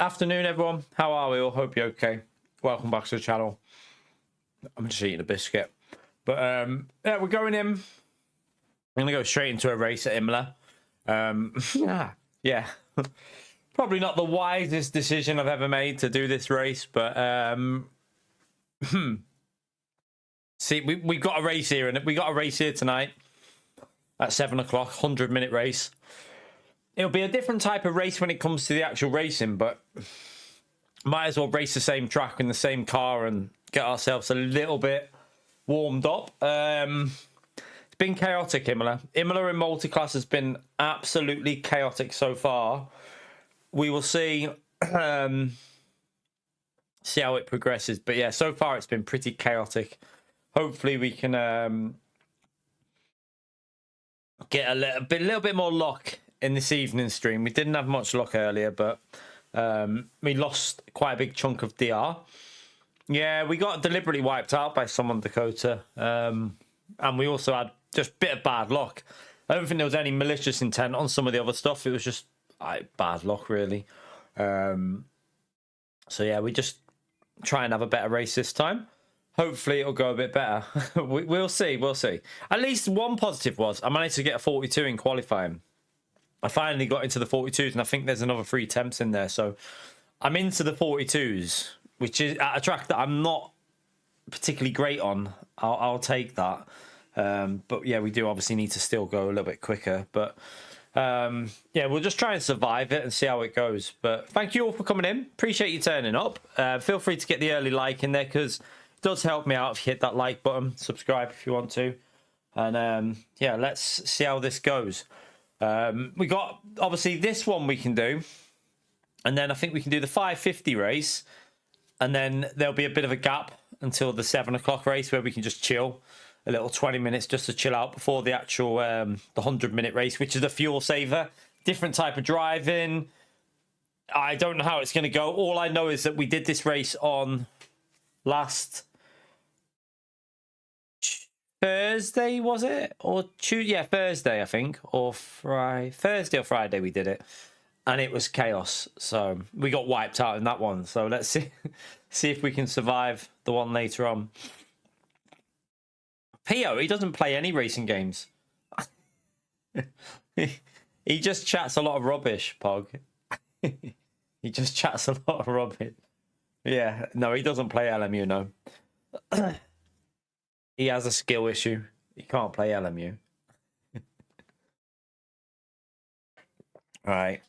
Afternoon, everyone. How are we all? Hope you're okay. Welcome back to the channel. I'm just eating a biscuit. But, yeah, we're going in. I'm going to go straight into a race at Imola. Yeah. Probably not the wisest decision I've ever made to do this race, but, see, we got a race here, and we got a race here tonight at 7 o'clock, 100-minute race. It'll be a different type of race when it comes to the actual racing, but might as well race the same track in the same car and get ourselves a little bit warmed up. It's been chaotic, Imola. Imola in multi-class has been absolutely chaotic so far. We will see see how it progresses. But yeah, so far it's been pretty chaotic. Hopefully we can get a little bit more luck in this evening stream. We didn't have much luck earlier, but we lost quite a big chunk of DR. Yeah, we got deliberately wiped out by someone, Dakota. And we also had just a bit of bad luck. I don't think there was any malicious intent on some of the other stuff. It was just bad luck, really. So yeah, we just try and have a better race this time. Hopefully it'll go a bit better. We'll see, we'll see. At least one positive was I managed to get a 42 in qualifying. I finally got into the 42s, and I think there's another 3 attempts in there. So I'm into the 42s, which is at a track that I'm not particularly great on. I'll take that. But yeah, we do obviously need to still go a little bit quicker. But yeah, we'll just try and survive it and see how it goes. But thank you all for coming in. Appreciate you turning up. Feel free to get the early like in there, because it does help me out if you hit that like button. Subscribe if you want to. And yeah, let's see how this goes. We got obviously this one we can do, and then I think we can do the 550 race, and then there'll be a bit of a gap until the 7 o'clock race where we can just chill a little 20 minutes just to chill out before the actual the 100-minute race, which is the fuel saver. Different type of driving. I don't know how it's going to go. All I know is that we did this race on last Thursday, was it? Or Tuesday? Yeah, Thursday, I think. Or Friday. Thursday or Friday we did it. And it was chaos. So we got wiped out in that one. So let's see if we can survive the one later on. Pio, he doesn't play any racing games. He just chats a lot of rubbish, Pog. He just chats a lot of rubbish. Yeah, no, he doesn't play LMU, no. He has a skill issue. He can't play LMU. All right.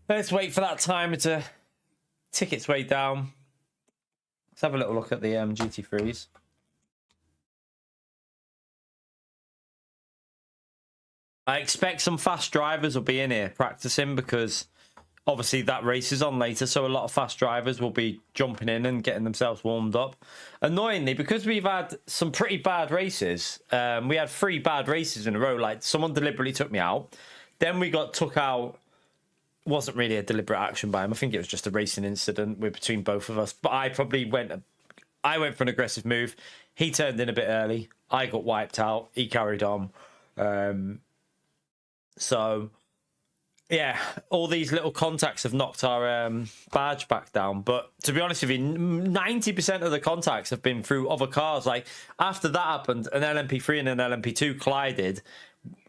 Let's wait for that timer to tick its way down. Let's have a little look at the GT3s. I expect some fast drivers will be in here practicing, because obviously that race is on later, so a lot of fast drivers will be jumping in and getting themselves warmed up. Annoyingly, because we've had some pretty bad races, we had 3 bad races in a row. Like, someone deliberately took me out. Then we got took out. Wasn't really a deliberate action by him. I think it was just a racing incident between both of us. But I went for an aggressive move. He turned in a bit early. I got wiped out. He carried on. So yeah, all these little contacts have knocked our badge back down. But to be honest with you, 90% of the contacts have been through other cars. Like, after that happened, an LMP3 and an LMP2 collided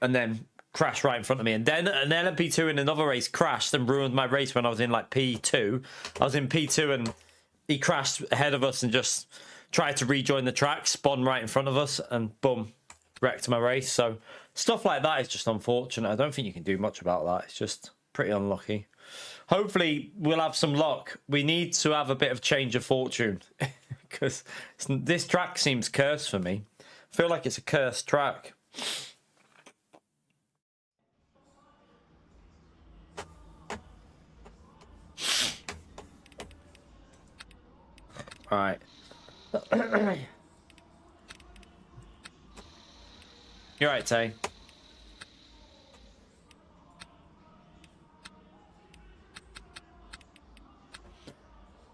and then crashed right in front of me. And then an LMP2 in another race crashed and ruined my race when I was in like P2. I was in P2 and he crashed ahead of us and just tried to rejoin the track, spun right in front of us, and boom, wrecked my race. So stuff like that is just unfortunate. I don't think you can do much about that. It's just pretty unlucky. Hopefully we'll have some luck. We need to have a bit of change of fortune, because this track seems cursed for me. I feel like it's a cursed track. All right. You're right, Tay.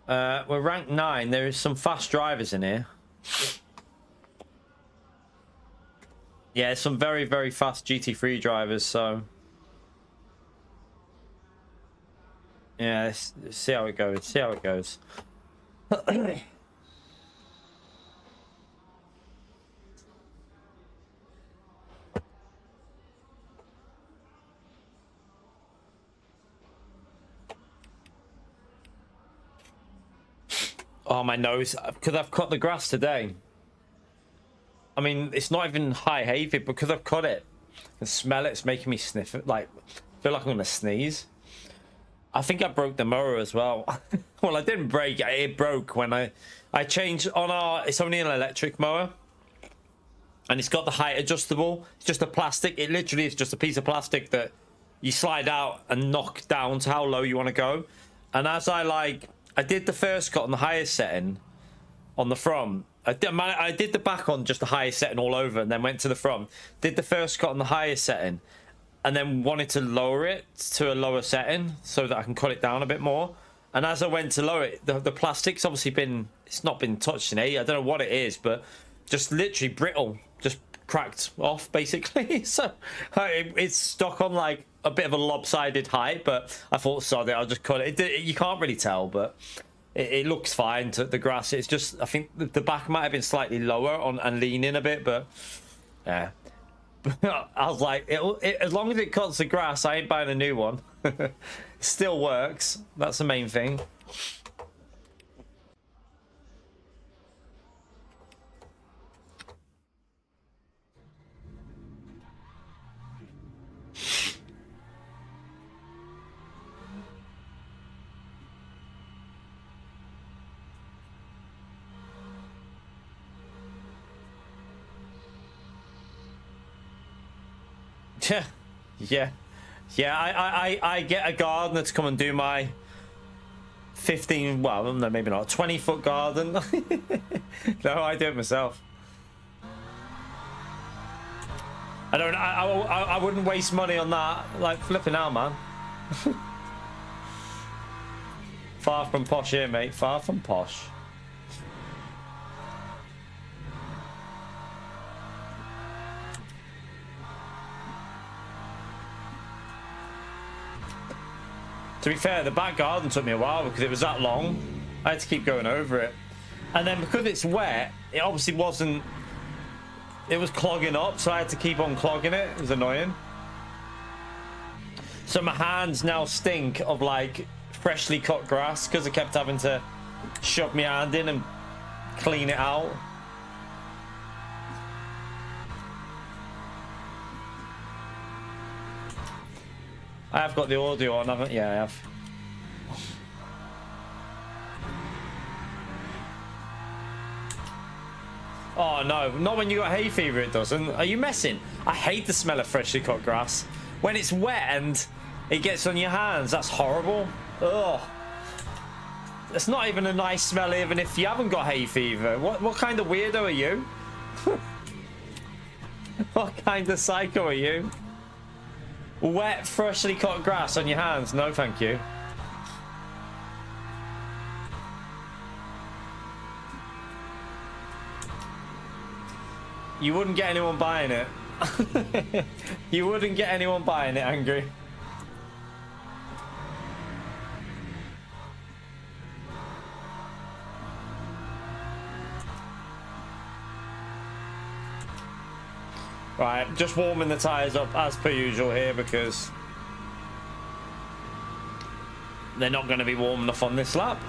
We're ranked 9. There is some fast drivers in here. Yeah, some very, very fast GT3 drivers, so... Yeah, Yeah, let's see how it goes. See how it goes. Oh, my nose. Because I've cut the grass today. I mean, it's not even high hay fever because I've cut it. I can smell it. It's making me sniff it. Like, I feel like I'm going to sneeze. I think I broke the mower as well. Well, I didn't break it. It broke when I changed on our... It's only an electric mower. And it's got the height adjustable. It's just a plastic. It literally is just a piece of plastic that you slide out and knock down to how low you want to go. And as I did the first cut on the highest setting on the front. I did the back on just the highest setting all over and then went to the front. Did the first cut on the highest setting and then wanted to lower it to a lower setting so that I can cut it down a bit more. And as I went to lower it, the plastic's obviously it's not been touched in I don't know what it is, but just literally brittle, just cracked off basically. So it's stuck on like a bit of a lopsided height, but I thought, sorry, I'll just cut it. You can't really tell, but it looks fine to the grass. It's just, I think the back might have been slightly lower and leaning a bit, but yeah. I was like, as long as it cuts the grass, I ain't buying a new one. Still works. That's the main thing. Yeah. I get a gardener to come and do my 15, well, no, maybe not, 20-foot garden. No, I do it myself. I wouldn't waste money on that. Like, flipping out, man. Far from posh here, mate. Far from posh. To be fair, the back garden took me a while because it was that long. I had to keep going over it. And then because it's wet, it obviously wasn't... It was clogging up, so I had to keep on clogging it. It was annoying. So my hands now stink of like freshly cut grass because I kept having to shove my hand in and clean it out. I have got the audio on, haven't I? Yeah, I have. Oh no, not when you got hay fever it doesn't. Are you messing? I hate the smell of freshly cut grass. When it's wet and it gets on your hands, that's horrible. Ugh. It's not even a nice smell even if you haven't got hay fever. What kind of weirdo are you? What kind of psycho are you? Wet, freshly cut grass on your hands? No, thank you. You wouldn't get anyone buying it. You wouldn't get anyone buying it, Angry. Right, just warming the tyres up as per usual here because they're not going to be warm enough on this lap.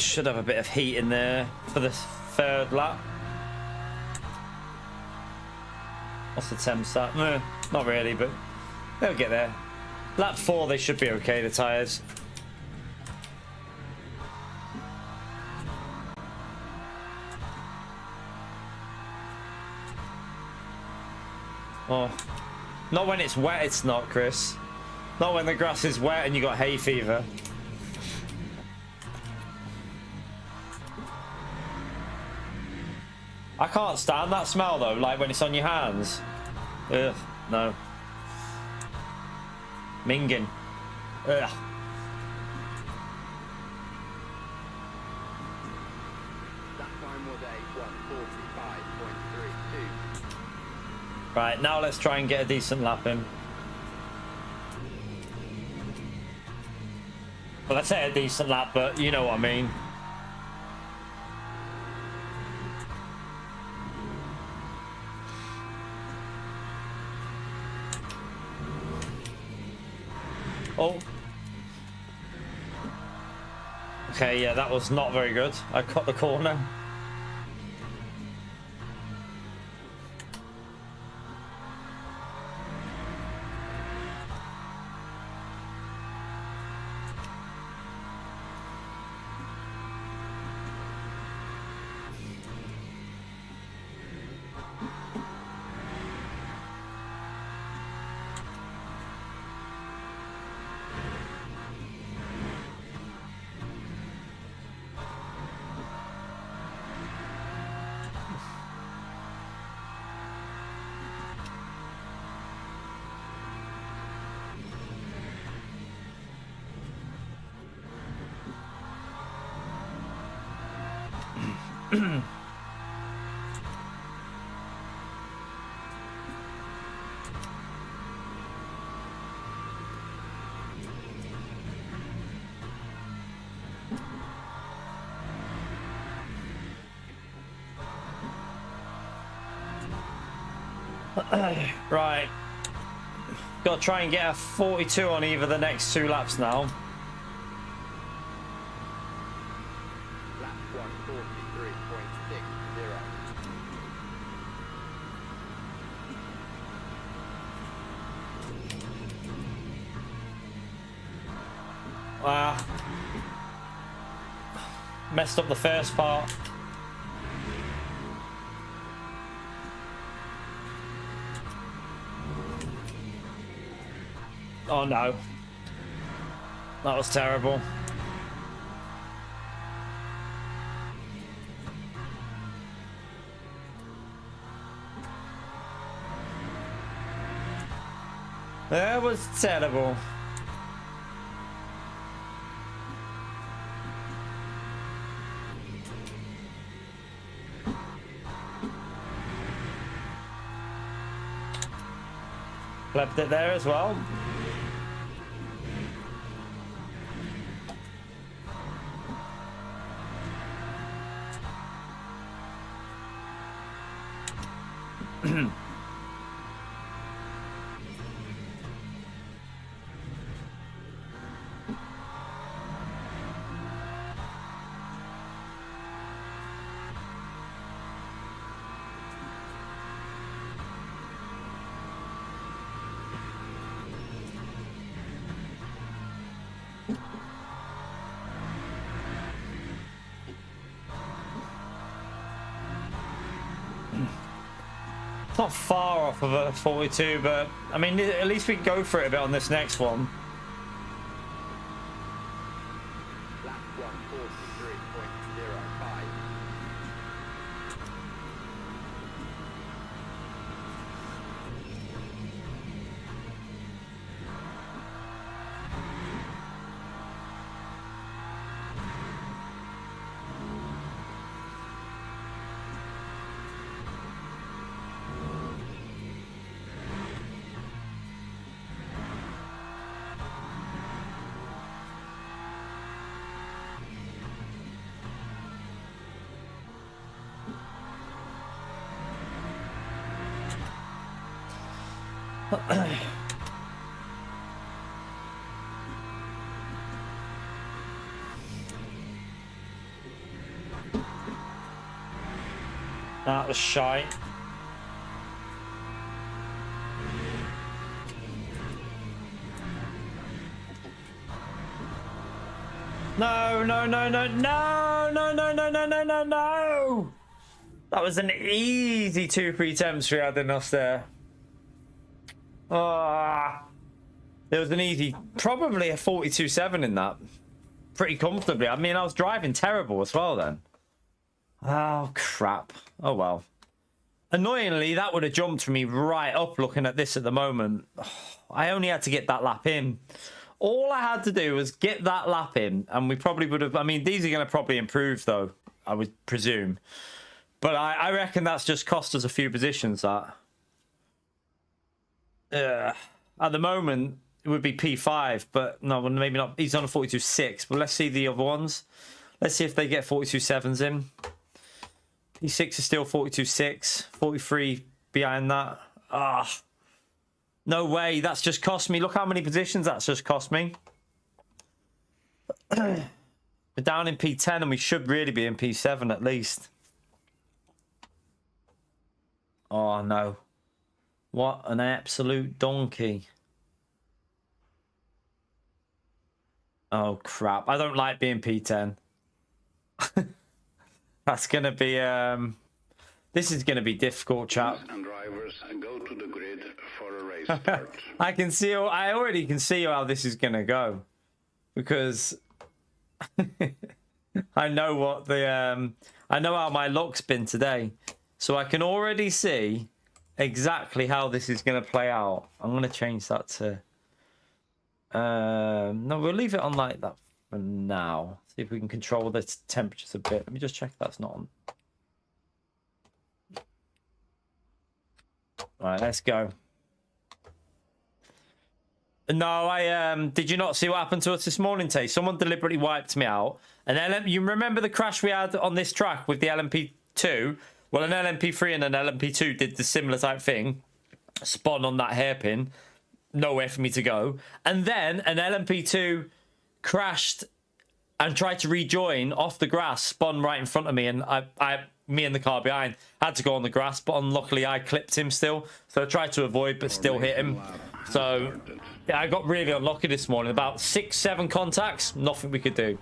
Should have a bit of heat in there for the third lap. What's the temp stat? No, not really, but they'll get there. Lap 4, they should be okay, the tyres. Oh, not when it's wet, it's not, Chris. Not when the grass is wet and you got hay fever. I can't stand that smell though, like when it's on your hands. Ugh, no. Minging. Ugh. That time was a 1:45.32. Right, now let's try and get a decent lap in. Well, I say a decent lap, but you know what I mean. Oh. Okay, yeah, that was not very good. I cut the corner. Right. Got to try and get a 42 on either the next 2 laps now. Lap 1:43.60. Messed up the first part. Oh no. That was terrible. That was terrible. Left it there as well. Not far off of a 42, but I mean, at least we can go for it a bit on this next one. Lap 1:43.05. That was shite. No, no, no, no, no, no, no, no, no, no, no, no. That was an easy 2 pre-temps we had in us there. Ah, there was an easy, probably a 42.7 in that. Pretty comfortably. I mean, I was driving terrible as well then. Oh, crap. Oh, well. Annoyingly, that would have jumped me right up looking at this at the moment. I only had to get that lap in. All I had to do was get that lap in, and we probably would have... I mean, these are going to probably improve, though, I would presume. But I reckon that's just cost us a few positions, that. At the moment, it would be P5, but no, maybe not. He's on a 42.6, but let's see the other ones. Let's see if they get 42.7s in. P6 is still 42.6, 43 behind that. Ah, no way. That's just cost me. Look how many positions that's just cost me. We're down in P10 and we should really be in P7 at least. Oh, no. What an absolute donkey. Oh, crap. I don't like being P10. That's going to be... This is going to be difficult, chap. And drivers go to the grid for a race start. I can see... I already can see how this is going to go. Because... I know what the... I know how my luck's been today. So I can already see exactly how this is going to play out. I'm going to change that to... no, we'll leave it on like that for now. See if we can control the temperatures a bit. Let me just check that's not on. All right, let's go. No, did you not see what happened to us this morning, Tay? Someone deliberately wiped me out. And you remember the crash we had on this track with the LMP2? Well, an LMP3 and an LMP2 did the similar type thing. Spun on that hairpin. Nowhere for me to go. And then an LMP2 crashed and tried to rejoin off the grass, spun right in front of me, and me and the car behind had to go on the grass, but unluckily I clipped him still. So I tried to avoid, but still hit him. So yeah, I got really unlucky this morning. About 6-7 contacts, nothing we could do.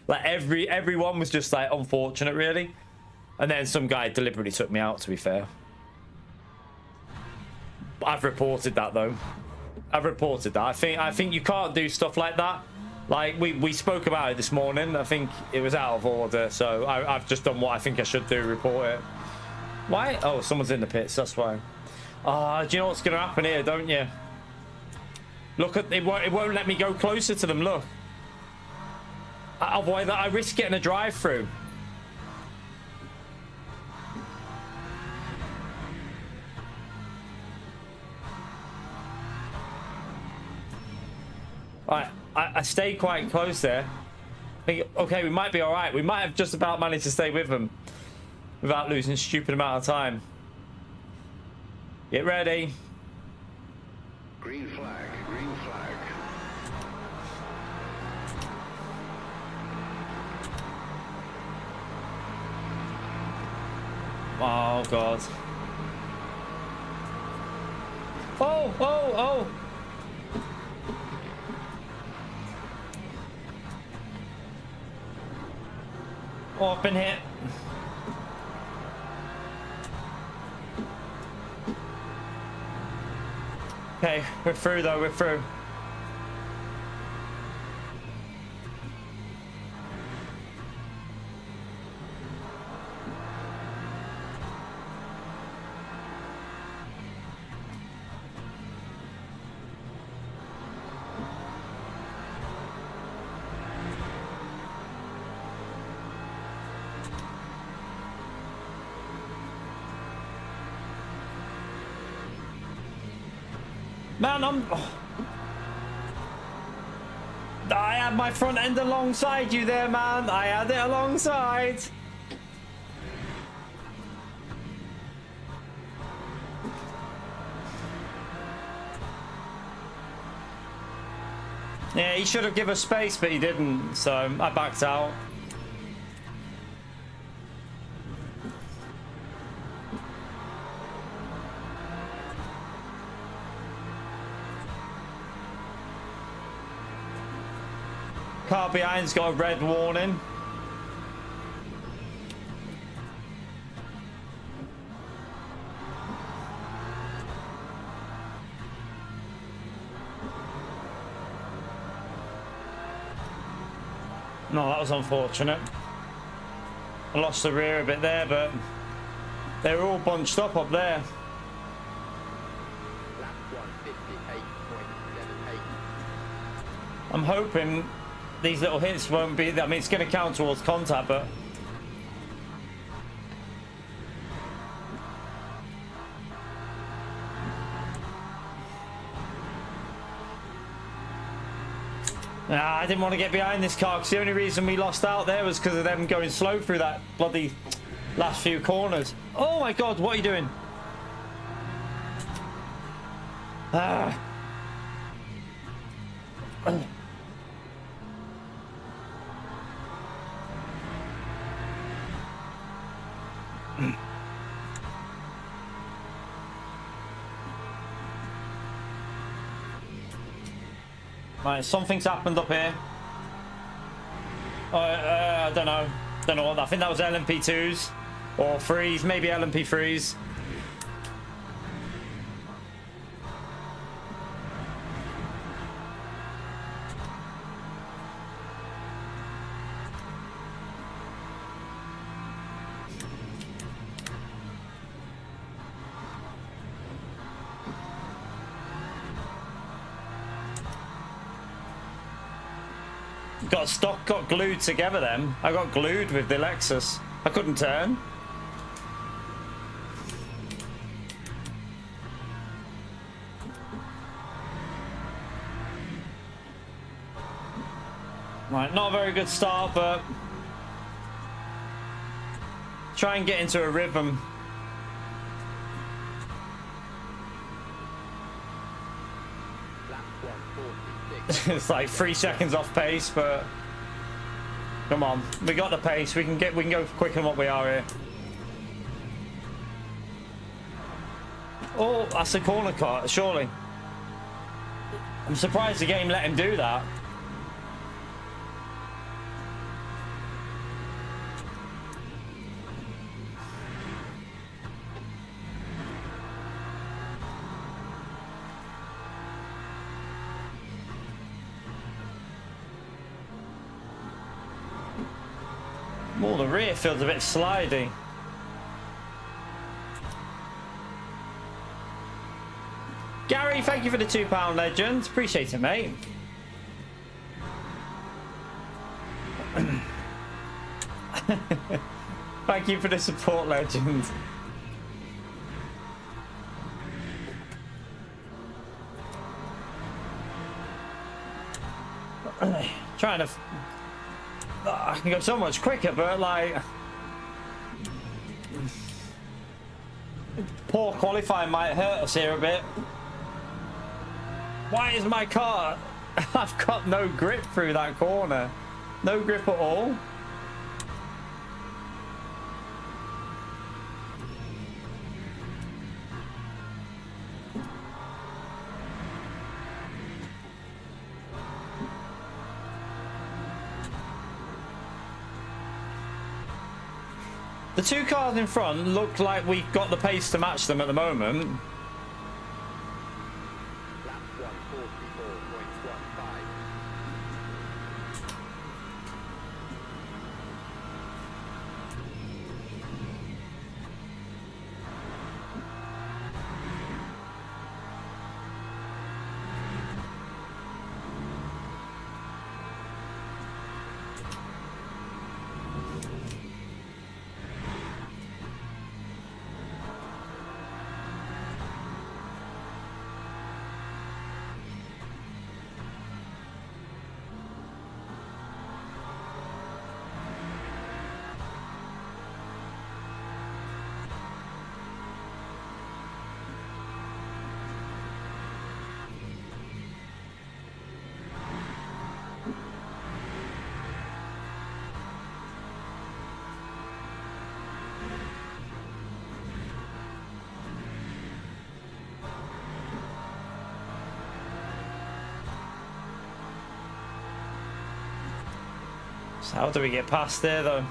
Like everyone was just like unfortunate, really. And then some guy deliberately took me out, to be fair. I've reported that, though. I've reported that. I think you can't do stuff like that. Like, we spoke about it this morning. I think it was out of order. So I've just done what I think I should do, report it. Why? Oh, someone's in the pits. That's why. Do you know what's going to happen here, don't you? Look, it won't let me go closer to them, look. Otherwise, I risk getting a drive-through. Right, I stayed quite close there. I think, okay, we might be all right. We might have just about managed to stay with them without losing a stupid amount of time. Get ready. Green flag, green flag. Oh, God. Oh, oh, oh. Oh, I've been hit. Okay, we're through though, we're through. Man, I had my front end alongside you there, man. I had it alongside. Yeah, he should have given us space, but he didn't. So I backed out. Car behind's got a red warning. No, that was unfortunate. I lost the rear a bit there, but they were all bunched up there. Lap 158.78. I'm hoping these little hits won't be... I mean, it's going to count towards contact, but... Nah, I didn't want to get behind this car because the only reason we lost out there was because of them going slow through that bloody last few corners. Oh my god, what are you doing? Ah. Right, something's happened up here. I don't know. Don't know what. I think that was LMP2s or 3s, maybe LMP3s. Got glued together then. I got glued with the Lexus. I couldn't turn. Right, not a very good start, but try and get into a rhythm. Lap 146. It's like 3 seconds off pace, but come on, we got the pace. We can go quicker than what we are here. Oh, that's a corner car, surely. I'm surprised the game let him do that. Oh, the rear feels a bit slidey. Gary, thank you for the £2 legend. Appreciate it, mate. Thank you for the support, legend. Trying to... I can go so much quicker, but like... Poor qualifying might hurt us here a bit. Why is my car... I've got no grip through that corner. No grip at all. The two cars in front look like we've got the pace to match them at the moment. Lap 144.15. So how do we get past there though?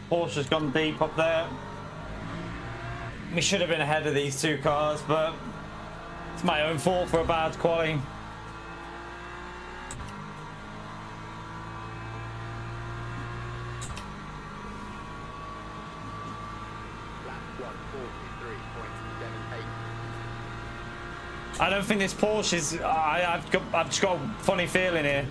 Porsche's gone deep up there. We should have been ahead of these two cars, but it's my own fault for a bad quali. Lap 143.78. I don't think this Porsche is. I've just got a funny feeling here.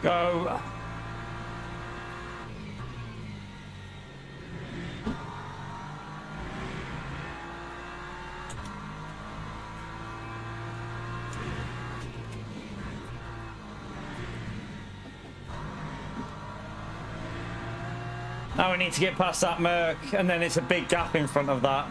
Go. Now we need to get past that Merc, and then it's a big gap in front of that.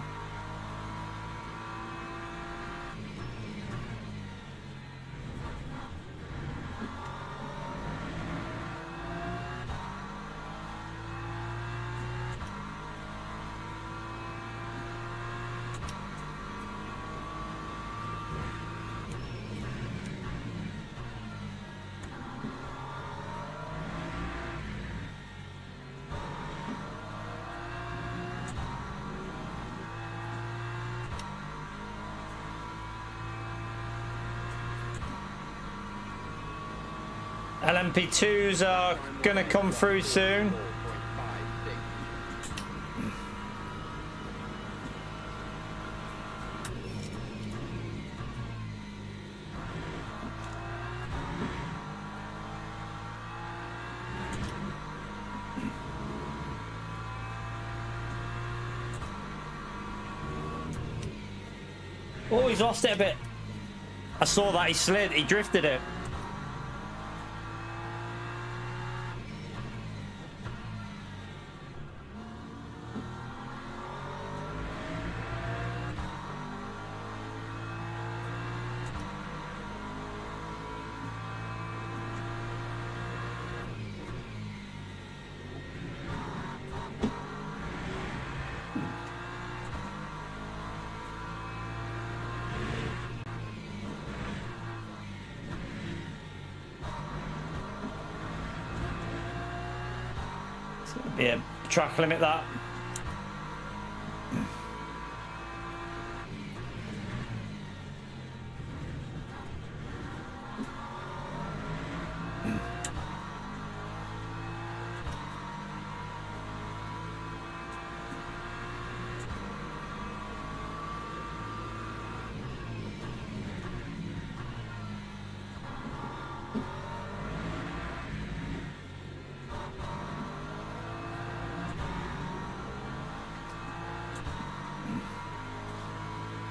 LMP2s are going to come through soon. 4.56. Oh, he's lost it a bit. I saw that he slid, he drifted it. Yeah, track limit that.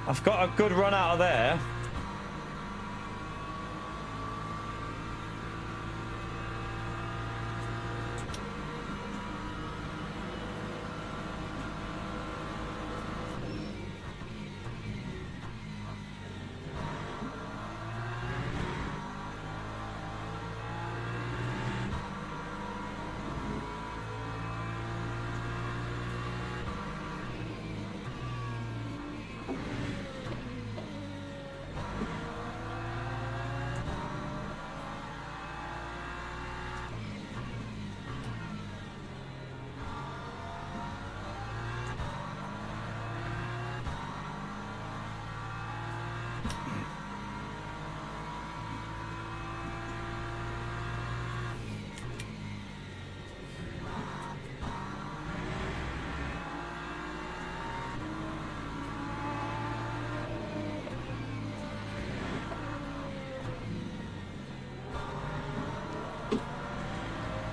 I've got a good run out of there.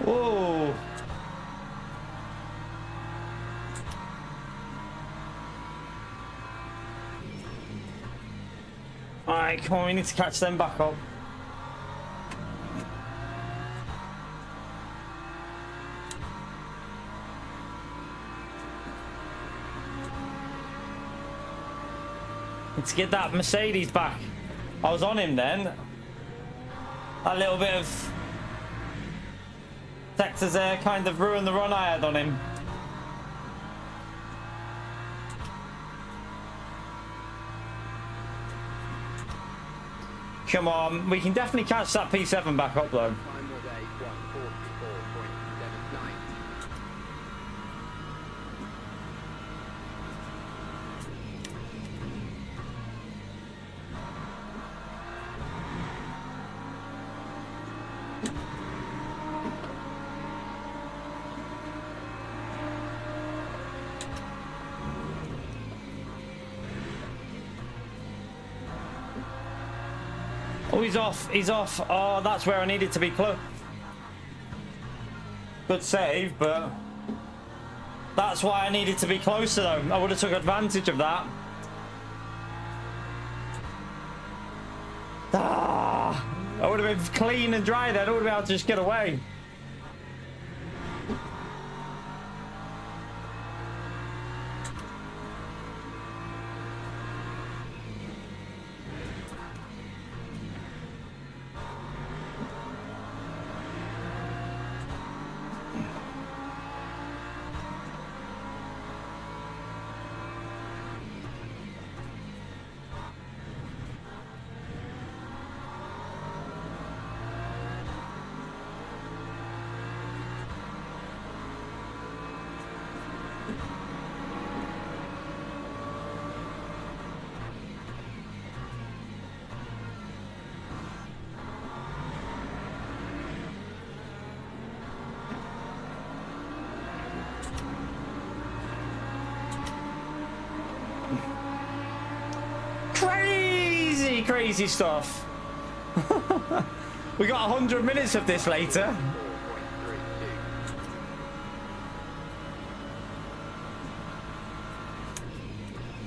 Whoa. Alright, come on, we need to catch them back up. Need to get that Mercedes back. I was on him then. That little bit of sectors there kind of ruined the run I had on him. Come on, we can definitely catch that P7 back up though. Time was a 1:44.79. Oh, he's off. He's off. Oh, that's where I needed to be close. Good save, but that's why I needed to be closer though. I would have took advantage of that. Ah, I would have been clean and dry then. I would have been able to just get away. Crazy stuff. We got 100 minutes of this later. 4.32.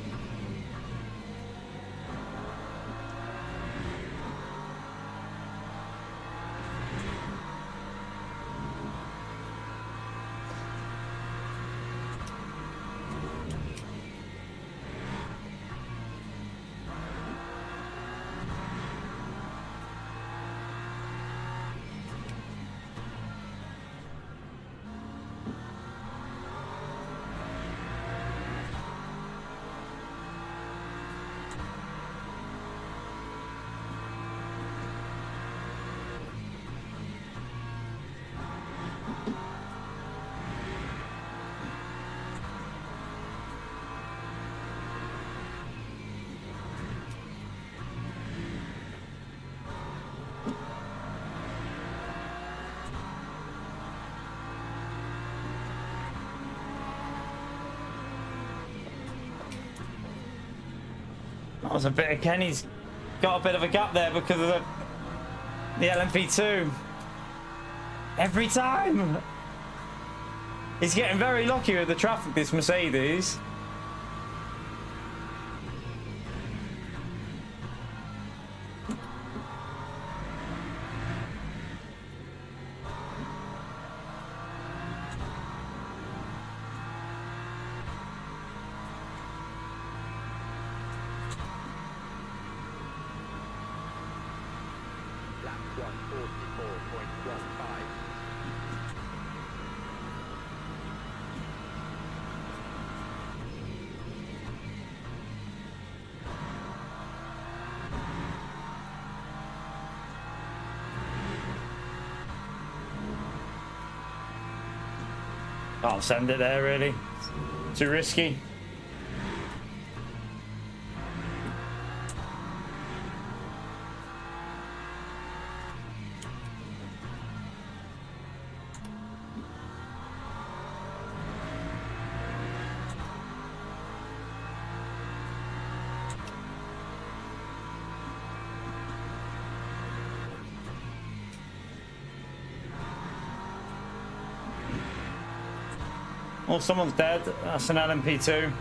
That was a bit of Kenny's got a bit of a gap there because of the LMP2. Every time. He's getting very lucky with the traffic, this Mercedes. Lap 1:44.15. Can't send it there really. Too risky. Oh, someone's dead. That's an LMP2.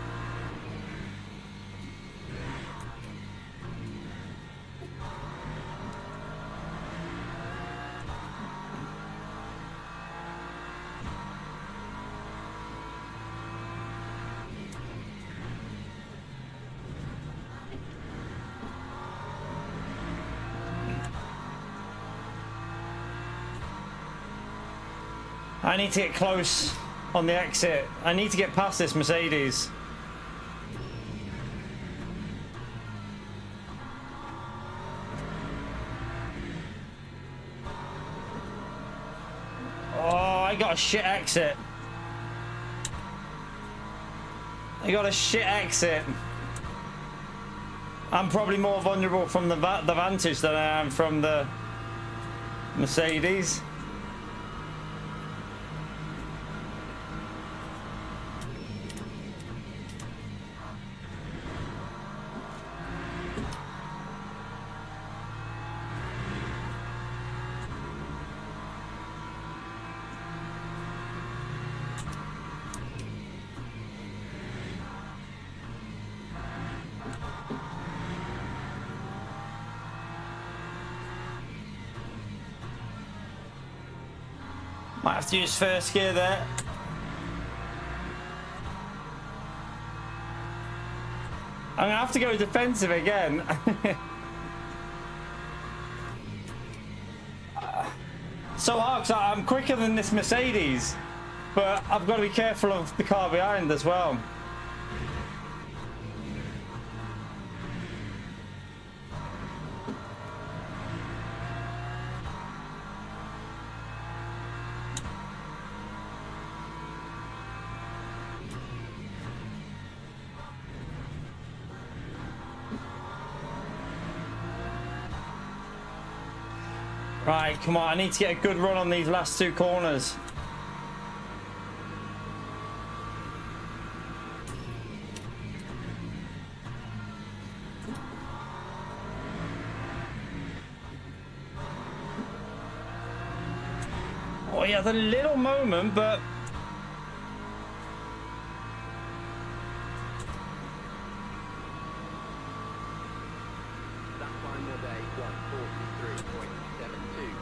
I need to get close on the exit. I need to get past this Mercedes. Oh, I got a shit exit. I got a shit exit. I'm probably more vulnerable from the Vantage than I am from the Mercedes. Might have to use first gear there. I'm gonna have to go defensive again. So hard, 'cause I'm quicker than this Mercedes, but I've got to be careful of the car behind as well. Right, come on, I need to get a good run on these last two corners. Oh yeah, the little moment, but That final day 143.72.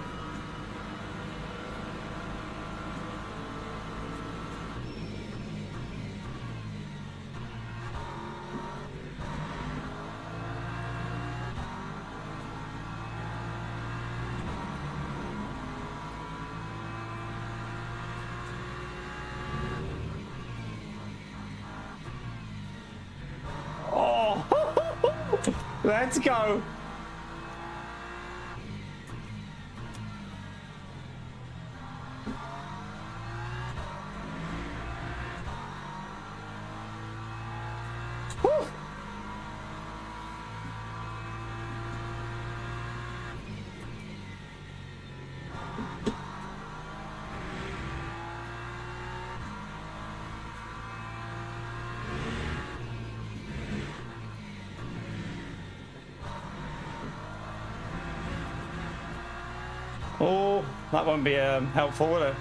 oh, let's go. Whew. Oh, that won't be helpful, will it?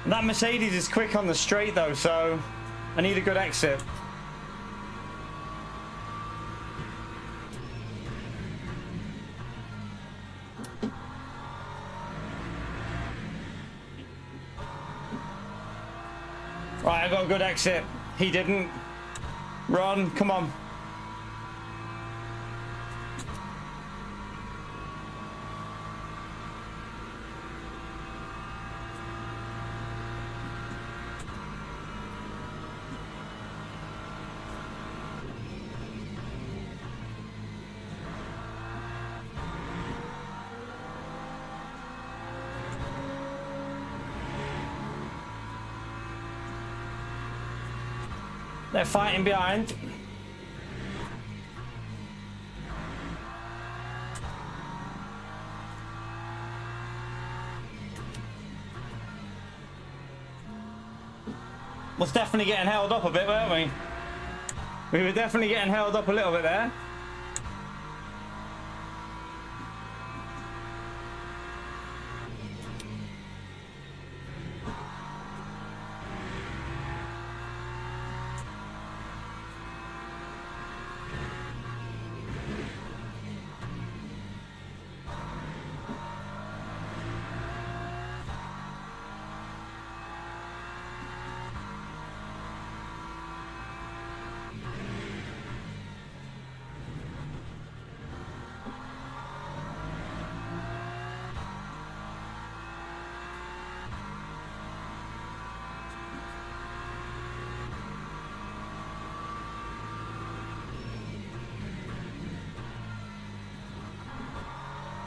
That Mercedes is quick on the straight though, so I need a good exit. Right, I got a good exit. He didn't. Run, come on. They're fighting behind. Was definitely getting held up a bit, weren't we? We were definitely getting held up a little bit there.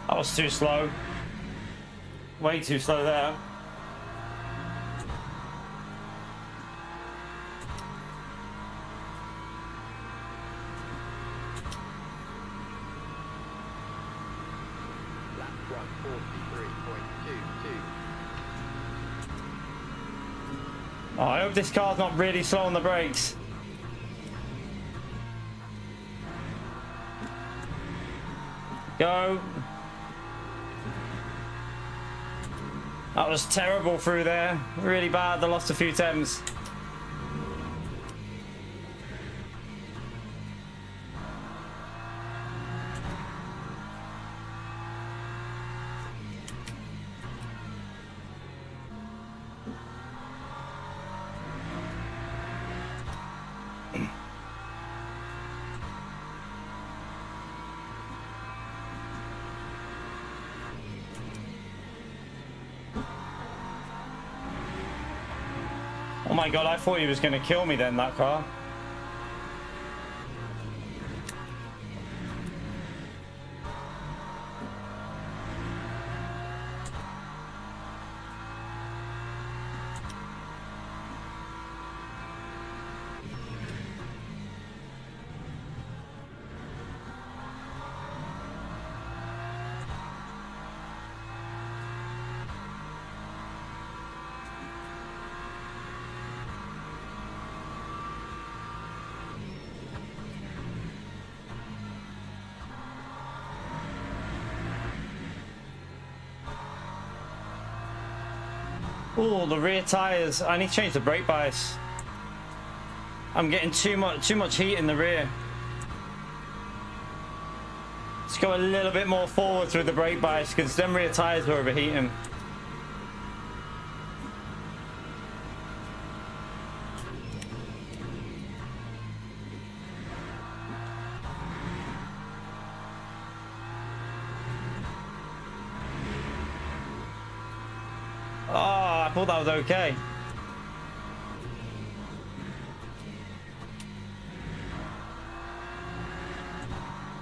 That was too slow. Way too slow there. Lap 143.22. Oh, I hope this car's not really slow on the brakes. Go. That was terrible through there. Really bad. I lost a few temps. Oh my god, I thought he was going to kill me then, that car. Oh, the rear tires. I need to change the brake bias. I'm getting too much heat in the rear. Let's go a little bit more forward with the brake bias because them rear tires were overheating. Oh, I thought that was okay.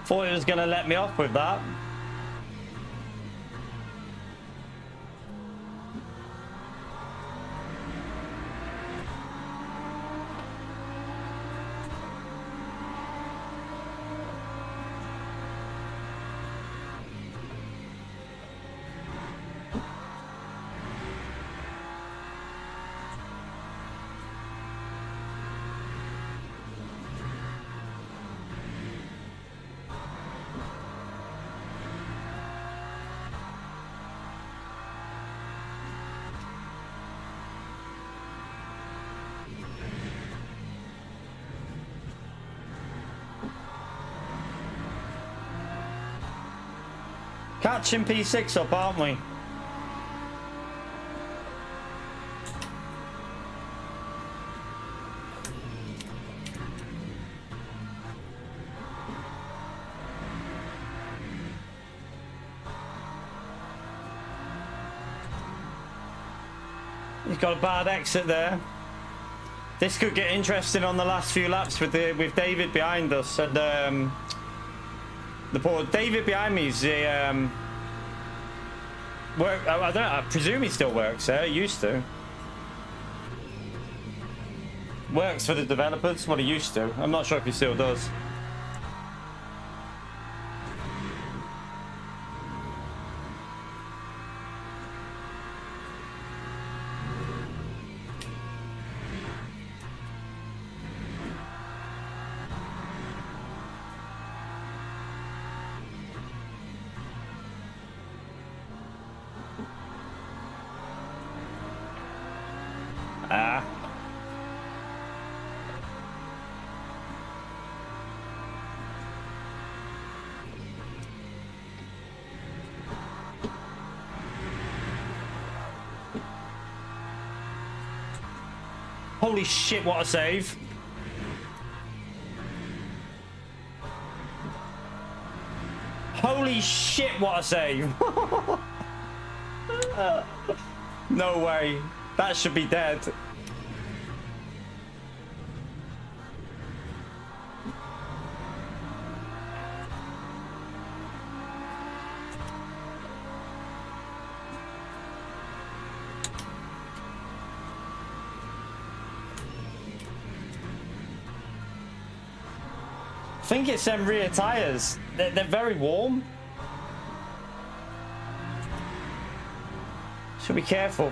Thought it was going to let me off with that. Catching P6 up, aren't we? He's got a bad exit there. This could get interesting on the last few laps with David behind us and the poor David behind me is I don't know, I presume he still works there. He used to. Works for the developers, what he used to. I'm not sure if he still does. Holy shit, what a save. Holy shit, what a save. No way. That should be dead. I think it's them rear tires. They're very warm. Should be careful.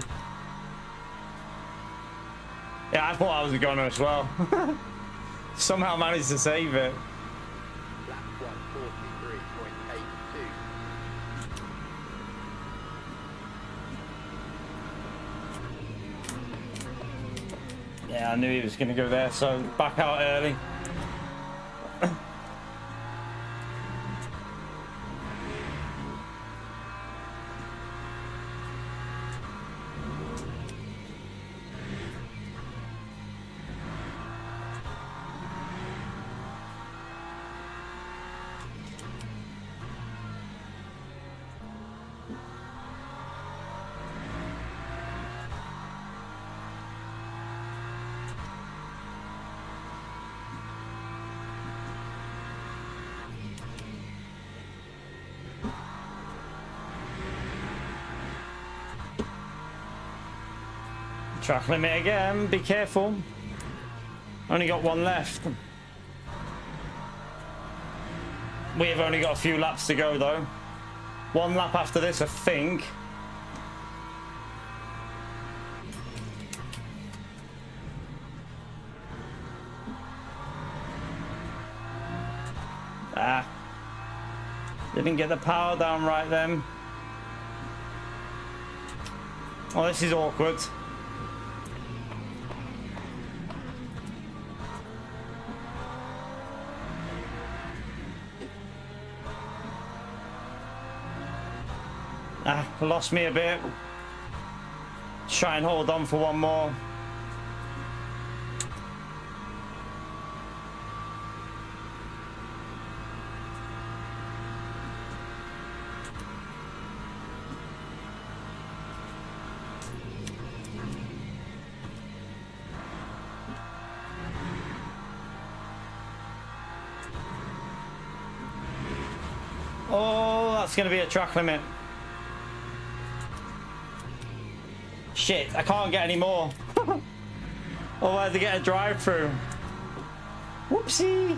Yeah, I thought I was a gunner as well. Somehow managed to save it. Lap 143.82. Yeah, I knew he was going to go there, so back out early. Track limit again, be careful. Only got one left. We have only got a few laps to go though. One lap after this, I think. Ah. Didn't get the power down right then. Oh, this is awkward. Ah, lost me a bit. Try and hold on for one more. Oh, that's going to be a track limit. Shit, I can't get any more. Oh, I had to get a drive through. Whoopsie.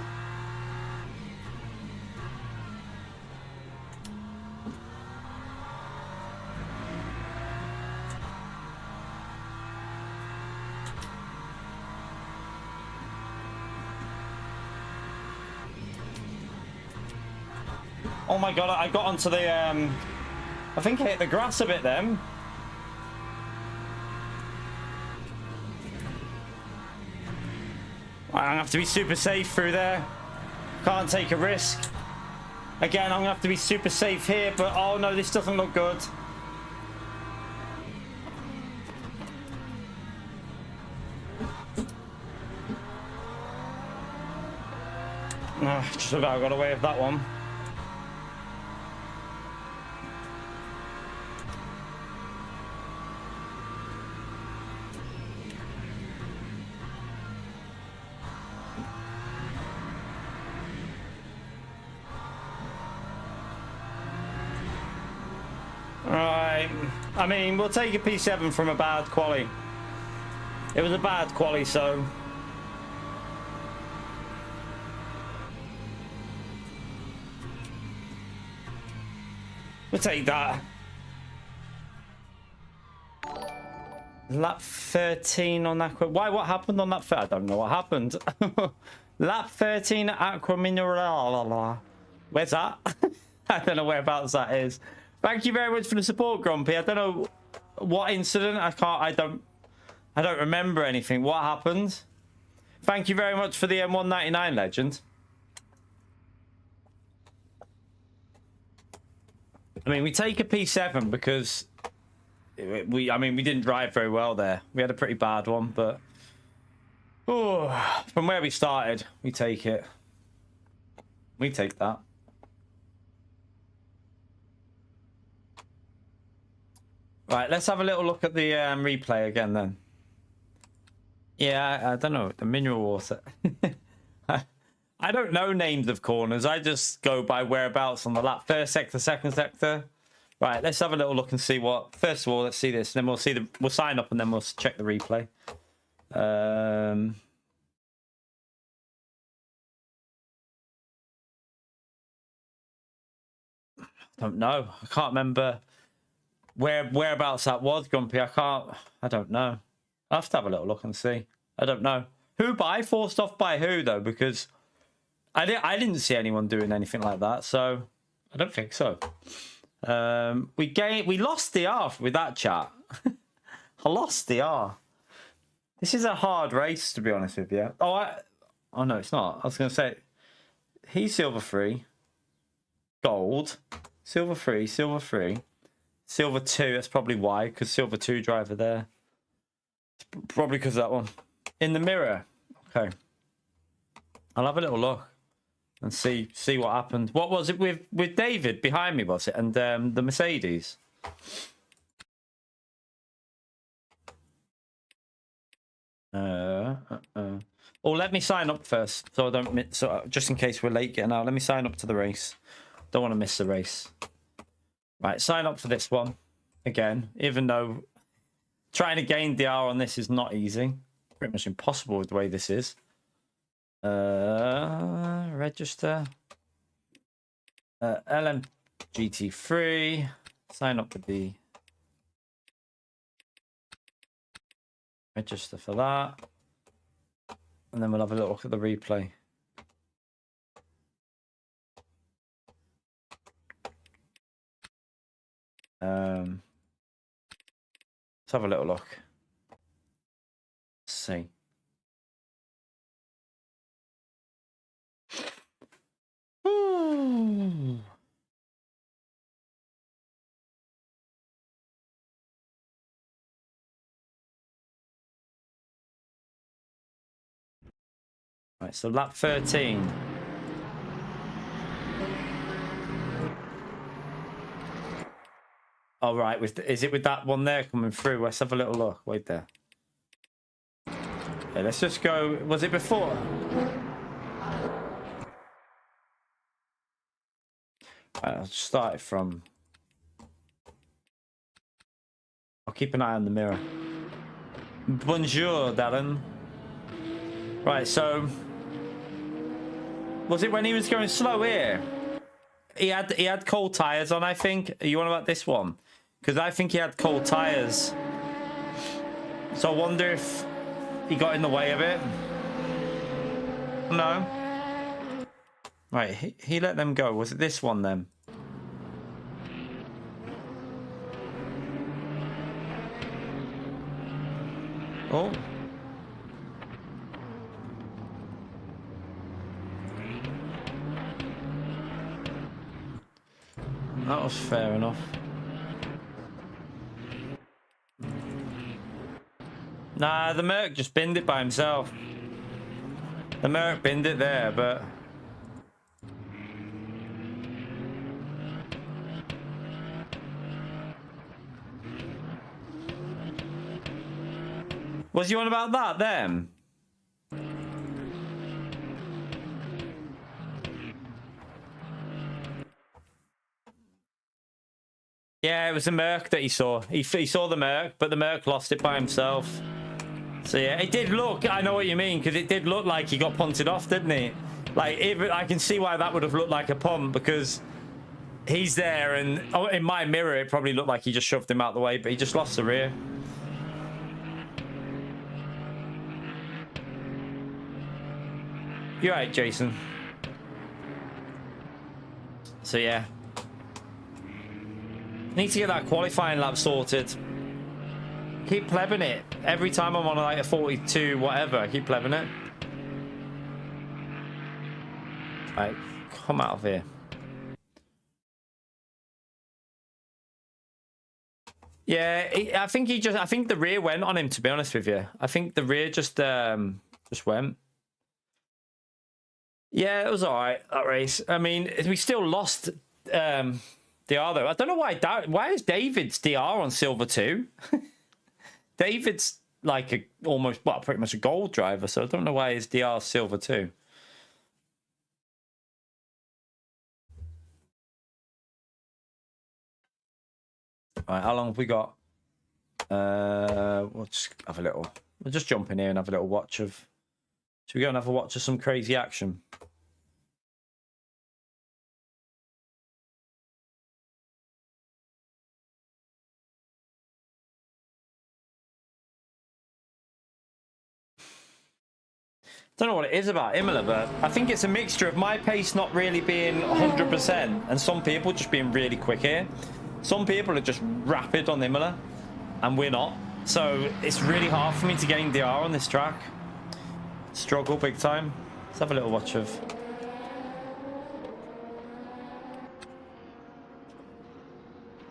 Oh my god, I got onto the I think I hit the grass a bit then. I'm gonna have to be super safe through there. Can't take a risk. Again, I'm gonna have to be super safe here, but oh no, this doesn't look good. Just about got away with that one. Right, I mean, we'll take a P7 from a bad quali. It was a bad quali, so we'll take that. Lap 13 on Aqua. Why? What happened on lap? I don't know what happened. Lap 13 Aqua Mineral. Where's that? I don't know whereabouts that is. Thank you very much for the support, Grumpy. I don't know what incident. I don't remember anything. What happened? Thank you very much for the M199 legend. I mean, we take a P7 because we didn't drive very well there. We had a pretty bad one, but Oh, from where we started, we take it. We take that. Right, let's have a little look at the replay again then. Yeah, I don't know. The mineral water. I don't know names of corners. I just go by whereabouts on the lap. First sector, second sector. Right, let's have a little look and see what. First of all, let's see this. And then we'll sign up and then we'll check the replay. I don't know. I can't remember whereabouts that was, Grumpy. I don't know. I'll have to have a little look and see. I don't know. Who by? Forced off by who, though? Because I didn't see anyone doing anything like that, so I don't think so. We lost the R with that chat. I lost the R. This is a hard race, to be honest with you. Oh no, it's not. I was going to say, he's silver 3, gold, silver 3, silver 3, silver 2. That's probably why, because silver 2 driver there. Probably because that one. In the mirror. Okay. I'll have a little look and see what happened. What was it with David behind me, was it? And the Mercedes. Oh, let me sign up first, so I don't miss. So just in case we're late getting out, let me sign up to the race. Don't want to miss the race. Right, sign up for this one again. Even though trying to gain DR on this is not easy, pretty much impossible with the way this is. Register. LMGT3. Sign up with the. Register for that. And then we'll have a little look at the replay. Let's have a little look. Let's see. Right, so lap 13. All right, is it with that one there coming through? Let's have a little look. Wait there. Okay, let's just go. Was it before? Right, I'll start it from. I'll keep an eye on the mirror. Bonjour, Darren. Right, so was it when he was going slow here? He had cold tires on, I think. Are you on about this one? Because I think he had cold tires. So I wonder if he got in the way of it. No. Right, he let them go. Was it this one then? Oh. That was fair enough. Nah, the Merc just binned it by himself. The Merc binned it there, but... Was you on about that then? Yeah, it was the Merc that he saw. He saw the Merc, but the Merc lost it by himself. So yeah, it did look, I know what you mean, because it did look like he got punted off, didn't he? Like, I can see why that would have looked like a punt, because he's there, and in my mirror, it probably looked like he just shoved him out the way, but he just lost the rear. You're right, Jason. So yeah. Need to get that qualifying lap sorted. Keep plebbing it. Every time I'm on like a 42 whatever, I keep plebbing it. Right, come out of here. Yeah, I think the rear went on him, to be honest with you. I think the rear just Just went. Yeah, it was all right, that race. I mean, we still lost DR, though. I don't know why. Why is David's DR on silver 2? David's like almost, well, pretty much a gold driver, so I don't know why his DR is silver 2. All right, how long have we got? We'll just have a little. We'll just jump in here and have a little watch of. Should we go and have a watch of some crazy action? Don't know what it is about Imola, but I think it's a mixture of my pace not really being 100% and some people just being really quick here. Some people are just rapid on Imola, and we're not. So it's really hard for me to gain DR on this track. Struggle big time. Let's have a little watch of.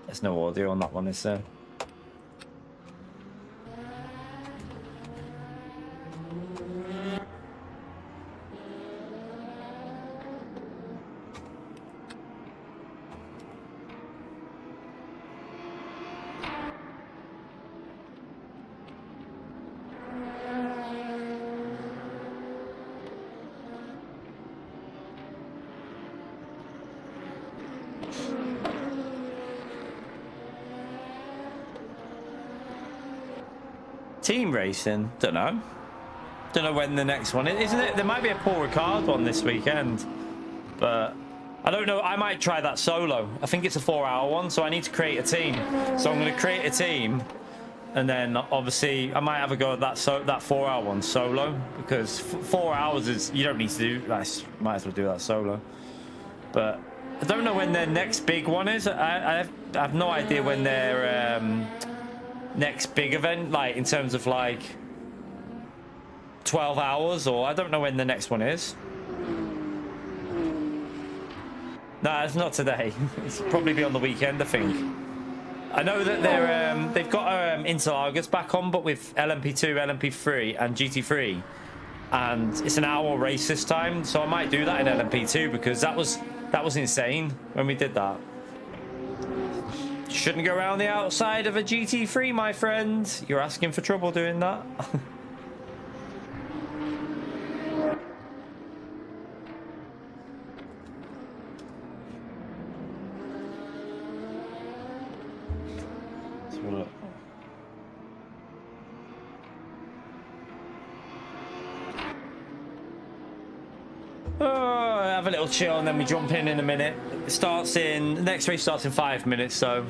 There's no audio on that one, is there? Team racing, don't know when the next one is, isn't it? There might be a Paul Ricard one this weekend, but I don't know. I might try that solo. I think it's a 4-hour one, so I need to create a team. So I'm going to create a team, and then obviously I might have a go at that 4-hour one solo, because 4 hours is, you don't need to do that. Might as well do that solo. But I don't know when their next big one is. I have no idea when their next big event, like in terms of like 12 hours, or I don't know when the next one is. No, it's not today. It's probably be on the weekend, I think. I know that they've got Interlagers back on, but with LMP2, LMP3 and GT3, and it's an hour race this time, so I might do that in LMP2, because that was insane when we did that. Shouldn't go around the outside of a GT3, my friend. You're asking for trouble doing that. Oh, have a little chill and then we jump in a minute. The next race starts in 5 minutes, so.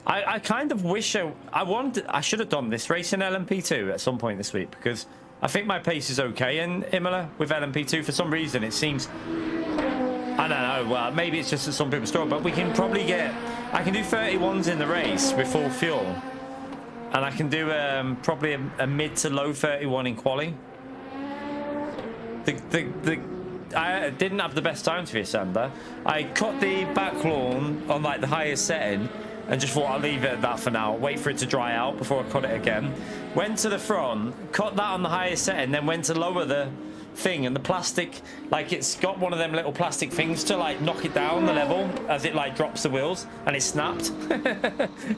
I kind of wish I should have done this race in LMP2 at some point this week, because I think my pace is okay in Imola with LMP2. For some reason, it seems, I don't know, well, maybe it's just that some people struggle, but we can probably I can do 31s in the race with full fuel, and I can do probably a mid to low 31 in quali. I didn't have the best time to be a Sander. I cut the back lawn on like the highest setting and just thought I'll leave it at that for now, wait for it to dry out before I cut it again. Went to the front, cut that on the highest setting, then went to lower the thing, and the plastic, like, it's got one of them little plastic things to like knock it down the level as it like drops the wheels, and it snapped.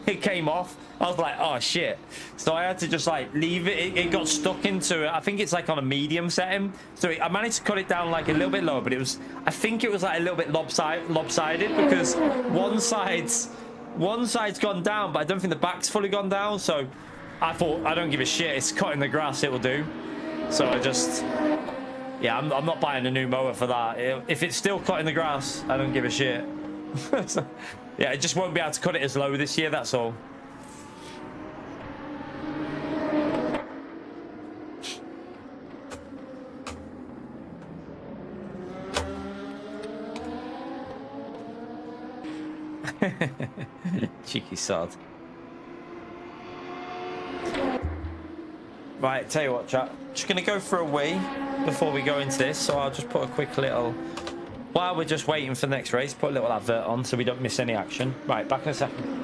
It came off. I was like, oh shit. So I had to just like leave it. It got stuck into it. I think it's like on a medium setting, so I managed to cut it down like a little bit lower, but I think it was like a little bit lopsided, because one side's gone down, but I don't think the back's fully gone down. So I thought, I don't give a shit, it's cutting the grass, it will do. So I just, yeah, I'm not buying a new mower for that. If it's still cutting the grass, I don't give a shit. So, yeah, it just won't be able to cut it as low this year, that's all. Cheeky sod. Right, tell you what, chat. Just gonna go for a wee before we go into this, so I'll just put a quick little While we're just waiting for the next race, put a little advert on so we don't miss any action. Right, back in a second.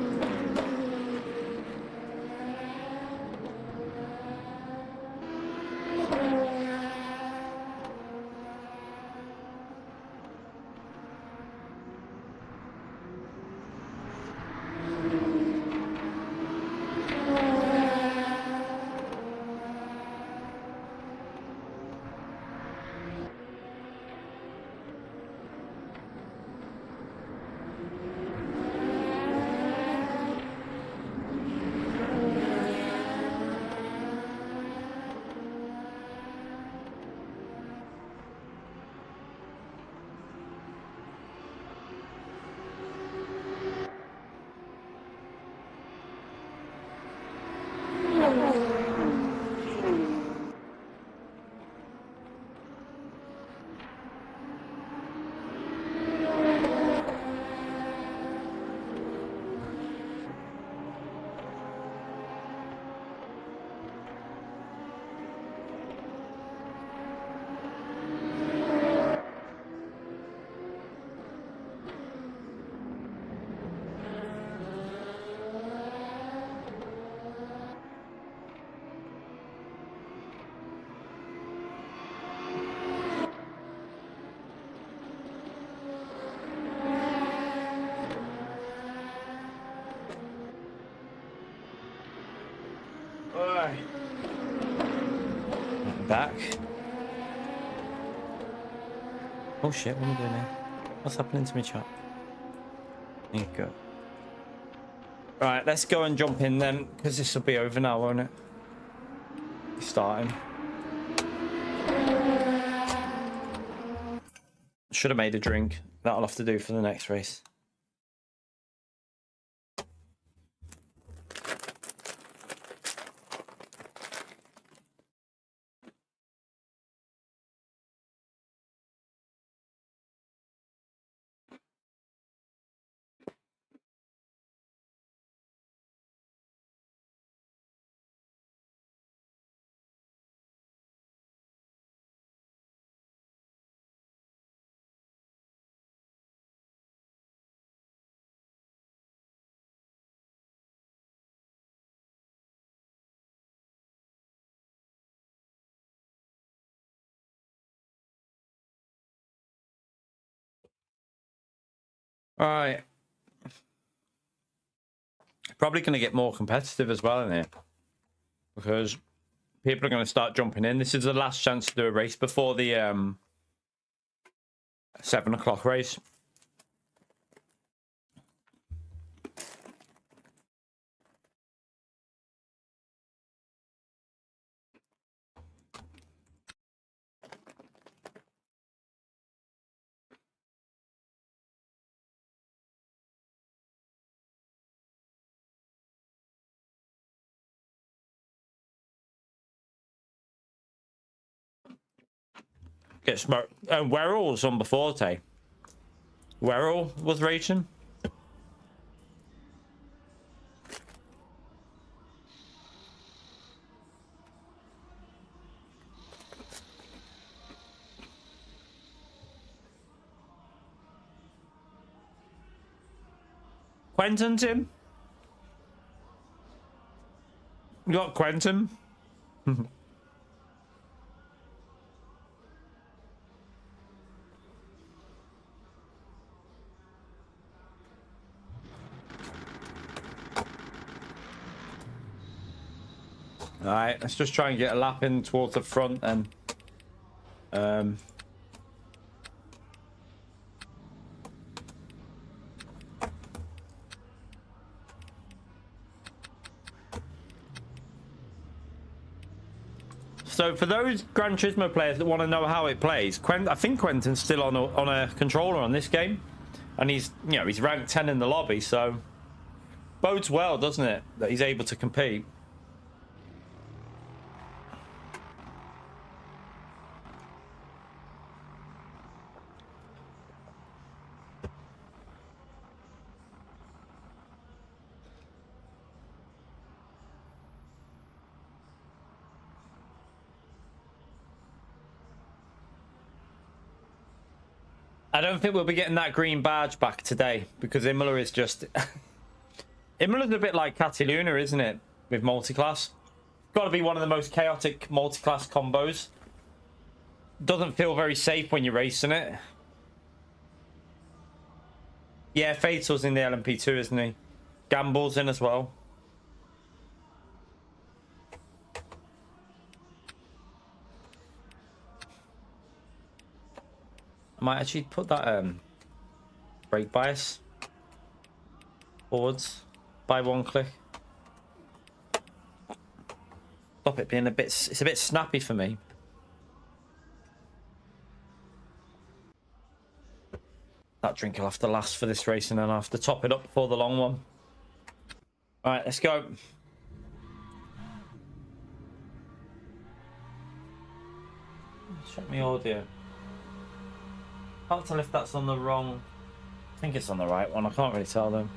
Back. Oh shit, what am I doing here? What's happening to me, chat? There you go. Right, let's go and jump in then, because this will be over now, won't it? Starting. Should have made a drink. That'll have to do for the next race. All right. Probably going to get more competitive as well in here, because people are going to start jumping in. This is the last chance to do a race before the 7 o'clock race. Get smoked. And Werrell was on before today. Werrell was racing. Quentin, Tim? You got Quentin? Alright, let's just try and get a lap in towards the front and so for those Gran Turismo players that want to know how it plays, I think Quentin's still on a controller on this game, and he's ranked 10 in the lobby, so bodes well, doesn't it, that he's able to compete. I don't think we'll be getting that green badge back today because Imola is just... Imola's a bit like Cataluna, isn't it? With multiclass. Got to be one of the most chaotic multiclass combos. Doesn't feel very safe when you're racing it. Yeah, Fatal's in the LMP2, isn't he? Gamble's in as well. I might actually put that brake bias forwards by one click. Stop it being a bit, it's a bit snappy for me. That drink will have to last for this race and then I'll have to top it up for the long one. All right, let's go. Check my audio. Can't tell if that's on the wrong... I think it's on the right one. I can't really tell them.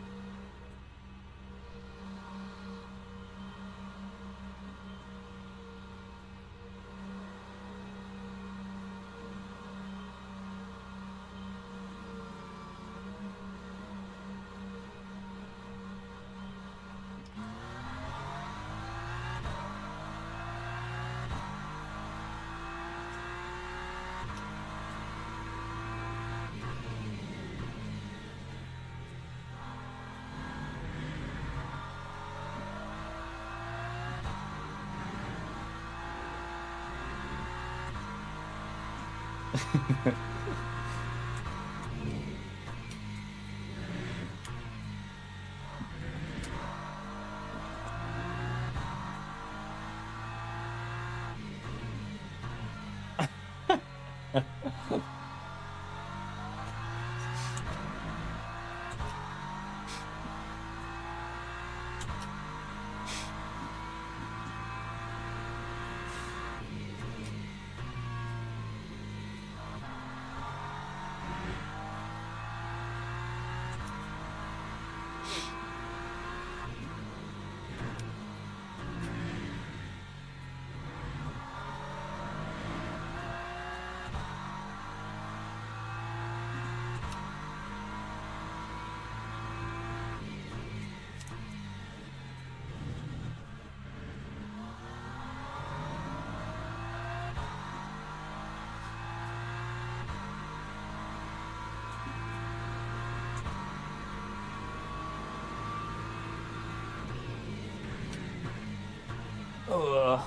Ugh.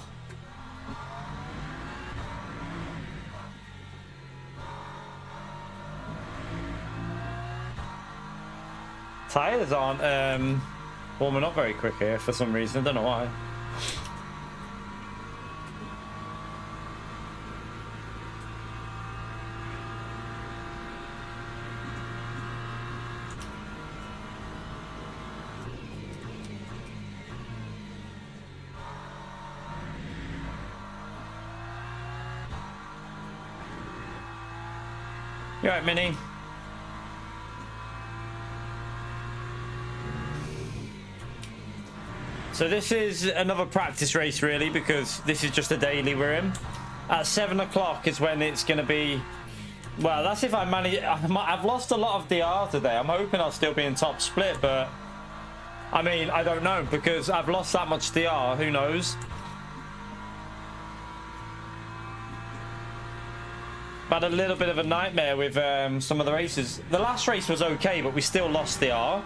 Tires aren't warming up very quick here for some reason. I don't know why. You alright, Minnie? So this is another practice race really, because this is just a daily we're in. At 7 o'clock is when it's going to be... Well, that's if I manage... I've lost a lot of DR today. I'm hoping I'll still be in top split, but... I mean, I don't know, because I've lost that much DR. Who knows? Had a little bit of a nightmare with some of the races. The last race was okay, but we still lost the R.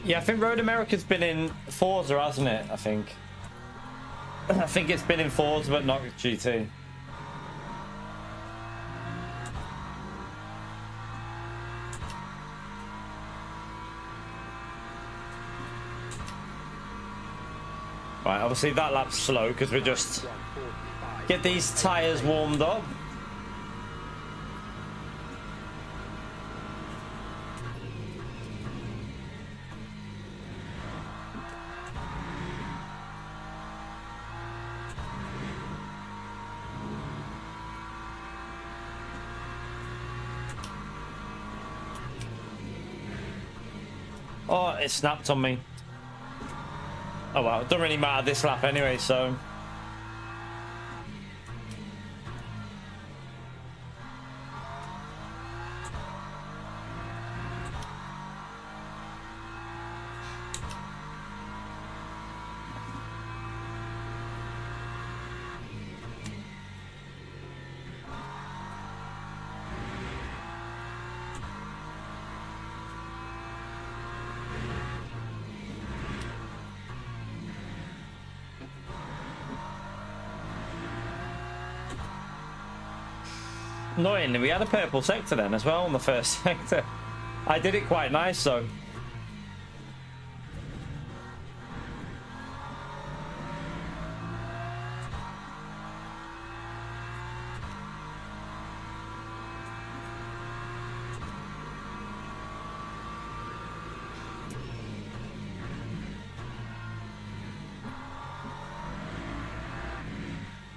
Yeah, I think Road America's been in Forza, hasn't it? I think it's been in Forza, but not GT. Right, obviously that lap's slow because we're just Get these tyres warmed up. Oh, it snapped on me. Oh well, it doesn't really matter this lap anyway, so. Annoyingly, we had a purple sector then as well on the first sector. I did it quite nice though.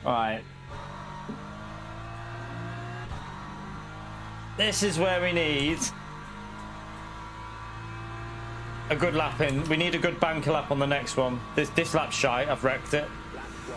All right. This is where we need a good lap in. We need a good banker lap on the next one. This lap's shite. I've wrecked it. Lap 144.33.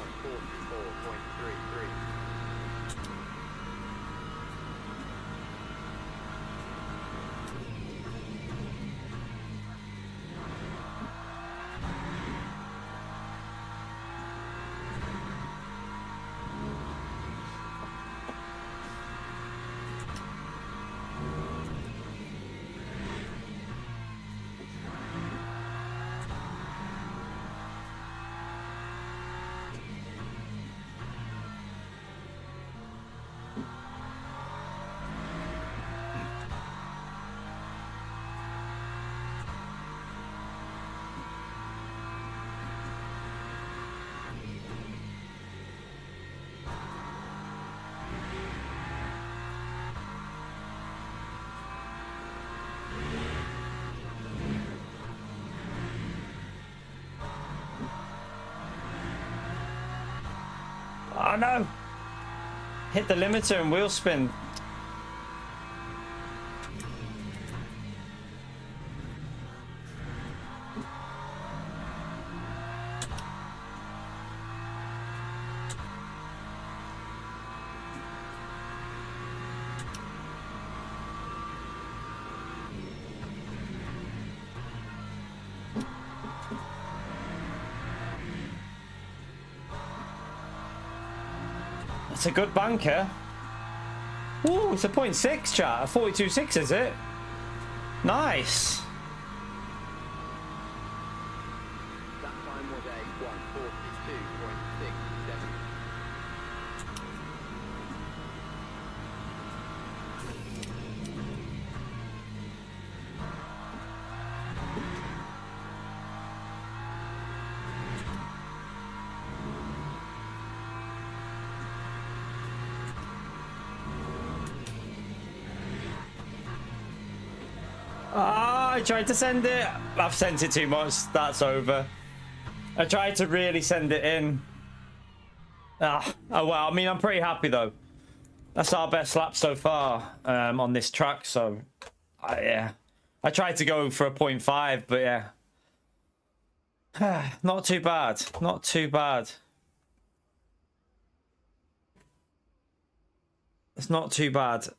Oh no! Hit the limiter and wheel spin. It's a good banker. Ooh, it's a 0.6 chat. A 42.6 is it? Nice. That time was a 142.67. Ah, I tried to send it. I've sent it too much. That's over. I tried to really send it in. Oh well, I mean, I'm pretty happy though. That's our best lap so far on this track. So, yeah. I tried to go for a 0.5, but yeah. Not too bad. Not too bad. It's not too bad.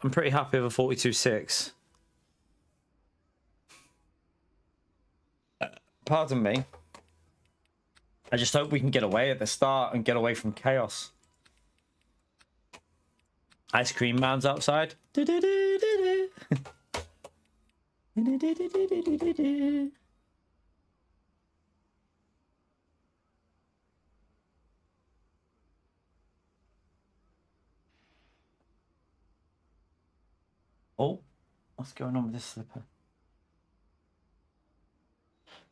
I'm pretty happy with a 42.6. Pardon me. I just hope we can get away at the start and get away from chaos. Ice cream man's outside. Oh, what's going on with this slipper?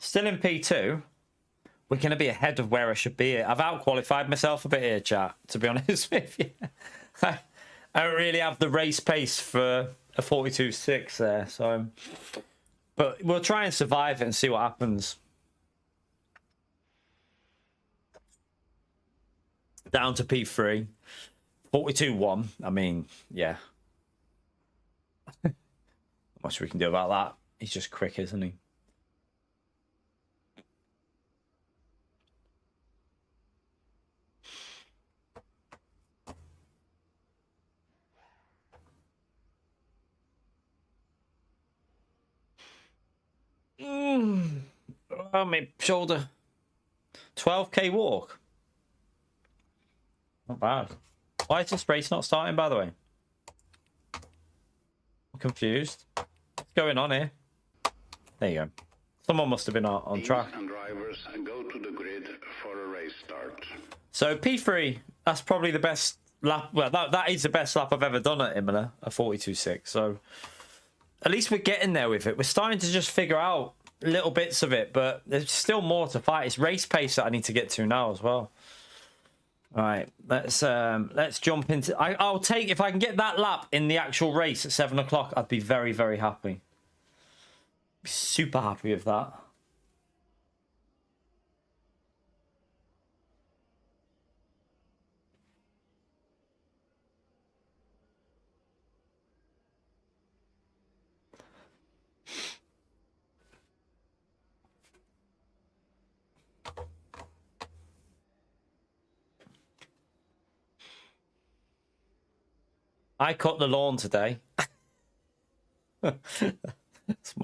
Still in P2. we're going to be ahead of where I should be. I've out-qualified myself a bit here, chat, to be honest with you. I don't really have the race pace for a 42.6 there, so... But we'll try and survive it and see what happens. Down to P3. 42.1. I mean, yeah. Not much we can do about that. He's just quick, isn't he? Oh, my shoulder. 12k walk. Not bad. Why is this race not starting, by the way? I'm confused. What's going on here? There you go. Someone must have been on track. And drivers go to the grid for a race start. So P3, that's probably the best lap. Well, that is the best lap I've ever done at Imola, a 42.6. So at least we're getting there with it. We're starting to just figure out little bits of it, but there's still more to fight. It's race pace that I need to get to now as well. All right, let's jump into. I'll take, if I can get that lap in the actual race at 7 o'clock, I'd be very, very happy. Be super happy with that. I cut the lawn today. That's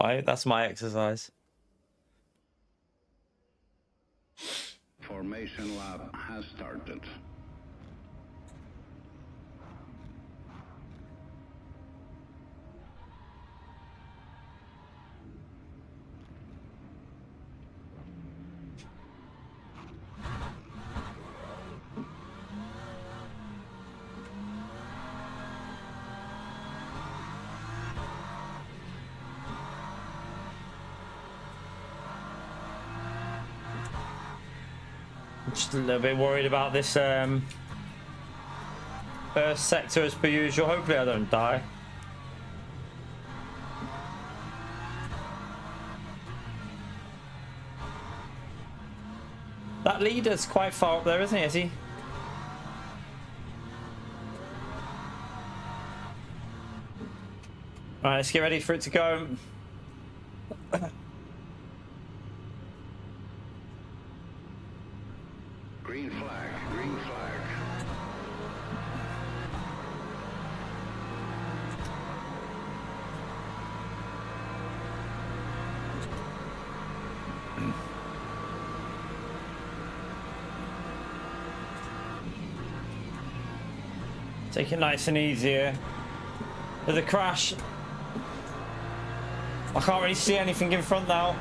my exercise. Formation lap has started. Just a little bit worried about this first sector as per usual. Hopefully I don't die. That leader's quite far up there, isn't he? Is he? Alright, let's get ready for it to go. Green flag, green flag. Take it nice and easy here. There's a crash. I can't really see anything in front now.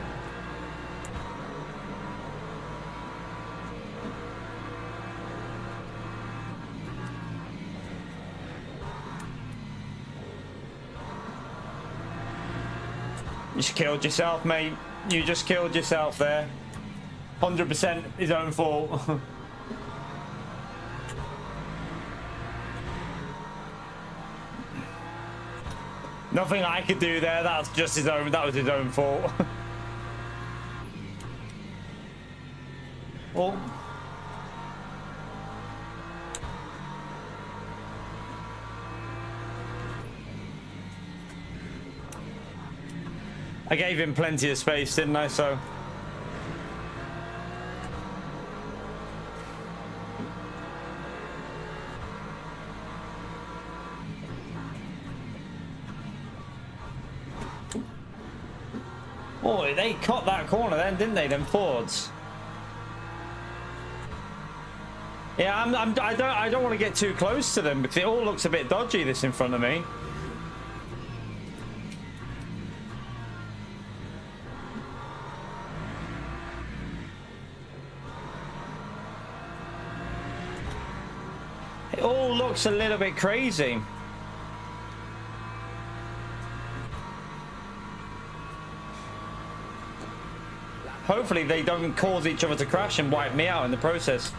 You just killed yourself, mate. You just killed yourself there. 100% his own fault. Nothing I could do there. That's just his own. That was his own fault. Oh. I gave him plenty of space, didn't I? So. Boy, they cut that corner then, didn't they? Them Fords. Yeah, I don't want to get too close to them because it all looks a bit dodgy. This in front of me. It all looks a little bit crazy. Lap hopefully they don't cause each other to crash and wipe me out in the process.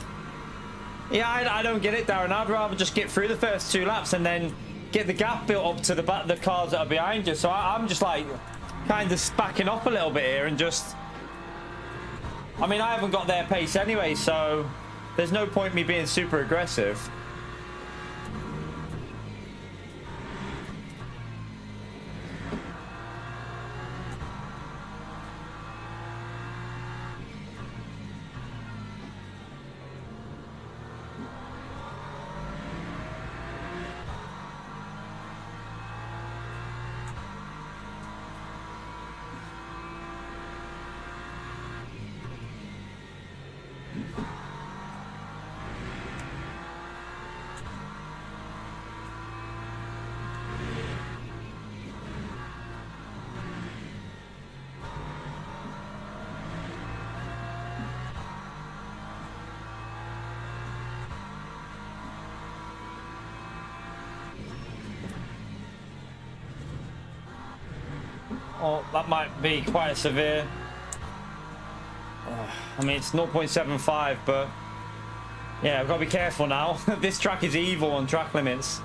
Yeah, I don't get it, Darren. I'd rather just get through the first 2 laps and then get the gap built up to the back, the cars that are behind you. So I'm just like kind of backing off a little bit here and just, I mean, I haven't got their pace anyway, so there's no point me being super aggressive. Oh, that might be quite severe. I mean, it's 0.75, but yeah, I've got to be careful now. This track is evil on track limits.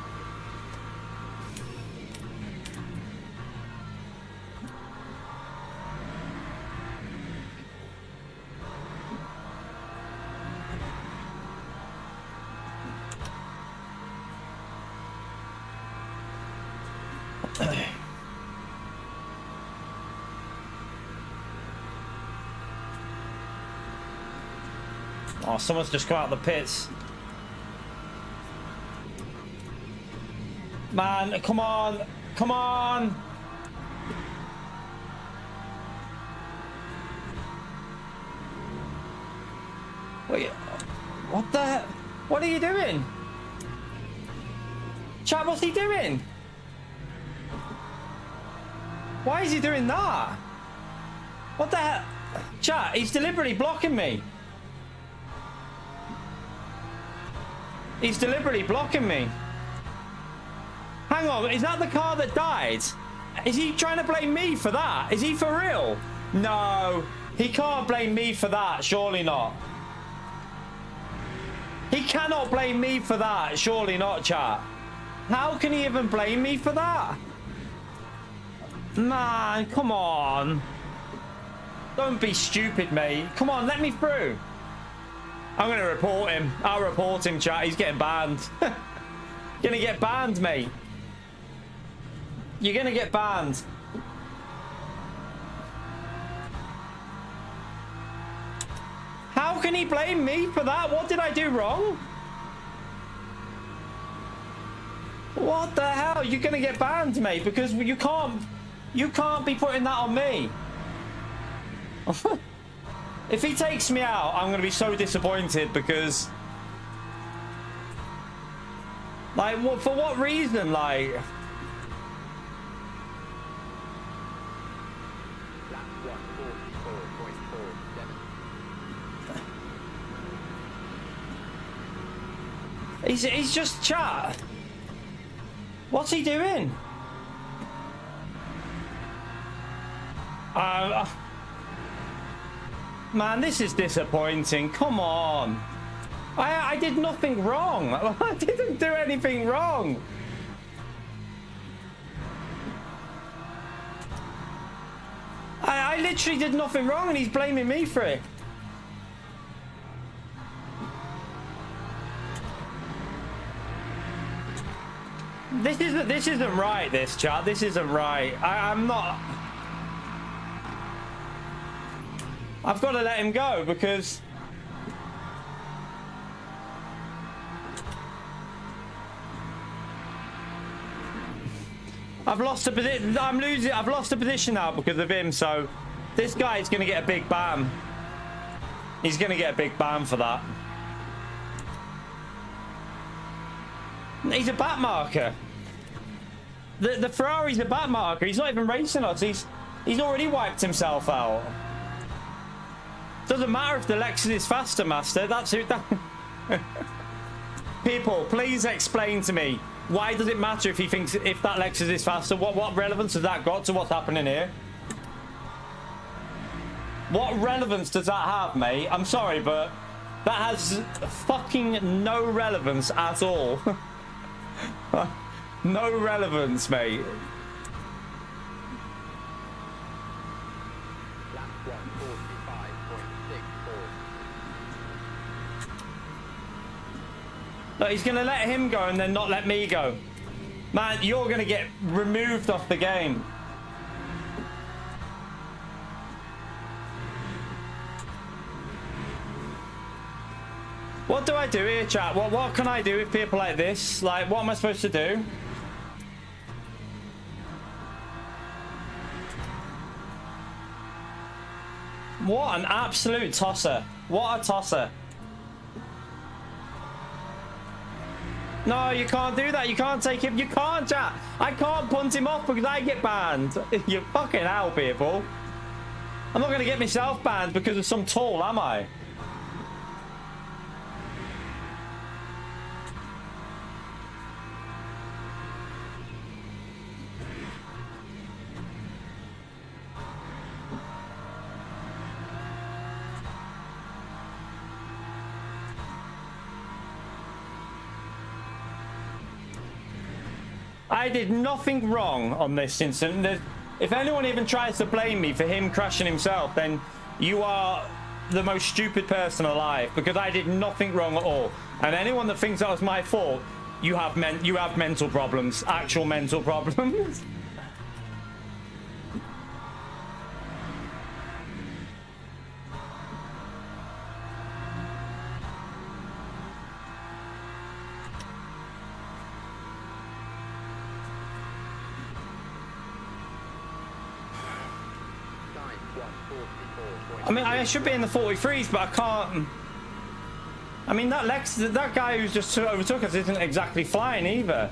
Oh, someone's just come out of the pits. Man, come on. Come on. Wait, what the? What are you doing? Chat, what's he doing? Why is he doing that? What the hell? Chat, he's deliberately blocking me. He's deliberately blocking me. Hang on, is that the car that died? Is he trying to blame me for that? Is he for real? No, he can't blame me for that. Surely not. He cannot blame me for that. Surely not, chat. How can he even blame me for that? Man, come on. Don't be stupid, mate. Come on, let me through. I'm going to report him. I'll report him, chat. He's getting banned. Gonna get banned, mate. You're going to get banned. How can he blame me for that? What did I do wrong? What the hell? You're going to get banned, mate, because you can't be putting that on me. If he takes me out, I'm going to be so disappointed because, like, what, for what reason? Like, he's just chat. What's he doing? Man, this is disappointing. Come on. I did nothing wrong. I didn't do anything wrong. I literally did nothing wrong and he's blaming me for it. This isn't right, this chat. This isn't right. I'm not. I've got to let him go because I've lost a position. I'm losing. I've lost a position now because of him. So this guy is going to get a big ban. He's going to get a big ban for that. He's a back marker. The Ferrari's a back marker. He's not even racing us. He's already wiped himself out. Doesn't matter if the Lexus is faster, Master. That's who. People, please explain to me, why does it matter if he thinks if that Lexus is faster? What relevance has that got to what's happening here? What relevance does that have, mate? I'm sorry, but that has fucking no relevance at all. No relevance, mate. Lap 145.64. Look, he's going to let him go and then not let me go. Man, you're going to get removed off the game. What do I do here, chat? What can I do with people like this? Like, what am I supposed to do? What an absolute tosser. What a tosser. No, you can't do that. You can't take him. You can't, chat. I can't punt him off because I get banned. You fucking hell, people. I'm not going to get myself banned because of some tool, am I? I did nothing wrong on this incident. If anyone even tries to blame me for him crashing himself, then you are the most stupid person alive, because I did nothing wrong at all. And anyone that thinks that was my fault, you have mental problems, actual mental problems. I mean, I should be in the 43s, but I can't. I mean, that guy who's just overtook us isn't exactly flying either.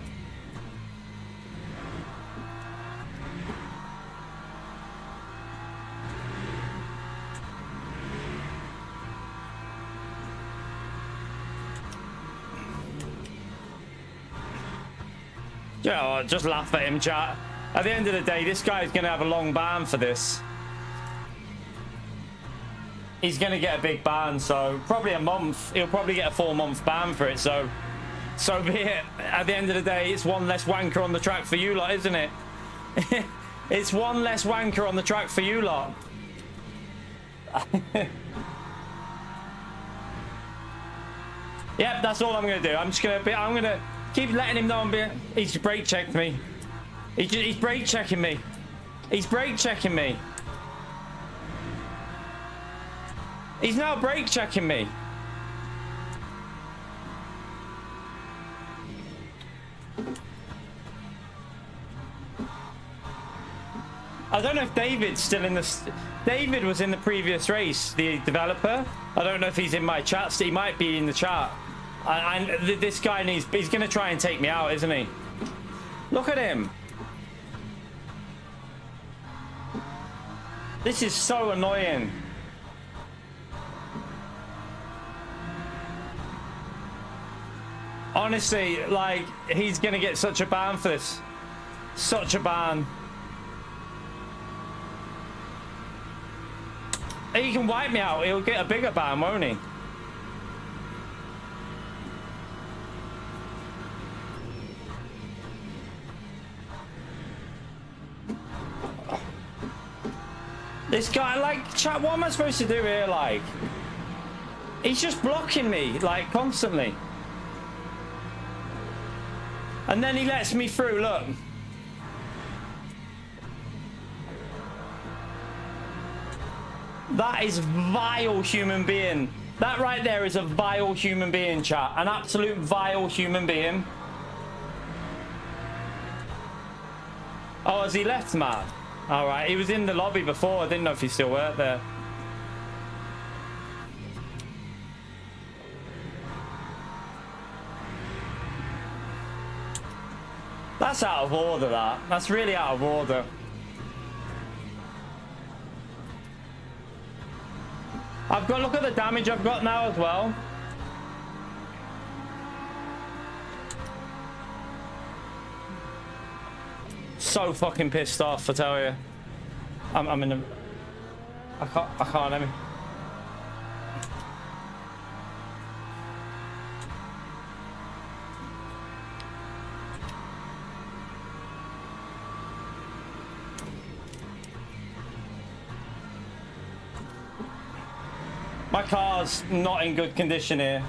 Yeah, just laugh at him, chat. At the end of the day, this guy's going to have a long ban for this. He's going to get a big ban, so probably a month. He'll probably get a 4-month ban for it, so be it. At the end of the day, it's one less wanker on the track for you lot, isn't it? It's one less wanker on the track for you lot. Yep, that's all I'm going to do. I'm going to keep letting him know he's brake checked me. He's brake checking me. He's brake checking me. He's now brake checking me. I don't know if David's still in this. David was in the previous race, the developer. I don't know if he's in my chat. He might be in the chat. And this guy he's going to try and take me out, isn't he? Look at him. This is so annoying. Honestly, like, he's gonna get such a ban for this. Such a ban. He can wipe me out. He'll get a bigger ban, won't he? This guy, like, chat, what am I supposed to do here, like? He's just blocking me, like, constantly. And then he lets me through, look. That is vile human being. That right there is a vile human being, chat. An absolute vile human being. Oh, has he left, Matt? All right, he was in the lobby before. I didn't know if he still worked there. That's out of order, that. That's really out of order. I've got, look at the damage I've got now as well. So fucking pissed off, I tell you. I'm in a... I can't, let me. My car's not in good condition here.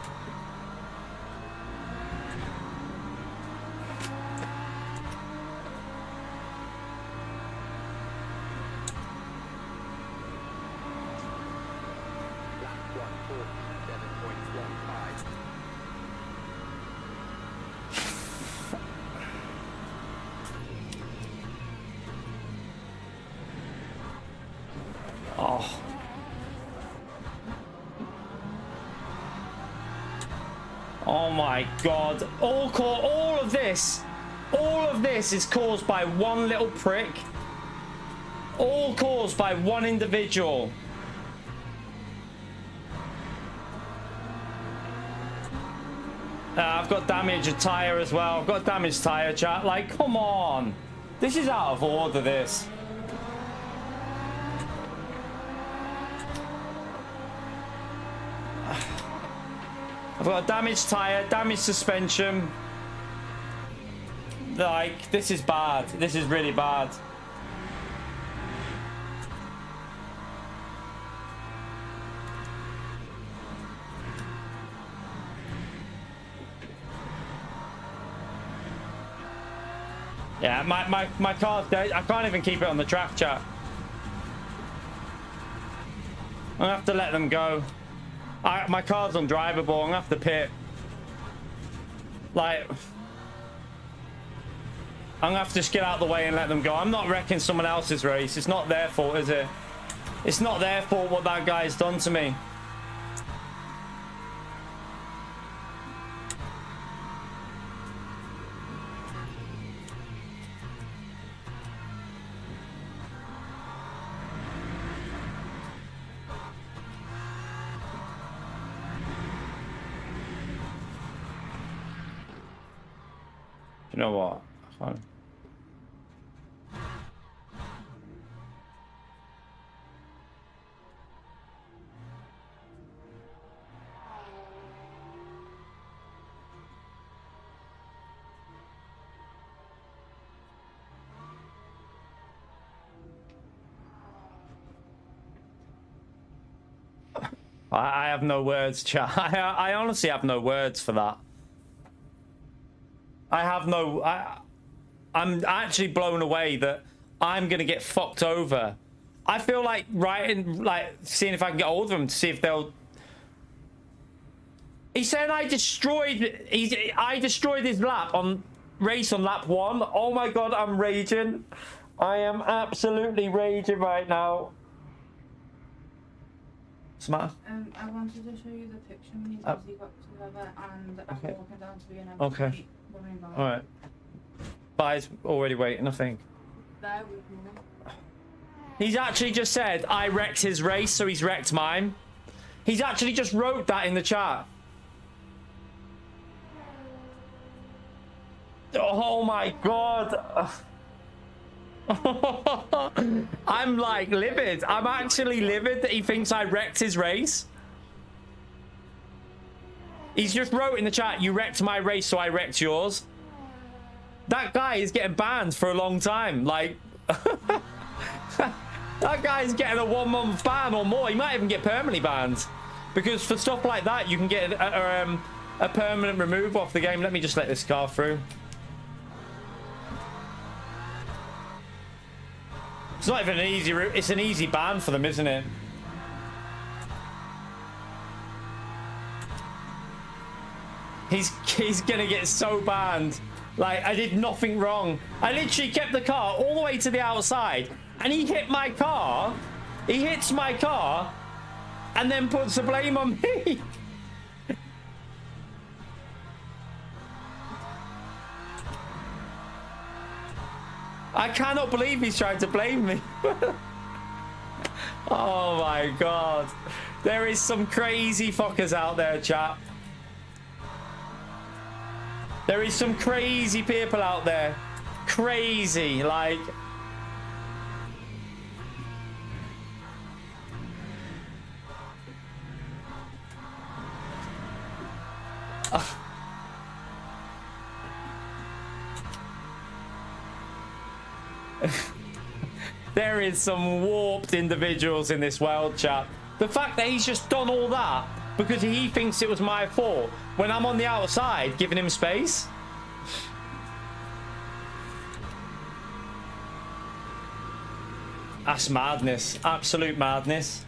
Oh. Oh my God. All of this is caused by one little prick. All caused by one individual. I've got damaged tire as well. I've got damaged tire, chat. Like, come on. This is out of order, this. I've got a damaged tire, damaged suspension. Like, this is bad. This is really bad. Yeah, my car's dead. I can't even keep it on the track, chat. I'm gonna have to let them go. My car's undrivable. I'm gonna have to pit. Like, I'm gonna have to just get out of the way and let them go. I'm not wrecking someone else's race. It's not their fault, is it? It's not their fault what that guy's done to me. You know what? Fine. I have no words, chat. I honestly have no words for that. I have no... I'm actually blown away that I'm going to get fucked over. I feel like writing, like, seeing if I can get hold of them to see if they'll... He said I destroyed his lap on race on lap 1. Oh my God, I'm raging. I am absolutely raging right now. Smart. I wanted to show you the picture when you got together and I'm Okay. walking down to be an Okay. All right. Bye's already waiting, I think. There with me. He's actually just said I wrecked his race, so he's wrecked mine. He's actually just wrote that in the chat. Oh my God. I'm like livid. I'm actually livid that he thinks I wrecked his race. He's just wrote in the chat, you wrecked my race, so I wrecked yours. That guy is getting banned for a long time. Like, that guy's getting a 1-month ban or more. He might even get permanently banned. Because for stuff like that, you can get a permanent remove off the game. Let me just let this car through. It's not even an easy route. It's an easy ban for them, isn't it? He's gonna get so banned. Like, I did nothing wrong. I literally kept the car all the way to the outside, and he hit my car. He hits my car, and then puts the blame on me. I cannot believe he's trying to blame me. Oh my God. There is some crazy fuckers out there, chat. There is some crazy people out there. Crazy, like... There is some warped individuals in this world, chat. The fact that he's just done all that because he thinks it was my fault when I'm on the outside giving him space. That's madness. Absolute madness.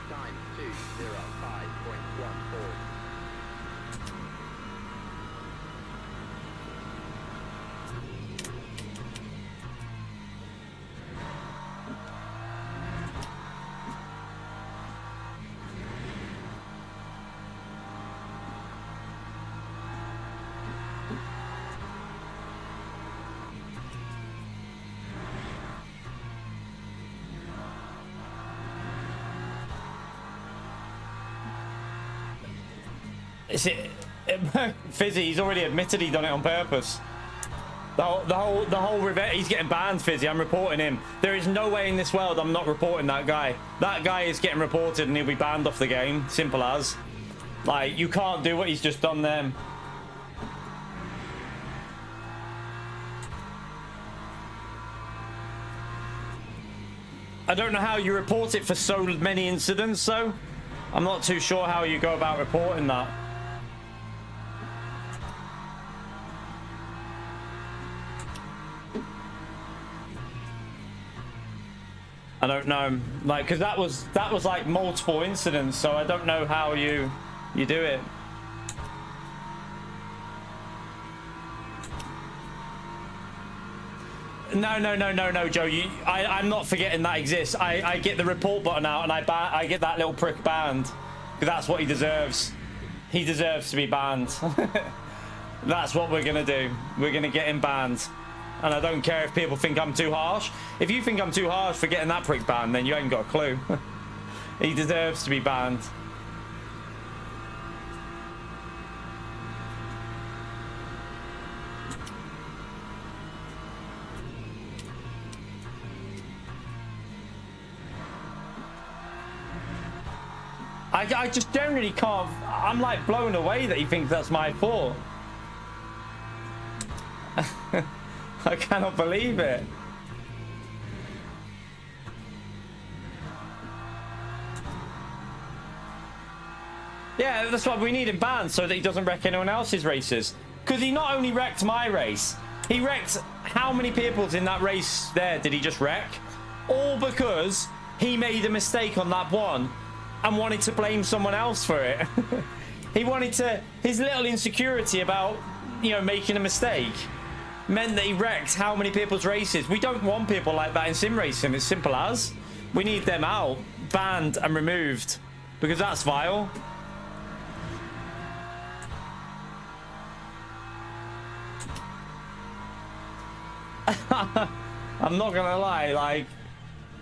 Time 2:05.14. Is it Fizzy? He's already admitted he done it on purpose. The whole revenge. He's getting banned, Fizzy. I'm reporting him. There is no way in this world I'm not reporting that guy. That guy is getting reported and he'll be banned off the game. Simple as. Like, you can't do what he's just done there. I don't know how you report it for so many incidents, though. I'm not too sure how you go about reporting that. I don't know, like, because that was like multiple incidents, so I don't know how you do it. No, Joe. I'm not forgetting that exists. I get the report button out and I get that little prick banned because that's what he deserves. He deserves to be banned. That's what we're gonna do. We're gonna get him banned. And I don't care if people think I'm too harsh. If you think I'm too harsh for getting that prick banned, then you ain't got a clue. He deserves to be banned. I just generally can't. I'm like blown away that he thinks that's my fault. I cannot believe it. Yeah, that's why we need him banned, so that he doesn't wreck anyone else's races. Because he not only wrecked my race, he wrecked how many people's in that race there did he just wreck? All because he made a mistake on lap one and wanted to blame someone else for it. He wanted to, his little insecurity about, you know, making a mistake meant that he wrecked how many people's races. We don't want people like that in sim racing. It's simple as. We need them out, banned and removed, because that's vile. I'm not gonna lie, like,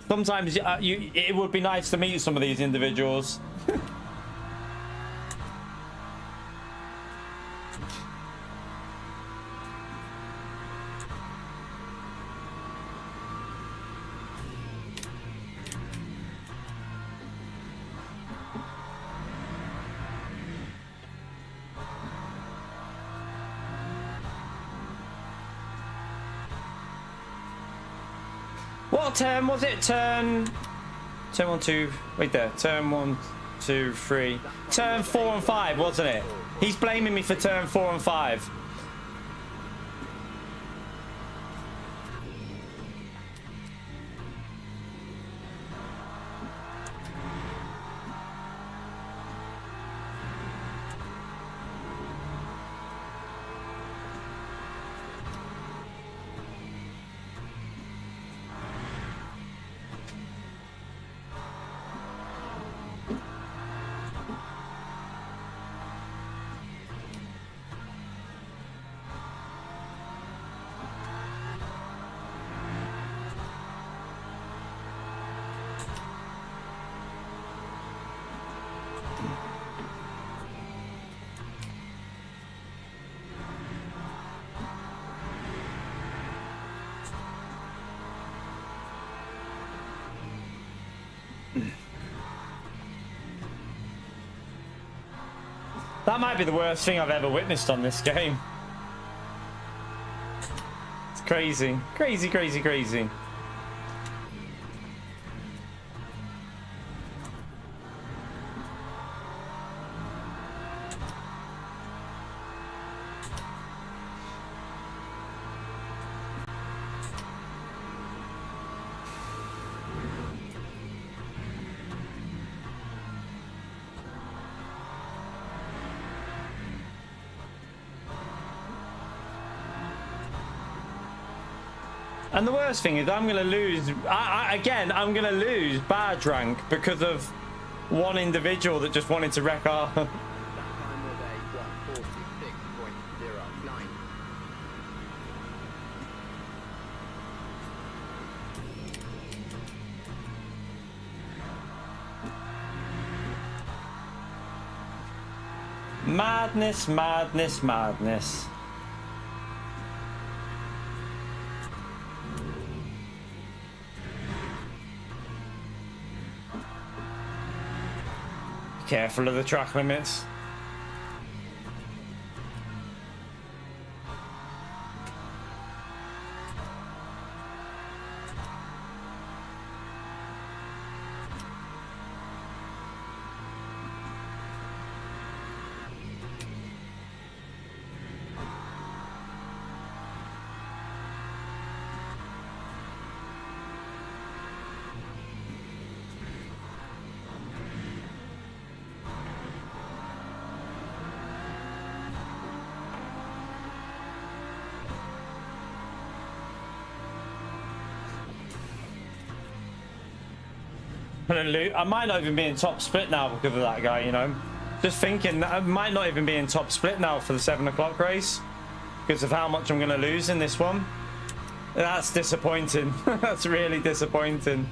sometimes it would be nice to meet some of these individuals. What turn was it? Turn 1, 2. Wait there. Turn 1, 2, 3. Turn 4 and 5, wasn't it? He's blaming me for turn 4 and 5. That might be the worst thing I've ever witnessed on this game. It's crazy. Crazy, crazy, crazy. And the worst thing is I'm going to lose, again, I'm going to lose badge rank because of one individual that just wanted to wreck our... That time was a 146.09. Madness, madness, madness. Careful of the track limits. I might not even be in top split now because of that guy, you know. Just thinking that I might not even be in top split now for the 7 o'clock race because of how much I'm going to lose in this one. That's disappointing. That's really disappointing.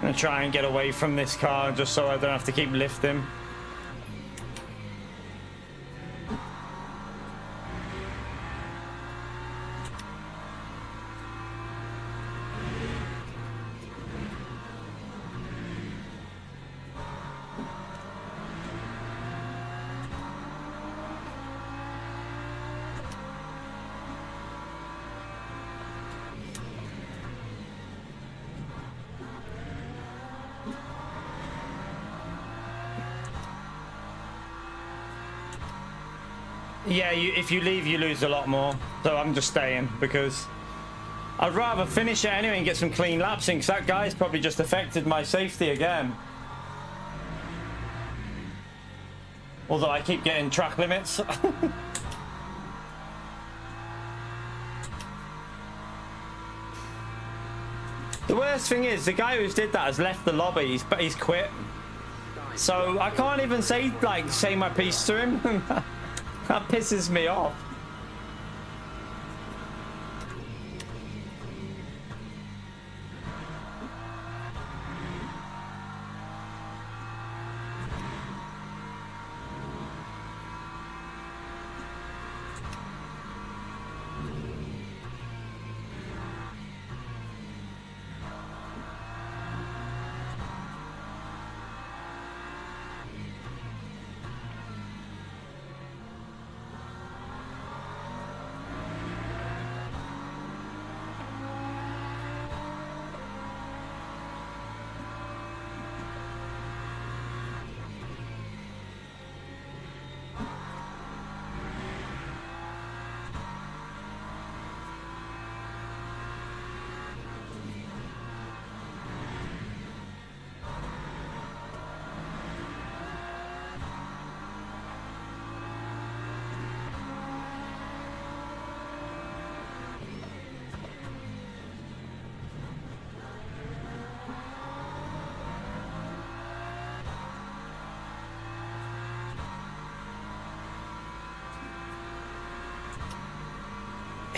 I'm gonna try and get away from this car just so I don't have to keep lifting. Yeah, if you leave, you lose a lot more. So I'm just staying because I'd rather finish it anyway and get some clean laps in because that guy's probably just affected my safety again. Although I keep getting track limits. The worst thing is the guy who did that has left the lobby, but he's quit. So I can't even say my piece to him. That pisses me off.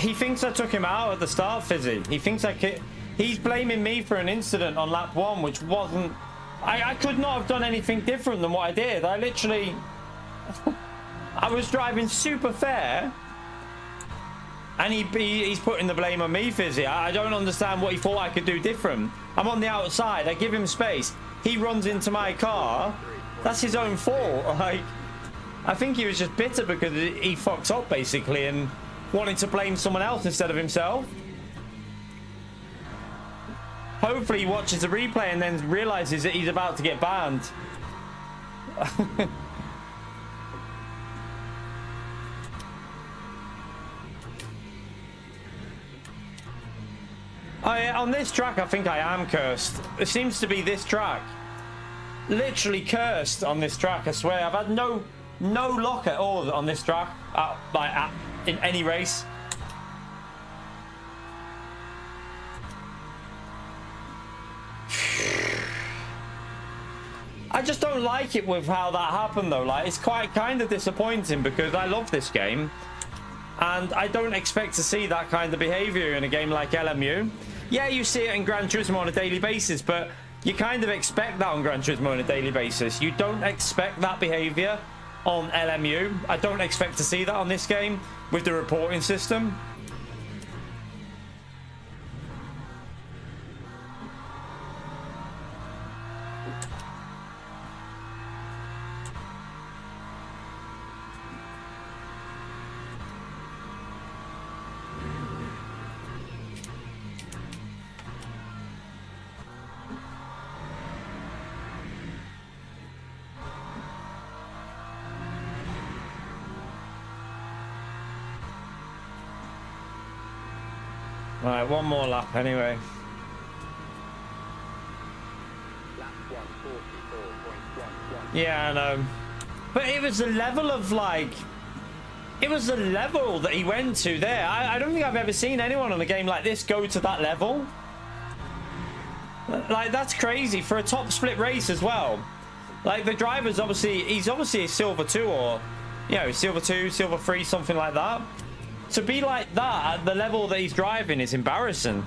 he thinks I took him out at the start, Fizzy. He thinks he's blaming me for an incident on lap 1, which wasn't... I could not have done anything different than what I did. I literally... I was driving super fair, and he's putting the blame on me, Fizzy. I don't understand what he thought I could do different. I'm on the outside. I give him space. He runs into my car. That's his own fault. Like, I think he was just bitter because he fucks up, basically, and wanting to blame someone else instead of himself. Hopefully he watches the replay and then realizes that he's about to get banned. On this track, I think I am cursed. It seems to be this track. Literally cursed on this track, I swear. I've had no luck at all on this track, in any race. I just don't like it with how that happened, though. Like, it's kind of disappointing because I love this game, and I don't expect to see that kind of behavior in a game like LMU. Yeah, you see it in Gran Turismo on a daily basis, but you kind of expect that on Gran Turismo on a daily basis. You don't expect that behavior on LMU. I don't expect to see that on this game with the reporting system. Right, one more lap anyway. Lap 144.11. Yeah, I know. But it was the level of, like... It was the level that he went to there. I don't think I've ever seen anyone on a game like this go to that level. Like, that's crazy for a top split race as well. Like, the driver's obviously... He's obviously a Silver 2 or... You know, Silver 2, Silver 3, something like that. To be like that at the level that he's driving is embarrassing.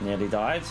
Nearly died.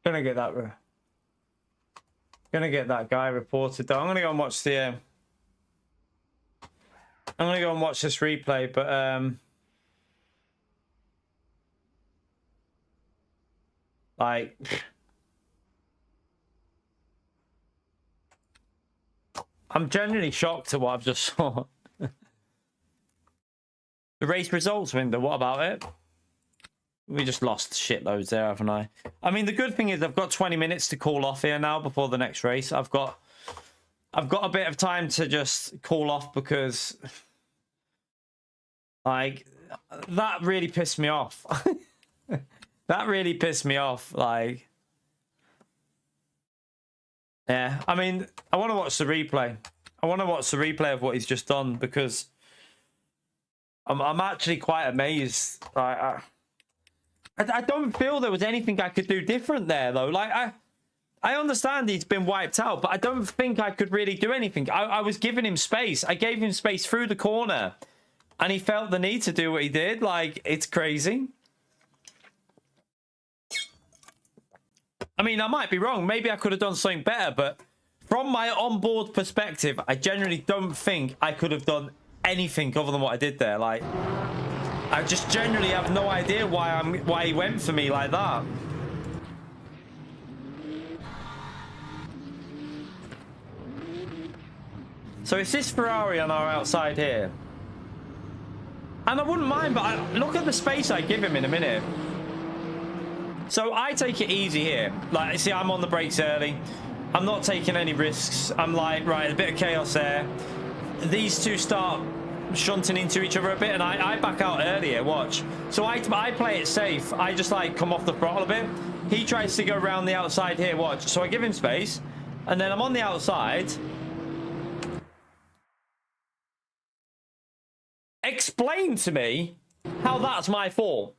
Gonna get that guy reported though. I'm gonna go and watch the I'm gonna go and watch this replay, but like, I'm genuinely shocked at what I've just saw. The race results window, what about it? We just lost shitloads there, haven't I? I mean, the good thing is I've got 20 minutes to call off here now before the next race. I've got a bit of time to just call off because, like, that really pissed me off. That really pissed me off. Like, yeah. I mean, I want to watch the replay. I want to watch the replay of what he's just done because I'm actually quite amazed. Like, I don't feel there was anything I could do different there, though. Like, I understand he's been wiped out, but I don't think I could really do anything. I was giving him space. I gave him space through the corner, and he felt the need to do what he did. Like, it's crazy. I mean, I might be wrong. Maybe I could have done something better, but from my onboard perspective, I generally don't think I could have done anything other than what I did there. Like, I just generally have no idea why he went for me like that. So it's this Ferrari on our outside here. And I wouldn't mind, but look at the space I give him in a minute. So I take it easy here. Like, see, I'm on the brakes early. I'm not taking any risks. I'm like, right, a bit of chaos there. These two start shunting into each other a bit, and I back out earlier, watch. So I play it safe. I just, like, come off the throttle a bit. He tries to go around the outside here, watch. So I give him space, and then I'm on the outside. Explain to me how that's my fault.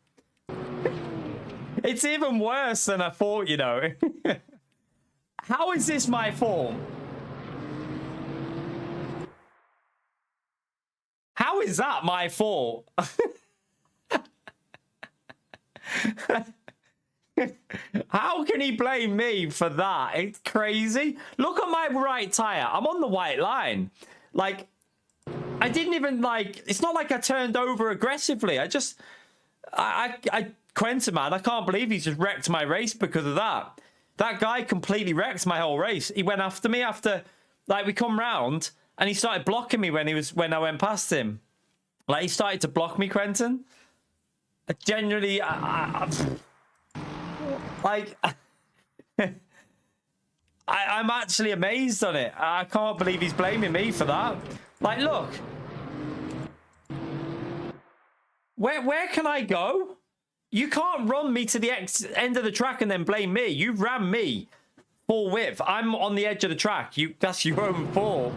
It's even worse than I thought, you know. How is this my fault? How is that my fault? How can he blame me for that? It's crazy. Look at my right tire. I'm on the white line. Like, I didn't even, like, it's not like I turned over aggressively. Quentin, man, I can't believe he's just wrecked my race because of that. That guy completely wrecked my whole race. He went after me after, like, we come round and he started blocking me when I went past him. Like, he started to block me, Quentin. Genuinely, like, I'm actually amazed on it. I can't believe he's blaming me for that. Like, look. Where can I go? You can't run me to the end of the track and then blame me. You ran me full width. I'm on the edge of the track. That's your own fault.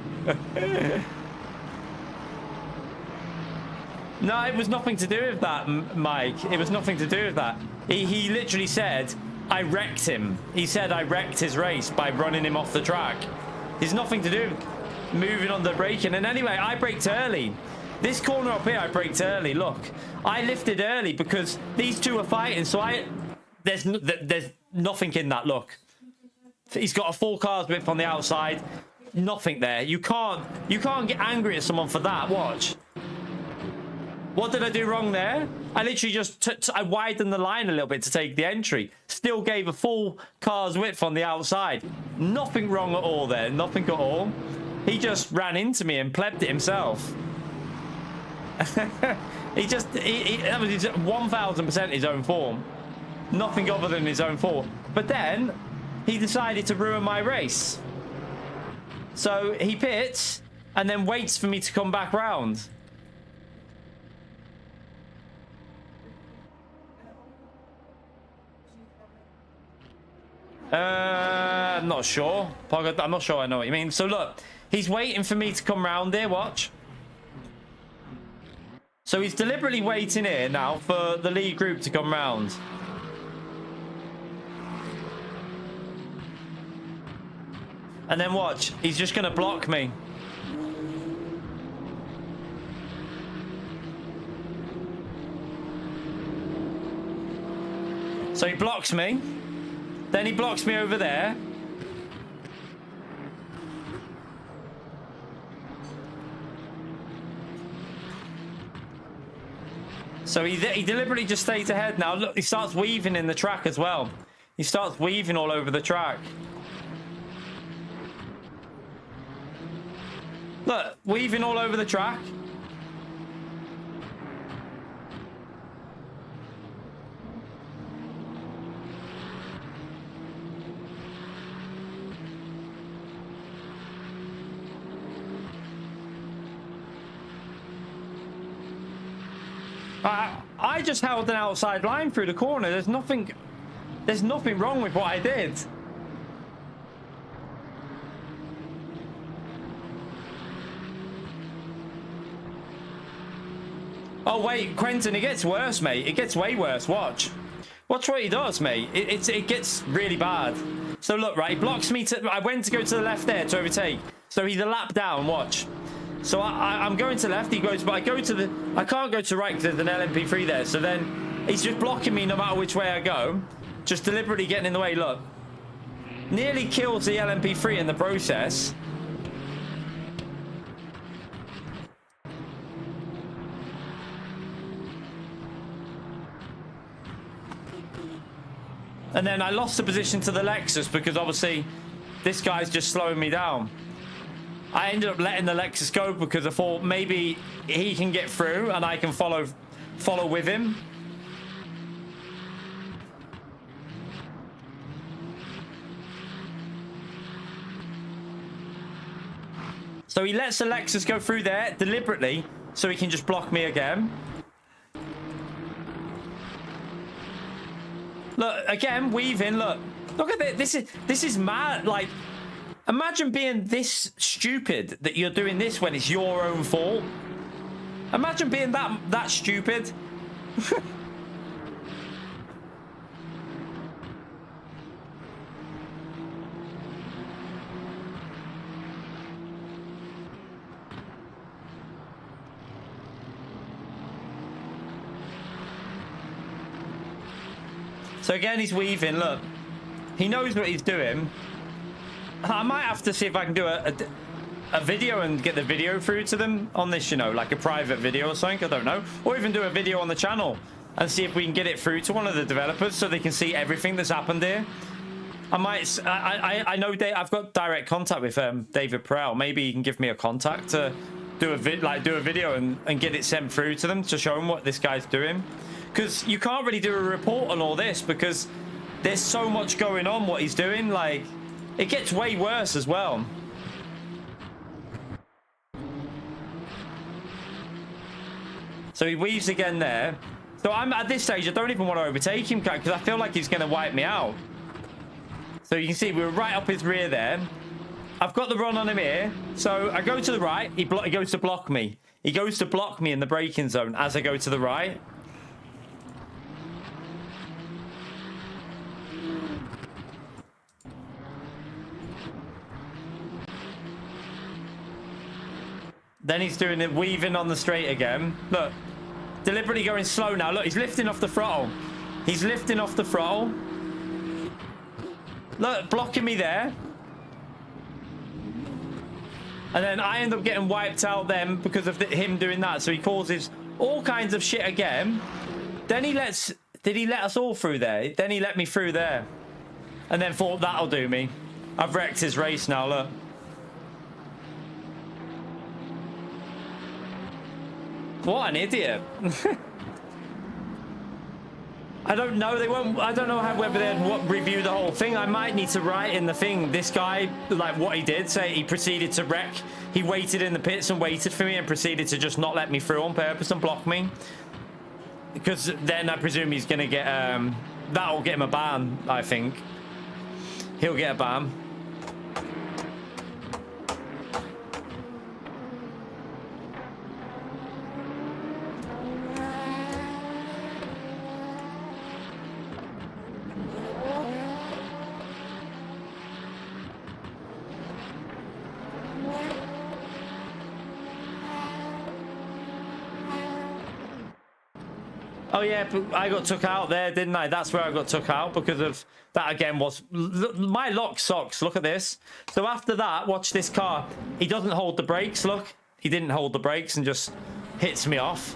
No, it was nothing to do with that, Mike. It was nothing to do with that. He literally said, I wrecked him. He said I wrecked his race by running him off the track. There's nothing to do with moving on the braking. And anyway, I braked early. This corner up here, I braked early. Look, I lifted early because these two are fighting. So there's nothing in that. Look, he's got a full car's width on the outside. Nothing there. You can't get angry at someone for that. Watch. What did I do wrong there? I literally just I widened the line a little bit to take the entry. Still gave a full car's width on the outside. Nothing wrong at all there. Nothing at all. He just ran into me and plebbed it himself. That was 1000% his own fault. Nothing other than his own fault. But then he decided to ruin my race. So he pits and then waits for me to come back round. I'm not sure. I'm not sure I know what you mean. So look, he's waiting for me to come round here. Watch. So he's deliberately waiting here now for the lead group to come round. And then watch. He's just going to block me. So he blocks me. Then he blocks me over there. So he deliberately just stays ahead now. Look, he starts weaving in the track as well. He starts weaving all over the track. Look, weaving all over the track. I just held an outside line through the corner. There's nothing wrong with what I did. Oh wait, Quentin, it gets worse, mate. It gets way worse. Watch what he does, mate. It gets really bad. So look, right, he blocks me. I went to go to the left there to overtake. So he's a lap down. Watch. So I'm going to left. He goes, but I can't go to right because there's an LMP3 there. So then he's just blocking me no matter which way I go. Just deliberately getting in the way. Look, nearly kills the LMP3 in the process. And then I lost the position to the Lexus because obviously this guy's just slowing me down. I ended up letting the Lexus go because I thought maybe he can get through and I can follow with him. So he lets the Lexus go through there deliberately so he can just block me again. Look, again, weaving, look at this. This is mad. Like, imagine being this stupid that you're doing this when it's your own fault. Imagine being that stupid. So again, he's weaving. Look, he knows what he's doing. I might have to see if I can do a video and get the video through to them on this, you know, like a private video or something. I don't know. Or even do a video on the channel and see if we can get it through to one of the developers so they can see everything that's happened here. I know I've got direct contact with David Perel. Maybe he can give me a contact to do a video and get it sent through to them to show them what this guy's doing. Because you can't really do a report on all this because there's so much going on what he's doing. Like, it gets way worse as well. So he weaves again there. So I'm at this stage, I don't even want to overtake him because I feel like he's going to wipe me out. So you can see we were right up his rear there. I've got the run on him here. So I go to the right. He goes to block me. He goes to block me in the braking zone as I go to the right. Then he's doing it, weaving on the straight again. Look, deliberately going slow now. Look, he's lifting off the throttle. He's lifting off the throttle. Look, blocking me there. And then I end up getting wiped out then because of him doing that. So he causes all kinds of shit again. Then did he let us all through there? Then he let me through there. And then thought, that'll do me. I've wrecked his race now, look. What an idiot. I don't know. I don't know whether they'd review the whole thing. I might need to write in the thing. This guy, like what he did, say he proceeded to wreck. He waited in the pits and waited for me and proceeded to just not let me through on purpose and block me. Because then I presume he's going to get, that'll get him a ban, I think. He'll get a ban. Oh yeah, but I got took out there, didn't I? That's where I got took out because of that again was... My lock sucks. Look at this. So after that, watch this car. He doesn't hold the brakes, look. He didn't hold the brakes and just hits me off.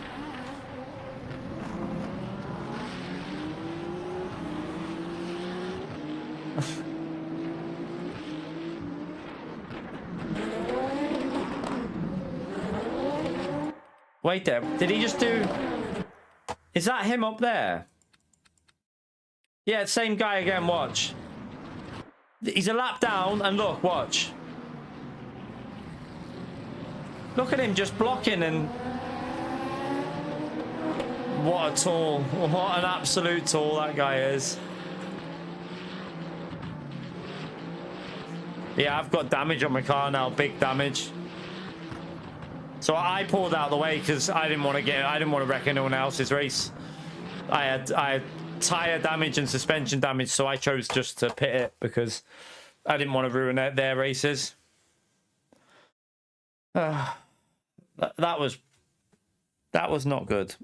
Wait there. Did he just do... Is that him up there? Yeah, same guy again, watch. He's a lap down, and look, watch. Look at him just blocking, and... What a tool. What an absolute tool that guy is. Yeah, I've got damage on my car now, big damage. So I pulled out of the way because I didn't want to wreck anyone else's race. I had tire damage and suspension damage, so I chose just to pit it because I didn't want to ruin their races. That was not good.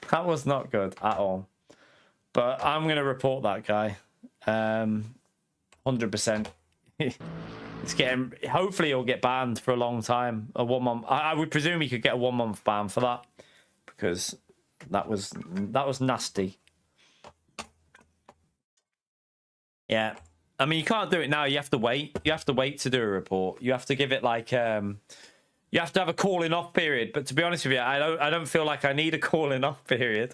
That was not good at all. But I'm going to report that guy. 100%. It's getting... Hopefully he'll get banned for a long time. A 1 month... I would presume he could get a 1 month ban for that. Because that was nasty. Yeah. I mean, you can't do it now. You have to wait. You have to wait to do a report. You have to give it like... You have to have a calling off period. But to be honest with you, I don't feel like I need a calling off period.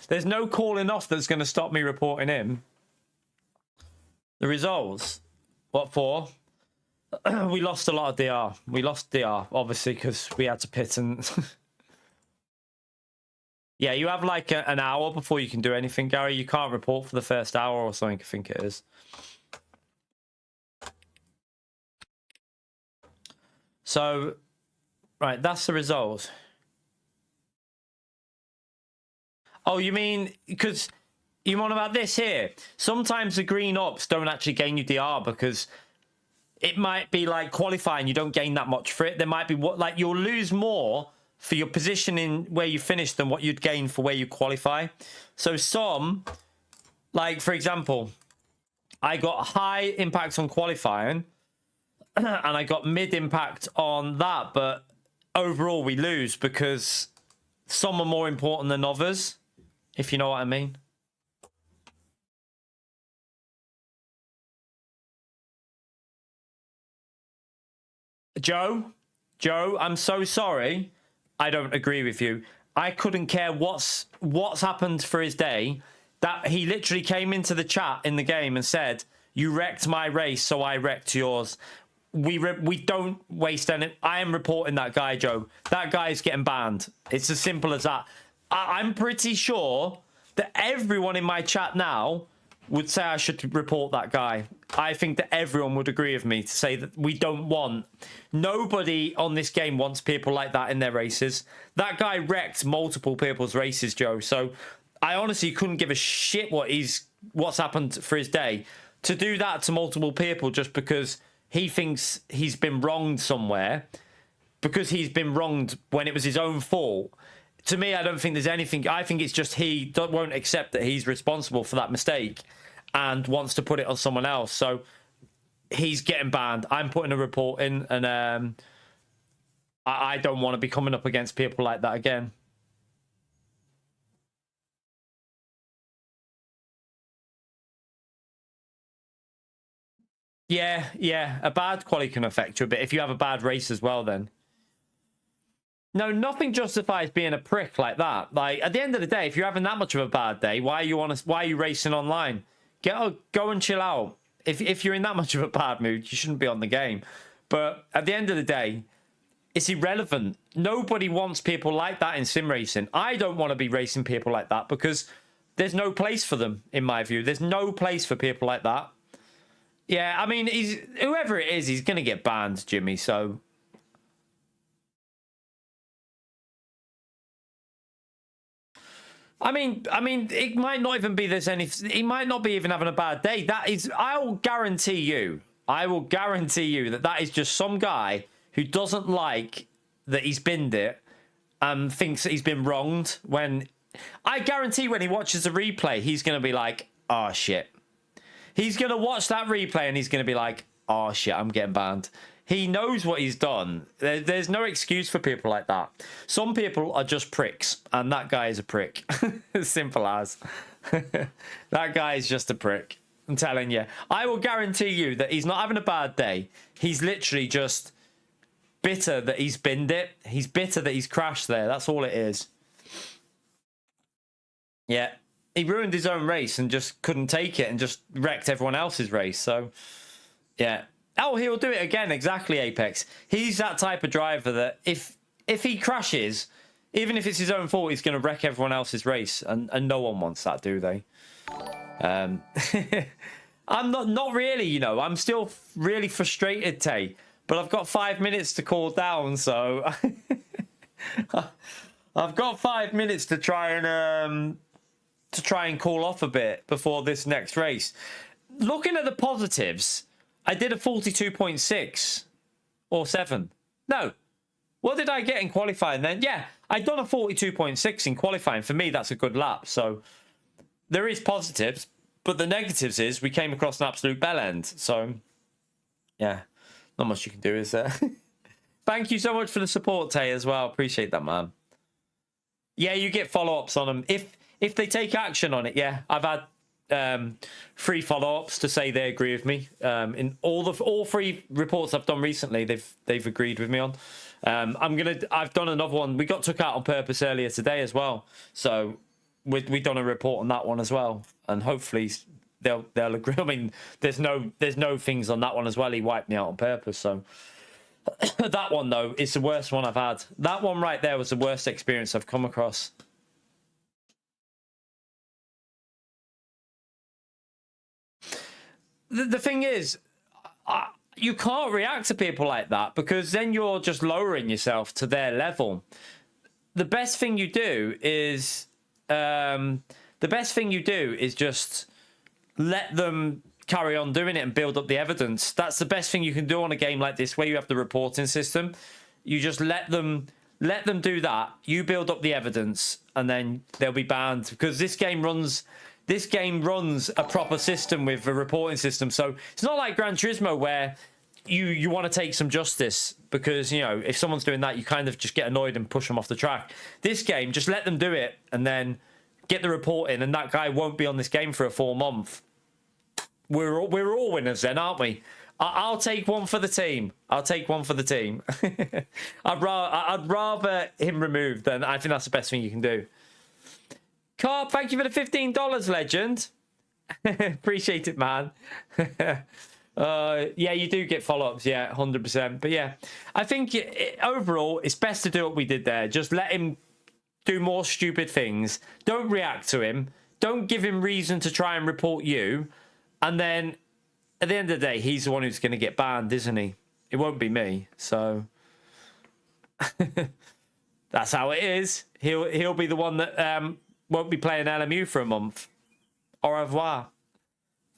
There's no calling off that's going to stop me reporting him. The results. What for? We lost a lot of DR. We lost DR, obviously, because we had to pit and... Yeah, you have like an hour before you can do anything, Gary. You can't report for the first hour or something, I think it is. So, right, that's the result. Oh, you mean... Because... You want about this here? Sometimes the green ops don't actually gain you DR because it might be like qualifying. You don't gain that much for it. There might be like you'll lose more for your position in where you finish than what you'd gain for where you qualify. So some, like for example, I got high impact on qualifying and I got mid impact on that, but overall we lose because some are more important than others, if you know what I mean. Joe, I'm so sorry. I don't agree with you. I couldn't care what's happened for his day. That he literally came into the chat in the game and said, "You wrecked my race, so I wrecked yours." We don't waste any. I am reporting that guy, Joe. That guy is getting banned. It's as simple as that. I'm pretty sure that everyone in my chat now would say I should report that guy. I think that everyone would agree with me to say that we don't want... Nobody on this game wants people like that in their races. That guy wrecked multiple people's races, Joe. So I honestly couldn't give a shit what's happened for his day. To do that to multiple people just because he thinks he's been wronged somewhere, because he's been wronged when it was his own fault. To me, I don't think there's anything... I think it's just he won't accept that he's responsible for that mistake and wants to put it on someone else. So he's getting banned. I'm putting a report in, and I don't want to be coming up against people like that again. Yeah. A bad quality can affect you a bit if you have a bad race as well, then. No, nothing justifies being a prick like that. Like, at the end of the day, if you're having that much of a bad day, why are you racing online? Go and chill out. If you're in that much of a bad mood, you shouldn't be on the game. But at the end of the day, it's irrelevant. Nobody wants people like that in sim racing. I don't want to be racing people like that because there's no place for them, in my view. There's no place for people like that. Yeah, I mean, whoever it is, he's going to get banned, Jimmy, so... I mean, it might not even be he might not be even having a bad day. I will guarantee you that is just some guy who doesn't like that he's binned it and thinks that he's been wronged. I guarantee when he watches the replay, he's going to be like, oh shit. He's going to watch that replay and he's going to be like, oh shit, I'm getting banned. He knows what he's done. There's no excuse for people like that. Some people are just pricks, and that guy is a prick. As simple as. That guy is just a prick. I'm telling you. I will guarantee you that he's not having a bad day. He's literally just bitter that he's binned it. He's bitter that he's crashed there. That's all it is. Yeah. He ruined his own race and just couldn't take it and just wrecked everyone else's race. So, yeah. Oh, he'll do it again. Exactly, Apex. He's that type of driver that if he crashes, even if it's his own fault, he's going to wreck everyone else's race. And no one wants that, do they? I'm not really, you know. I'm still really frustrated, Tay. But I've got 5 minutes to cool down, so... I've got 5 minutes to try and cool off a bit before this next race. Looking at the positives... I did a 42.6 or 7. No. What did I get in qualifying then? Yeah, I'd done a 42.6 in qualifying. For me, that's a good lap. So there is positives, but the negatives is we came across an absolute bell end. So, yeah, not much you can do, is there? Thank you so much for the support, Tay, as well. Appreciate that, man. Yeah, you get follow-ups on them. If they take action on it, yeah. I've had... 3 follow-ups to say they agree with me. In all 3 reports I've done recently, they've agreed with me on. I've done another one. We got took out on purpose earlier today as well, so we done a report on that one as well, and hopefully they'll agree. I mean, there's no things on that one as well. He wiped me out on purpose, so that one though is the worst one I've had. That one right there was the worst experience I've come across. The thing is, you can't react to people like that because then you're just lowering yourself to their level. The best thing you do is just let them carry on doing it and build up the evidence. That's the best thing you can do on a game like this where you have the reporting system. You just let them do that. You build up the evidence and then they'll be banned because this game runs a proper system with a reporting system. So it's not like Gran Turismo where you want to take some justice because, you know, if someone's doing that, you kind of just get annoyed and push them off the track. This game, just let them do it and then get the report in and that guy won't be on this game for a full month. We're all winners then, aren't we? I'll take one for the team. I'll take one for the team. I'd rather him removed than I think that's the best thing you can do. Carp, thank you for the $15, legend. Appreciate it, man. Yeah, you do get follow-ups, yeah, 100%. But yeah, I think overall, it's best to do what we did there. Just let him do more stupid things. Don't react to him. Don't give him reason to try and report you. And then, at the end of the day, he's the one who's going to get banned, isn't he? It won't be me, so... That's how it is. He'll be the one that... won't be playing LMU for a month. Au revoir.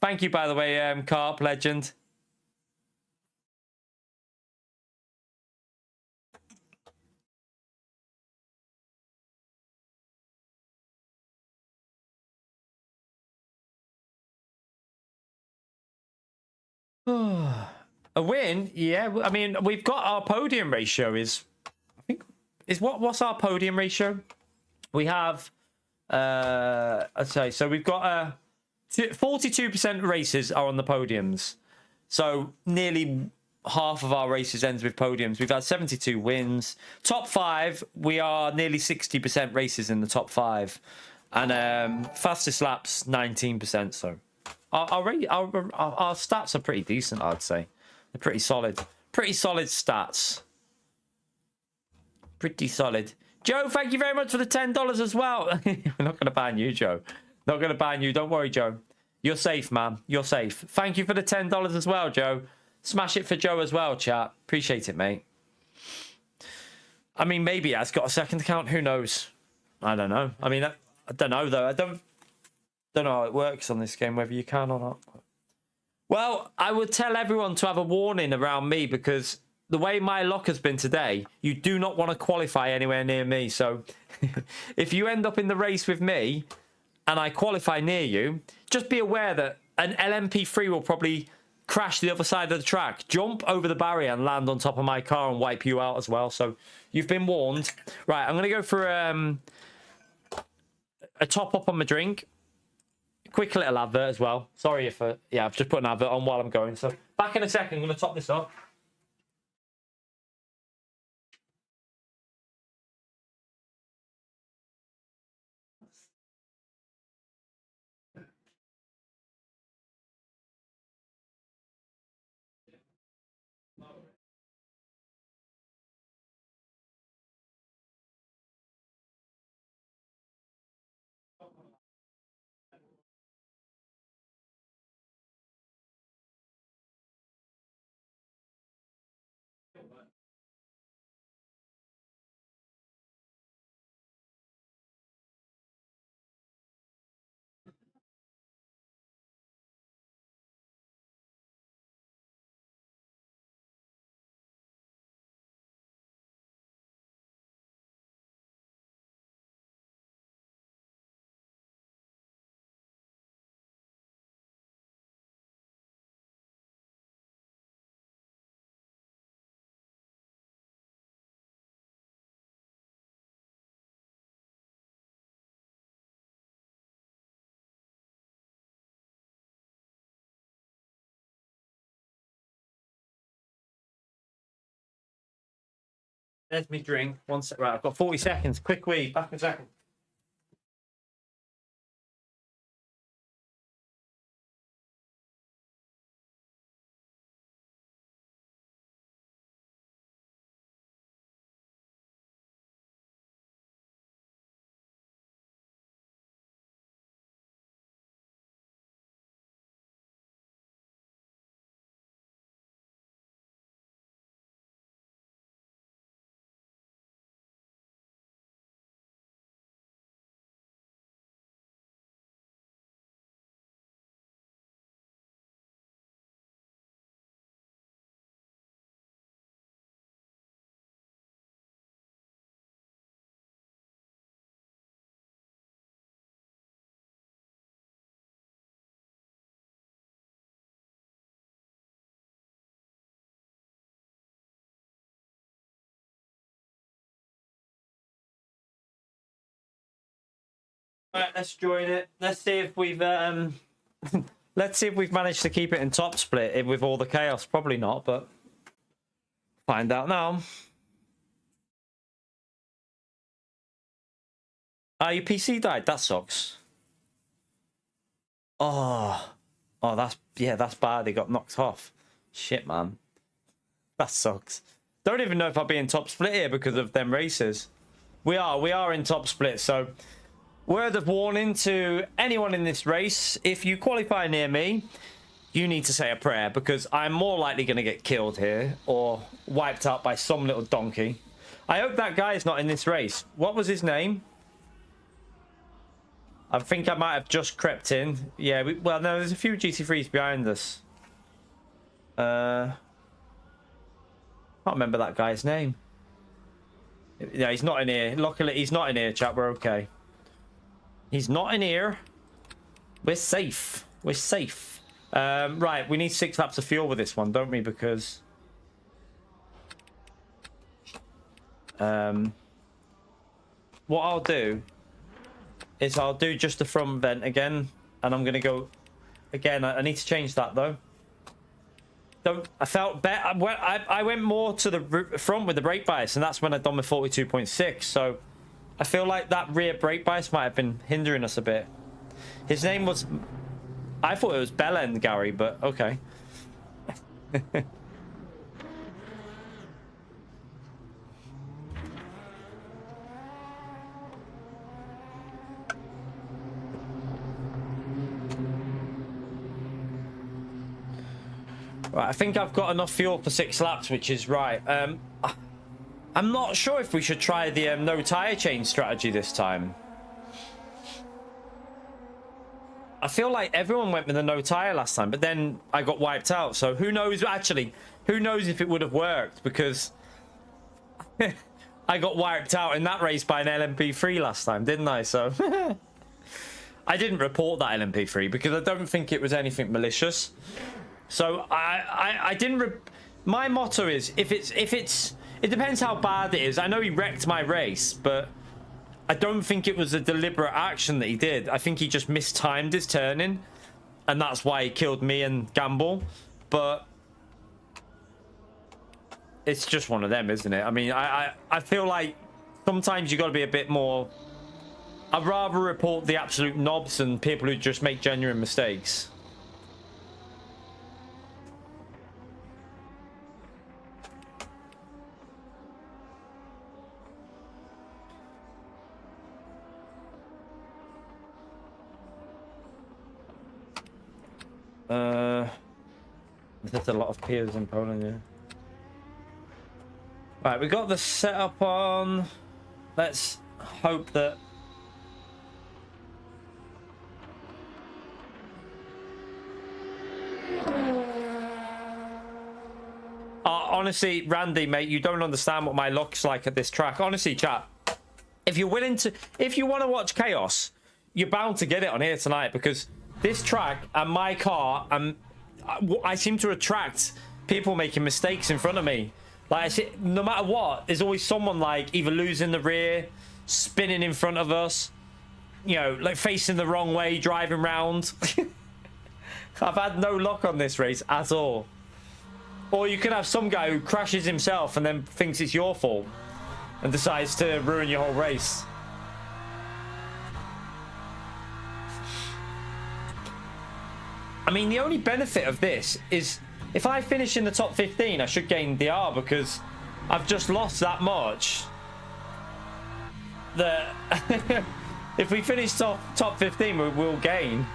Thank you, by the way, Carp, legend. A win? Yeah, I mean, we've got our podium ratio is... I think... What's our podium ratio? We have... I'd say so. We've got 42% races are on the podiums, so nearly half of our races ends with podiums. We've had 72 wins. Top 5, we are nearly 60% races in the top 5, and fastest laps 19%. So our stats are pretty decent, I'd say. They're pretty solid. Pretty solid stats. Pretty solid. Joe, thank you very much for the $10 as well. We're not going to ban you, Joe. Not going to ban you. Don't worry, Joe. You're safe, man. You're safe. Thank you for the $10 as well, Joe. Smash it for Joe as well, chat. Appreciate it, mate. I mean, maybe he has got a second account. Who knows? I don't know. I mean, I don't know, though. I don't know how it works on this game, whether you can or not. Well, I would tell everyone to have a warning around me because... the way my luck has been today, you do not want to qualify anywhere near me. So if you end up in the race with me and I qualify near you, just be aware that an LMP3 will probably crash the other side of the track, jump over the barrier and land on top of my car and wipe you out as well. So you've been warned. Right, I'm going to go for a top up on my drink. Quick little advert as well. Sorry if, yeah, I've just put an advert on while I'm going. So back in a second, I'm going to top this up. There's me drink. One sec. Right, I've got 40 seconds. Quick wee. Back in a second. All right, let's join it. Let's see if we've let's see if we've managed to keep it in top split with all the chaos. Probably not, but find out now. Your PC died. That sucks. Oh, that's bad. It got knocked off. Shit, man. That sucks. Don't even know if I'll be in top split here because of them races. We are in top split, so word of warning to anyone in this race, if you qualify near me, you need to say a prayer because I'm more likely going to get killed here or wiped out by some little donkey. I hope that guy is not in this race. What was his name? I think I might have just crept in. Yeah, well, no, there's a few GT3s behind us. Can't remember that guy's name. Yeah, he's not in here. Luckily, he's not in here, chat. We're okay. He's not in here. We're safe. We're safe. Right, we need 6 laps of fuel with this one, don't we? Because what I'll do is I'll do just the front vent again, and I'm gonna go again. I need to change that though. I felt better. I went more to the front with the brake bias, and that's when I done my 42.6. So I feel like that rear brake bias might have been hindering us a bit. His name was... I thought it was Bellend, Gary, but okay. Right, I think I've got enough fuel for 6 laps, which is right. I'm not sure if we should try the no tyre change strategy this time. I feel like everyone went with the no tyre last time, but then I got wiped out. So who knows? Actually, who knows if it would have worked, because I got wiped out in that race by an LMP3 last time, didn't I? So I didn't report that LMP3 because I don't think it was anything malicious. So I didn't. My motto is it depends how bad it is. I know he wrecked my race, but I don't think it was a deliberate action that he did. I think he just mistimed his turning, and that's why he killed me and Gamble. But it's just one of them, isn't it? I mean, I feel like sometimes you got to be a bit more. I'd rather report the absolute knobs than people who just make genuine mistakes. There's a lot of peers in Poland, yeah. Right, we got the setup on. Let's hope that. Honestly, Randy, mate, you don't understand what my luck's like at this track. Honestly, chat, if you want to watch chaos, you're bound to get it on here tonight, because this track and my car, I seem to attract people making mistakes in front of me. Like, no matter what, there's always someone like either losing the rear, spinning in front of us, you know, like facing the wrong way, driving round. I've had no luck on this race at all. Or you can have some guy who crashes himself and then thinks it's your fault and decides to ruin your whole race. I mean, the only benefit of this is if I finish in the top 15, I should gain DR, because I've just lost that much. If we finish top 15, we'll gain.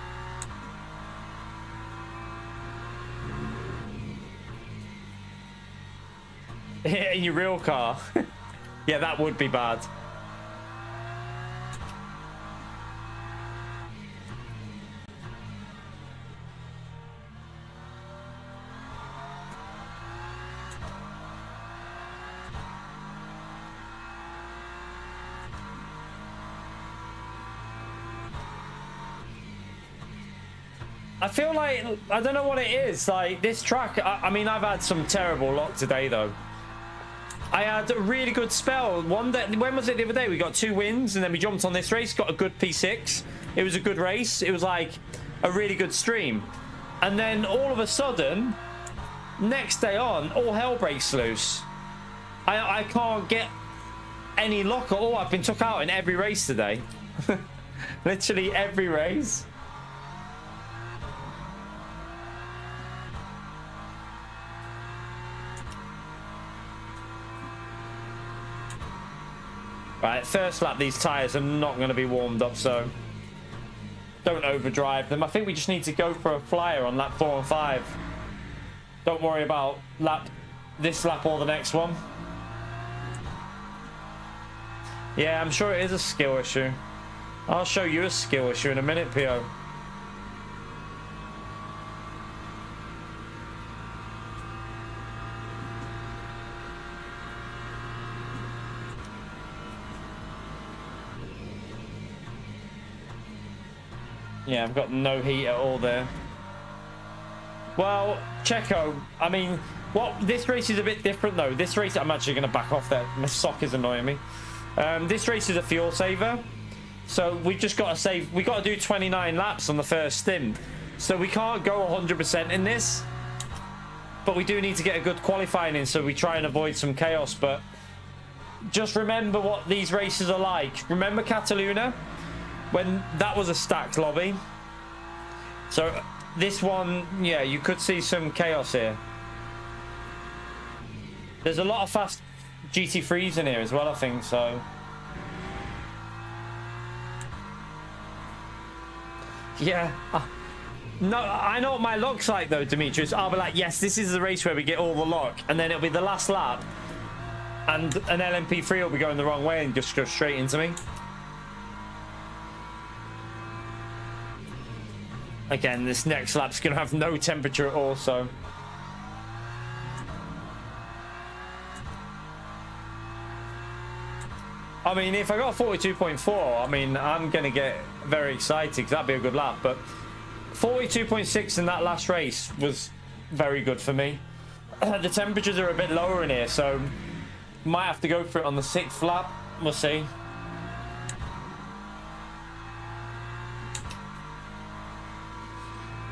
In your real car. Yeah, that would be bad. I feel like, I don't know what it is, like this track, I mean, I've had some terrible luck today though. I had a really good spell one day. When was it? The other day we got 2 wins, and then we jumped on this race, got a good P6. It was a good race. It was like a really good stream, and then all of a sudden next day on, all hell breaks loose. I can't get any luck at all. I've been took out in every race today. Literally every race. Right, first lap, these tyres are not going to be warmed up, so don't overdrive them. I think we just need to go for a flyer on lap 4 and 5. Don't worry about this lap or the next one. Yeah, I'm sure it is a skill issue. I'll show you a skill issue in a minute, Pio. Yeah, I've got no heat at all there. Well, Checo, I mean, this race is a bit different though. This race, I'm actually going to back off there. My sock is annoying me. This race is a fuel saver. So we've just got to save, we got to do 29 laps on the first stint. So we can't go 100% in this. But we do need to get a good qualifying in, so we try and avoid some chaos. But just remember what these races are like. Remember Cataluna? When that was a stacked lobby. So this one, yeah, you could see some chaos here. There's a lot of fast GT3s in here as well, I think, so. Yeah. No, I know what my luck's like though, Demetrius. I'll be like, yes, this is the race where we get all the luck, and then it'll be the last lap and an LMP3 will be going the wrong way and just go straight into me. Again, this next lap's going to have no temperature at all, so. I mean, if I got 42.4, I mean, I'm going to get very excited because that'd be a good lap. But 42.6 in that last race was very good for me. The temperatures are a bit lower in here, so might have to go for it on the 6th lap. We'll see.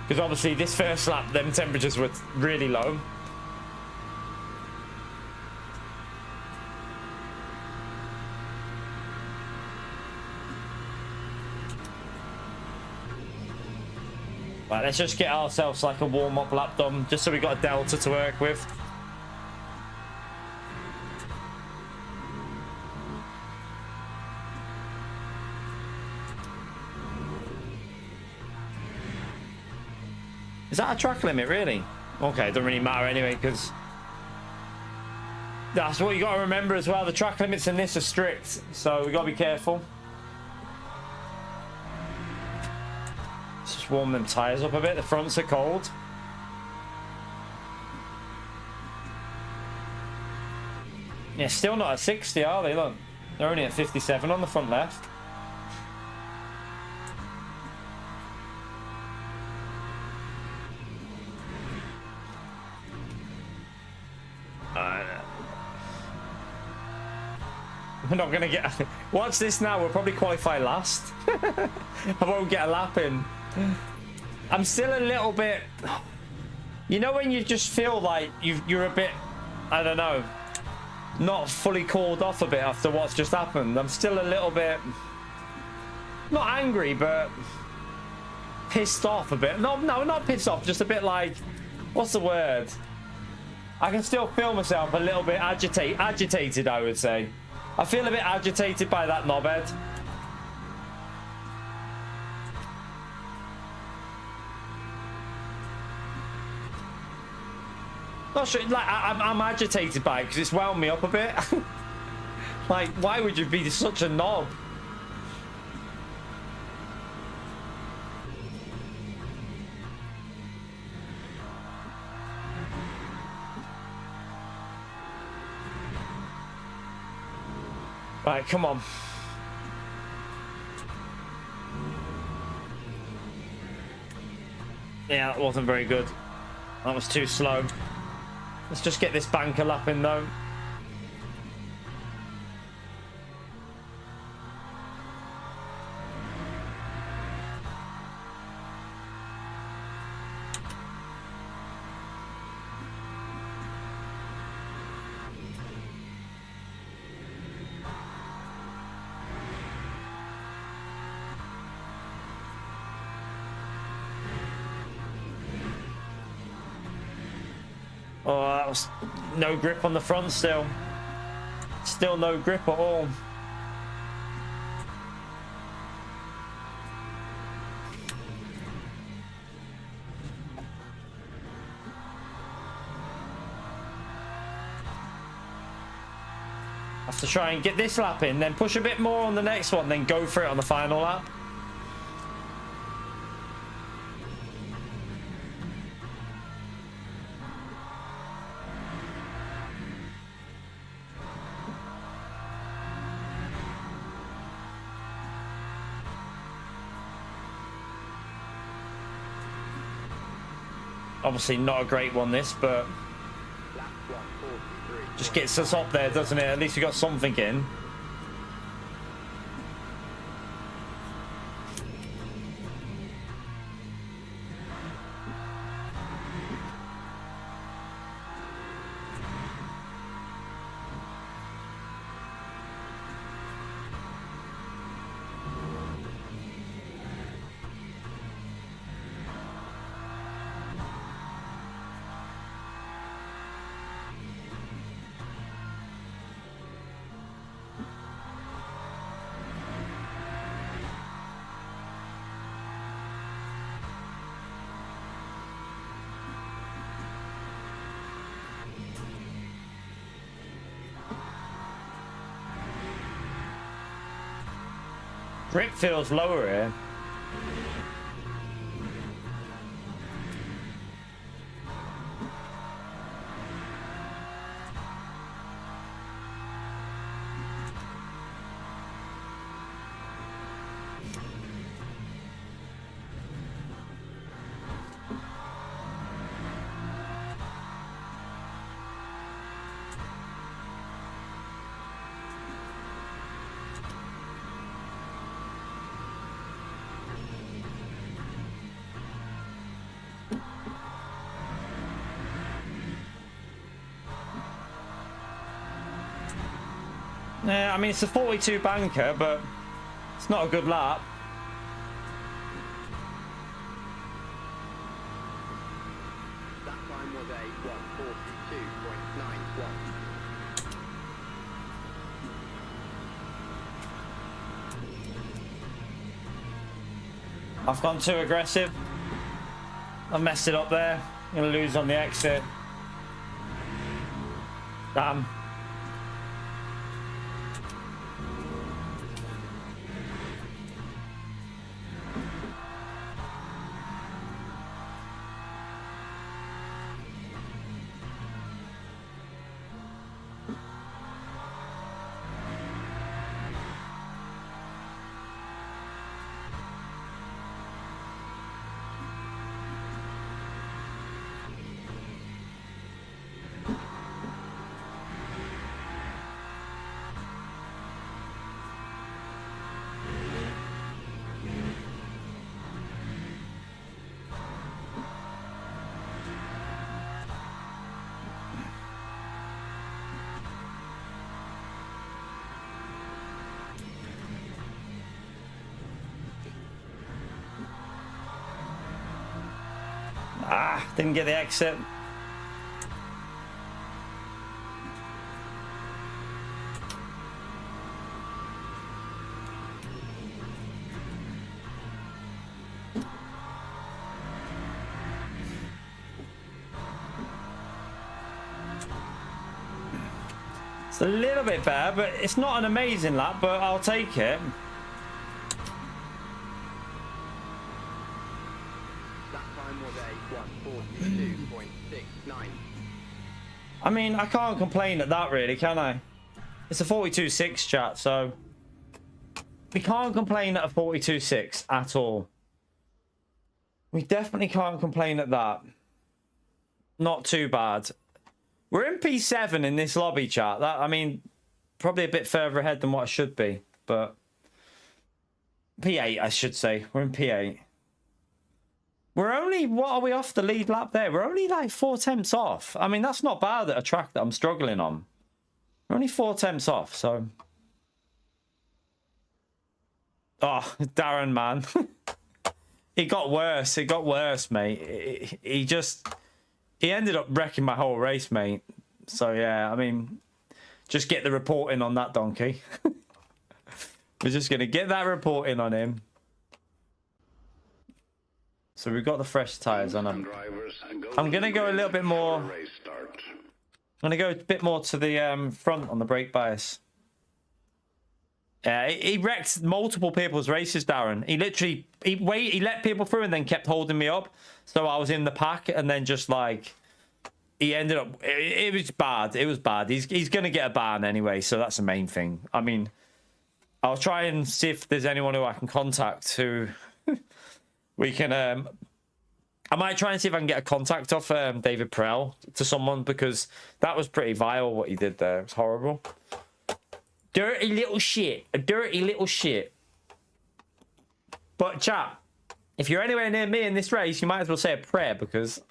Because obviously this first lap, them temperatures were really low. Right, let's just get ourselves like a warm-up lap done, just so we got a delta to work with. Is that a track limit, really? Okay, it doesn't really matter anyway, because that's what you got to remember as well. The track limits in this are strict, so we got to be careful. Let's just warm them tyres up a bit. The fronts are cold. Yeah, still not at 60, are they? Look, they're only at 57 on the front left. We're not gonna get. Watch this now. We'll probably qualify last. I won't get a lap in. I'm still a little bit. You know when you just feel like you're a bit, I don't know, not fully called off a bit after what's just happened. I'm still a little bit, not angry, but pissed off a bit. No, not pissed off. Just a bit like, what's the word? I can still feel myself a little bit agitated, I would say. I feel a bit agitated by that knobhead. Not sure, like, I'm agitated by it because it's wound me up a bit. Like, why would you be such a knob? Right, come on. Yeah, that wasn't very good. That was too slow. Let's just get this banker lap in though. Oh, that was no grip on the front still. Still no grip at all. Have to try and get this lap in, then push a bit more on the next one, then go for it on the final lap. Obviously not a great one this, but just gets us up there, doesn't it? At least we got something in. Grip feels lower here. Yeah, I mean, it's a 42 banker, but it's not a good lap. That time was a 1:42.91. I've gone too aggressive. I messed it up there. I'm going to lose on the exit. Damn. Ah, didn't get the exit. It's a little bit better, but it's not an amazing lap, but I'll take it. I mean, I can't complain at that, really, can I? It's a 42.6 chat, so we can't complain at a 42.6 at all. We definitely can't complain at that. Not too bad. We're in P7 in this lobby, chat. That, I mean, probably a bit further ahead than what I should be, but P8, I should say. We're in P8. We're only, what are we off the lead lap there? We're only like 4 tenths off. I mean, that's not bad at a track that I'm struggling on. We're only 4 tenths off, so. Oh, Darren, man. It got worse. It got worse, mate. He ended up wrecking my whole race, mate. So, yeah, I mean, just get the reporting on that donkey. We're just going to get that reporting on him. So we've got the fresh tyres on them. I'm going to go a little bit more. I'm going to go a bit more to the front on the brake bias. Yeah, he wrecked multiple people's races, Darren. He literally, he let people through and then kept holding me up. So I was in the pack and then just like, he ended up, it was bad. It was bad. He's going to get a ban anyway. So that's the main thing. I mean, I'll try and see if there's anyone who I can contact who... We can, I might try and see if I can get a contact off David Prell to someone, because that was pretty vile what he did there. It was horrible. Dirty little shit. A dirty little shit. But chat, if you're anywhere near me in this race, you might as well say a prayer, because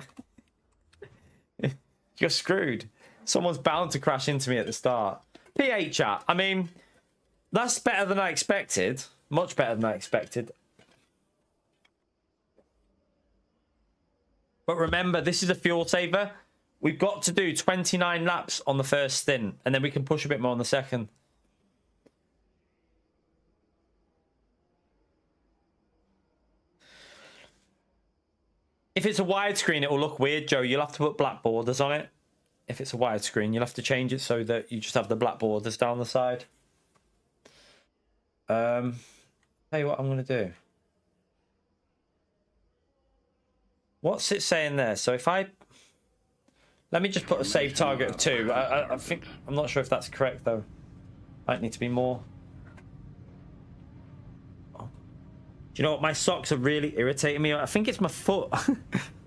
you're screwed. Someone's bound to crash into me at the start. P8 chat. I mean, that's better than I expected. Much better than I expected. But remember, this is a fuel saver. We've got to do 29 laps on the first stint, and then we can push a bit more on the second. If it's a widescreen, it will look weird, Joe. You'll have to put black borders on it. If it's a widescreen, you'll have to change it so that you just have the black borders down the side. Tell you what I'm going to do. What's it saying there? So if I... Let me just put a save target of 2. I think... I'm not sure if that's correct, though. Might need to be more. Oh. Do you know what? My socks are really irritating me. I think it's my foot.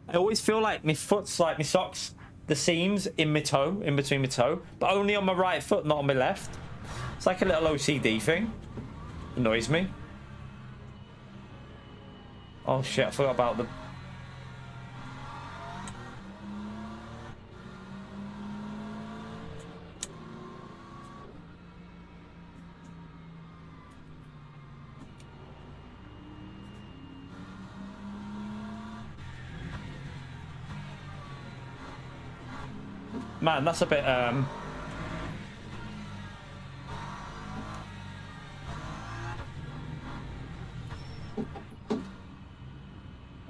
I always feel like my foot's like my socks, the seams in my toe, in between my toe, but only on my right foot, not on my left. It's like a little OCD thing. Annoys me. Oh, shit. I forgot about the... Man, that's a bit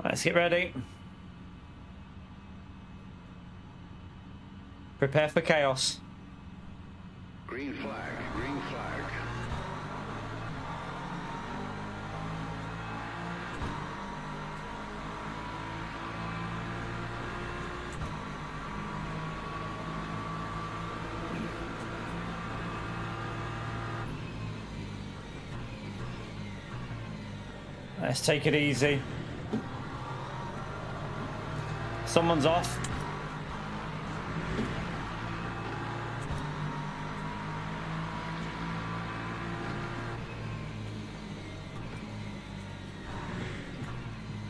let's get ready. Prepare for chaos. Green flag, green flag. Let's take it easy. Someone's off.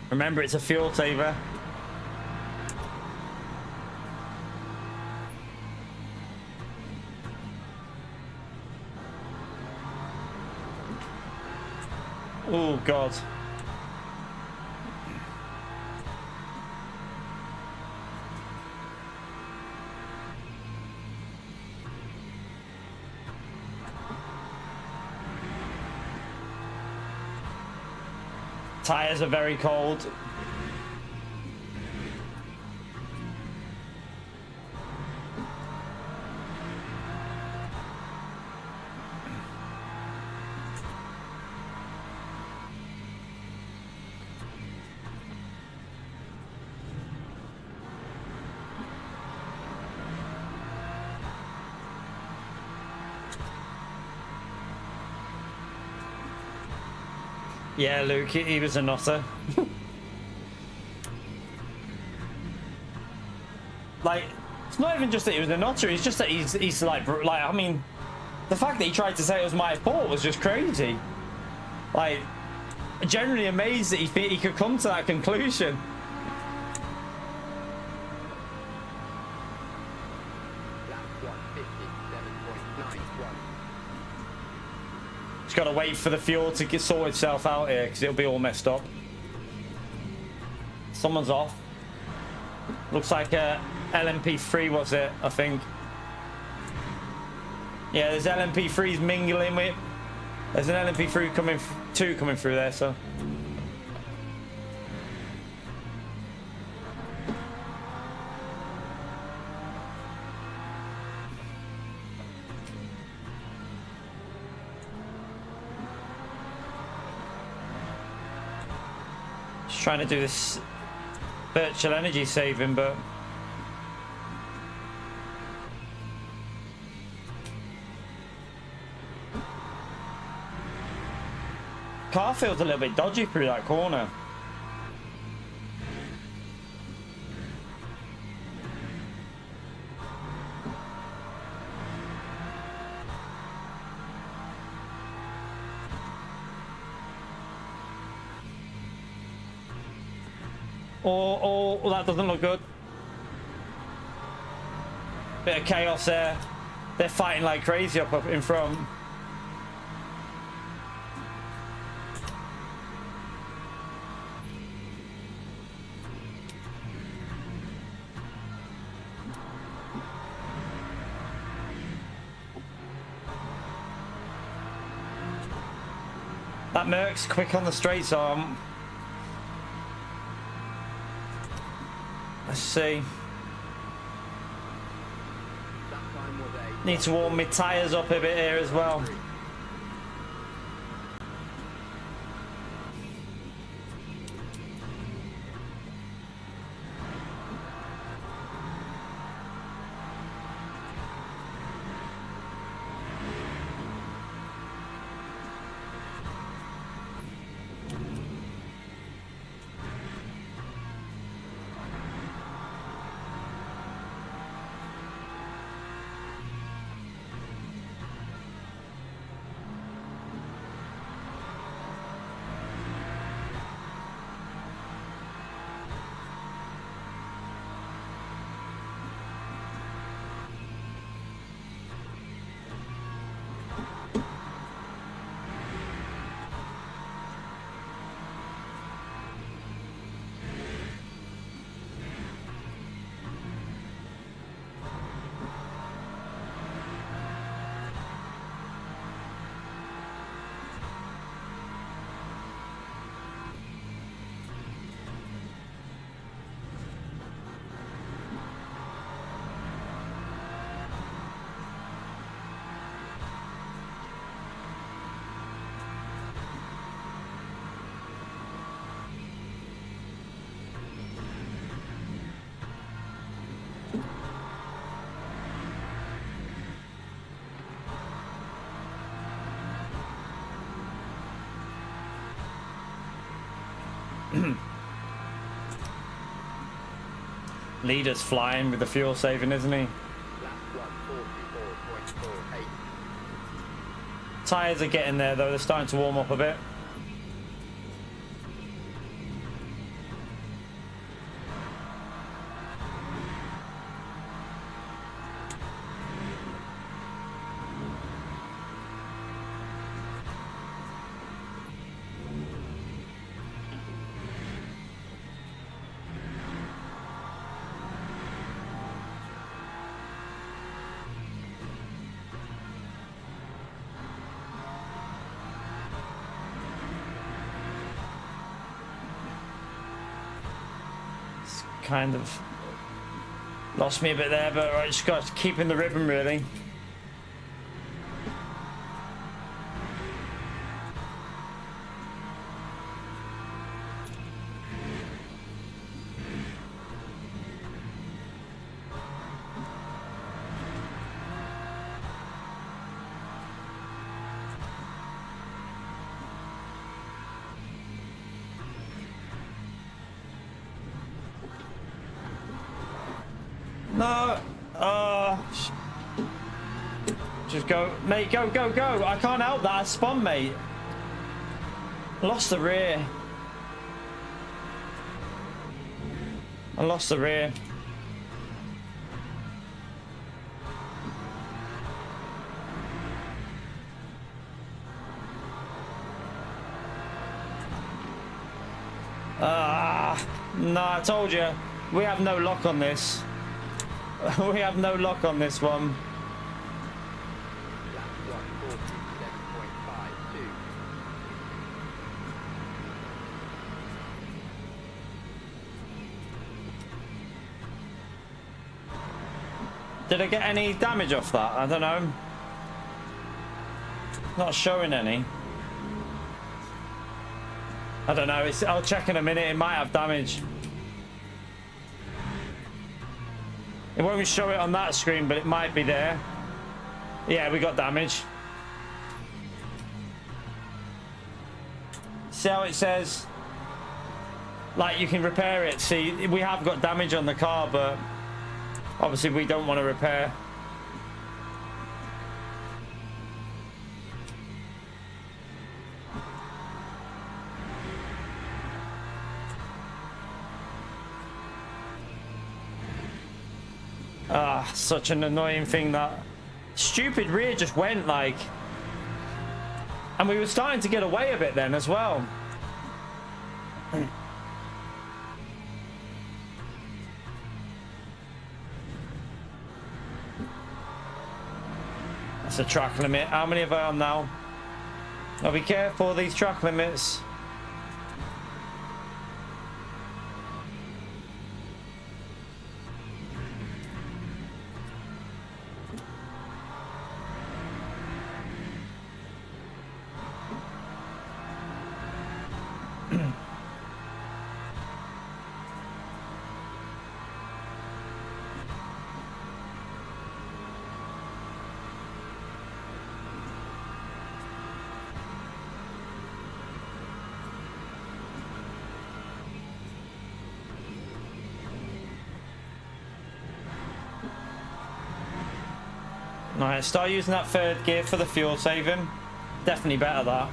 Remember, it's a fuel saver. Oh, God. Tires are very cold. Yeah, Luke, he was a nutter. Like, it's not even just that he was a nutter, it's just that he's like, I mean, the fact that he tried to say it was my fault was just crazy. Like, generally amazed that he could come to that conclusion. Just gotta wait for the fuel to sort itself out here because it'll be all messed up. Someone's off. Looks like a LMP3 was it, I think. Yeah, there's LMP3s mingling with. There's an LMP3 coming through there, so. Just trying to do this virtual energy saving, but car feels a little bit dodgy through that corner. Oh, that doesn't look good. Bit of chaos there. They're fighting like crazy up in front. That Merc's quick on the straights arm. Let's see. Need to warm my tyres up a bit here as well. Leader's flying with the fuel saving, isn't he? Last one, 44.48. Tyres are getting there though, they're starting to warm up a bit. Kind of lost me a bit there, but I just got to keep in the rhythm really. No. Just go, mate. Go, go, go. I can't help that. I spun, mate. Lost the rear. I lost the rear. No, I told you. We have no lock on this. We have no lock on this one. Last one, 47.52. Did I get any damage off that? I don't know. Not showing any. I don't know. I'll check in a minute. It might have damage. It won't show it on that screen, but it might be there. Yeah, we got damage. See how it says? Like, you can repair it. See, we have got damage on the car, but obviously we don't want to repair. Such an annoying thing. That stupid rear just went like, and we were starting to get away a bit then as well. That's a track limit. How many have I on now? Now be careful of these track limits. Alright, start using that third gear for the fuel saving. Definitely better that.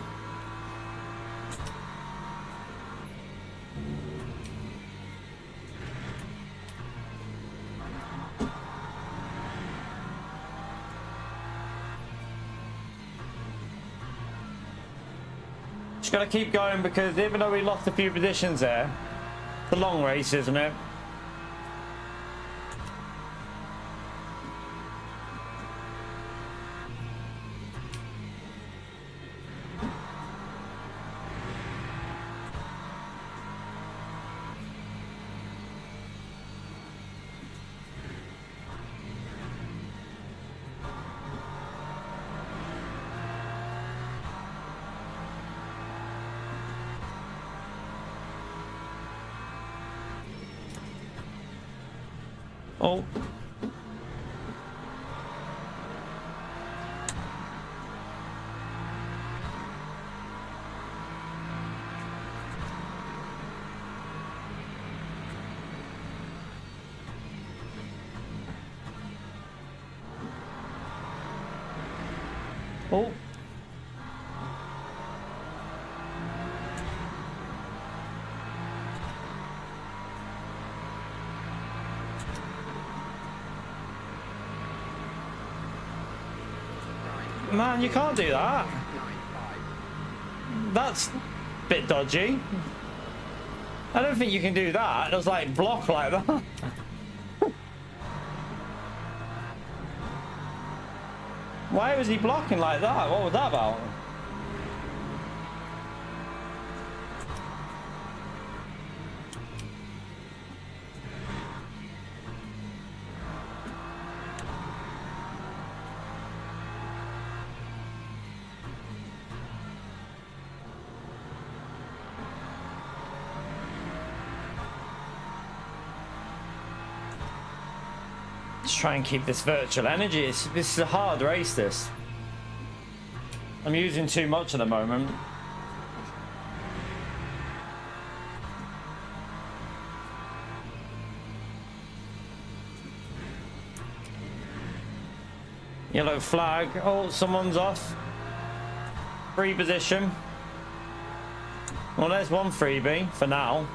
Just gotta keep going, because even though we lost a few positions there, it's a long race, isn't it? Oh. Oh. Man, you can't do that. That's a bit dodgy. I don't think you can do that. It was like block like that. Why was he blocking like that? What was that about? Let's try and keep this virtual energy. This is a hard race, this. I'm using too much at the moment. Yellow flag. Oh, someone's off. Free position. Well, there's one freebie for now.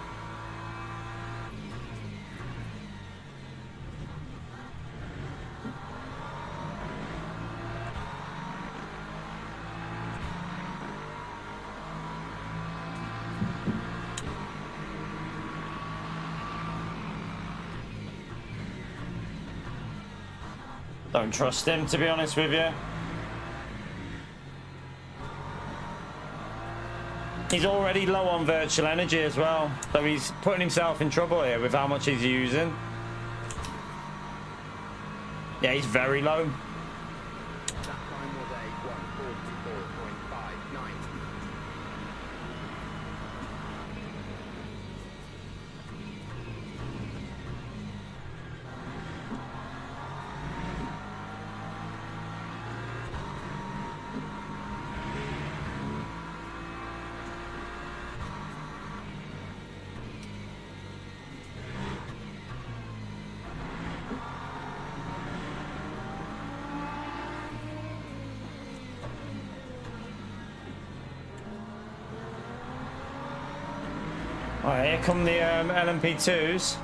Don't trust him, to be honest with you. He's already low on virtual energy as well, so he's putting himself in trouble here with how much he's using. Yeah, he's very low. That time was a 144.59. Alright, here come the LMP2s.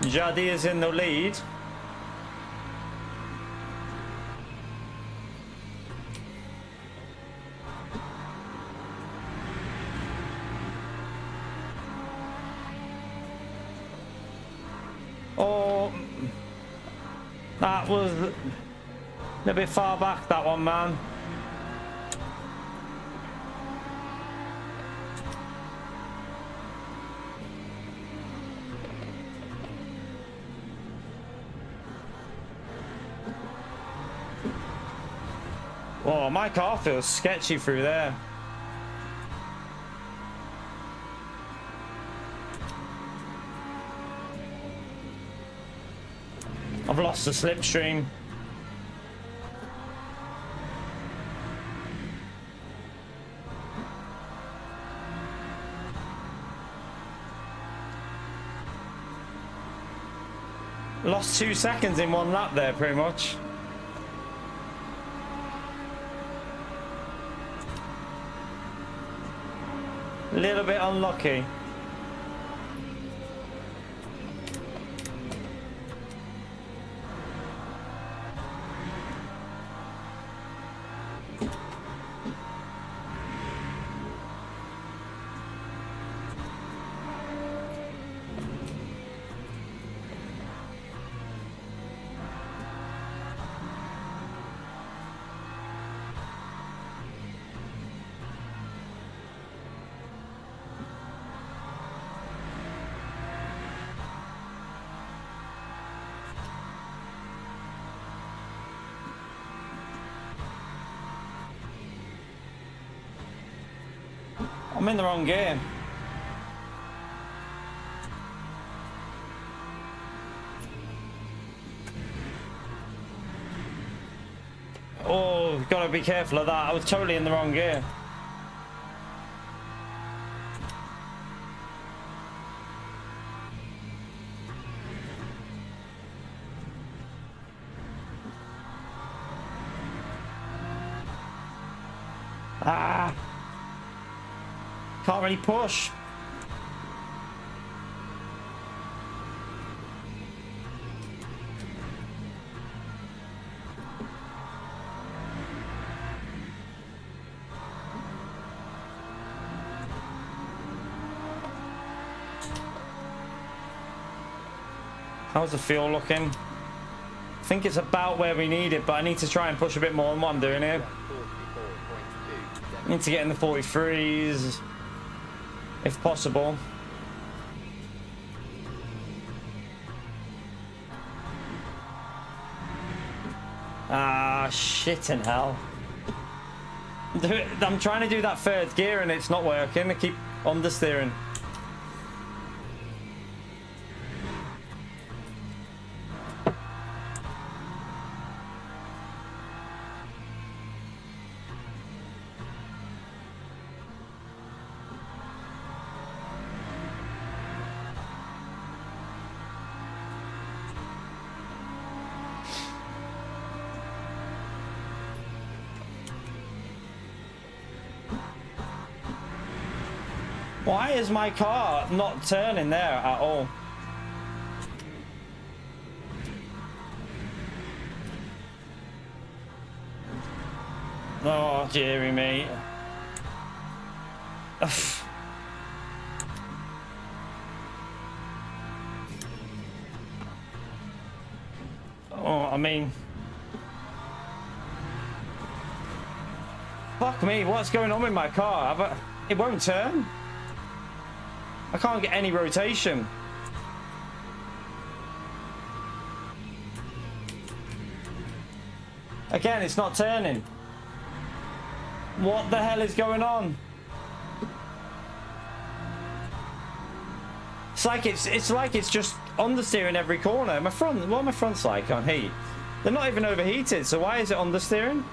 Jadi is in the lead. Oh, that was a little bit far back, that one, man. Oh, my car feels sketchy through there. I've lost the slipstream. Lost 2 seconds in one lap there, pretty much. A little bit unlucky. I'm in the wrong gear. Oh, gotta be careful of that. I was totally in the wrong gear. Ah! Can't really push. How's the fuel looking? I think it's about where we need it, but I need to try and push a bit more than what I'm doing here. 44.2. Need to get in the 43s, if possible. Ah, shit in hell. I'm trying to do that third gear and it's not working. I keep understeering. Why is my car not turning there at all? Oh, dearie me. Oh, I mean... Fuck me, what's going on with my car? It won't turn. I can't get any rotation. Again, it's not turning. What the hell is going on? It's like it's just understeering every corner. My front, what are my fronts like on heat? They're not even overheated, so why is it understeering?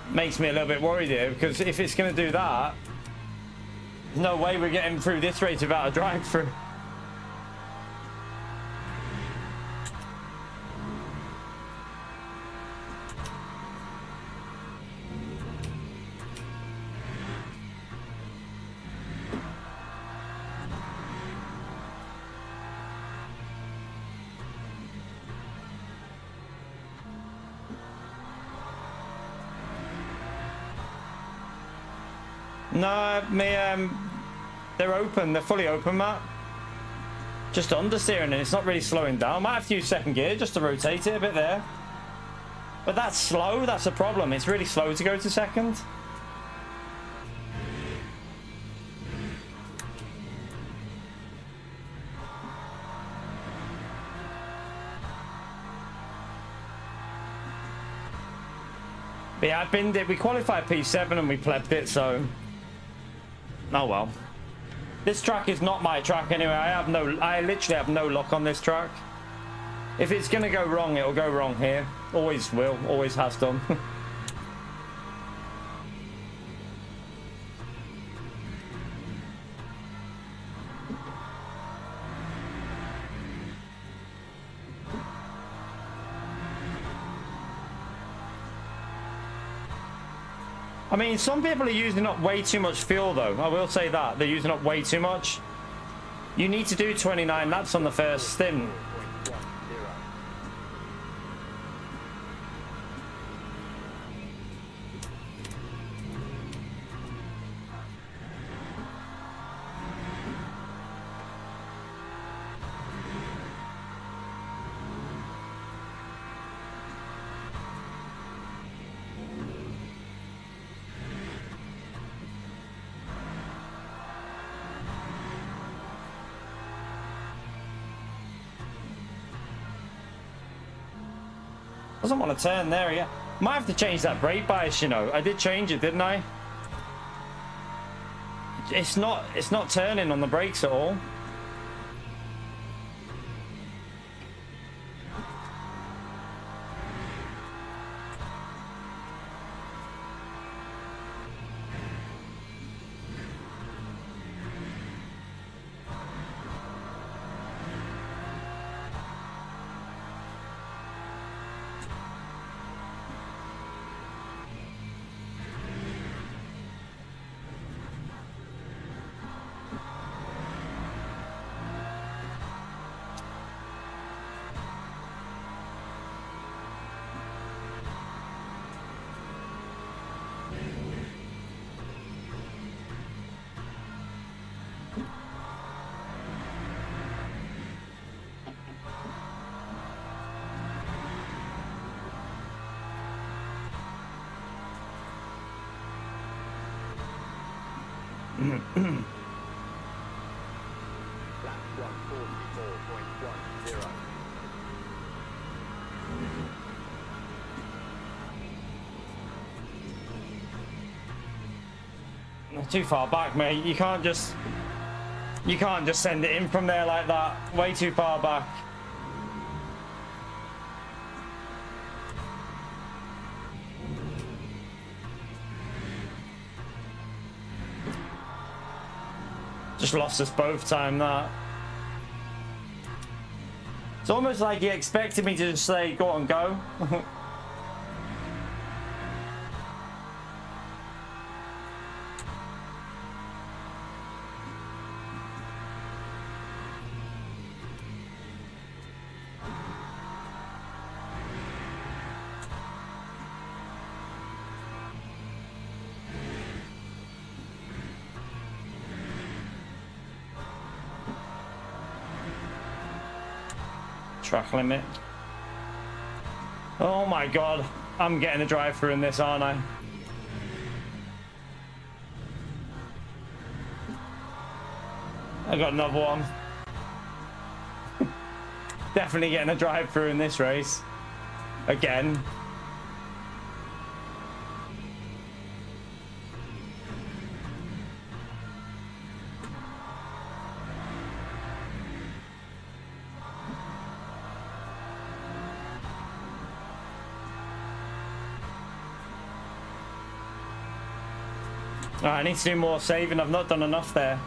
Makes me a little bit worried here, because if it's going to do that, there's no way we're getting through this race without a drive-through. No, they're open. They're fully open, Matt. Just understeering, and it's not really slowing down. Might have to use second gear just to rotate it a bit there. But that's slow. That's a problem. It's really slow to go to second. But yeah, we qualified P7 and we plebbed it, so... Oh well. This track is not my track anyway. I literally have no luck on this track. If it's gonna go wrong, it'll go wrong here. Always will, always has done. I mean, some people are using up way too much fuel, though. I will say that. They're using up way too much. You need to do 29 laps on the first stint. Doesn't want to turn there yet. Might have to change that brake bias, you know. I did change it, didn't I? It's not turning on the brakes at all. Lap 144.10. Too far back, mate. You can't just send it in from there like that. Way too far back. Just lost us both time that. It's almost like he expected me to just say, go on, go. Track limit. Oh my god, I'm getting a drive through in this, aren't I? I got another one. Definitely getting a drive through in this race. Again. I need to do more saving. I've not done enough there.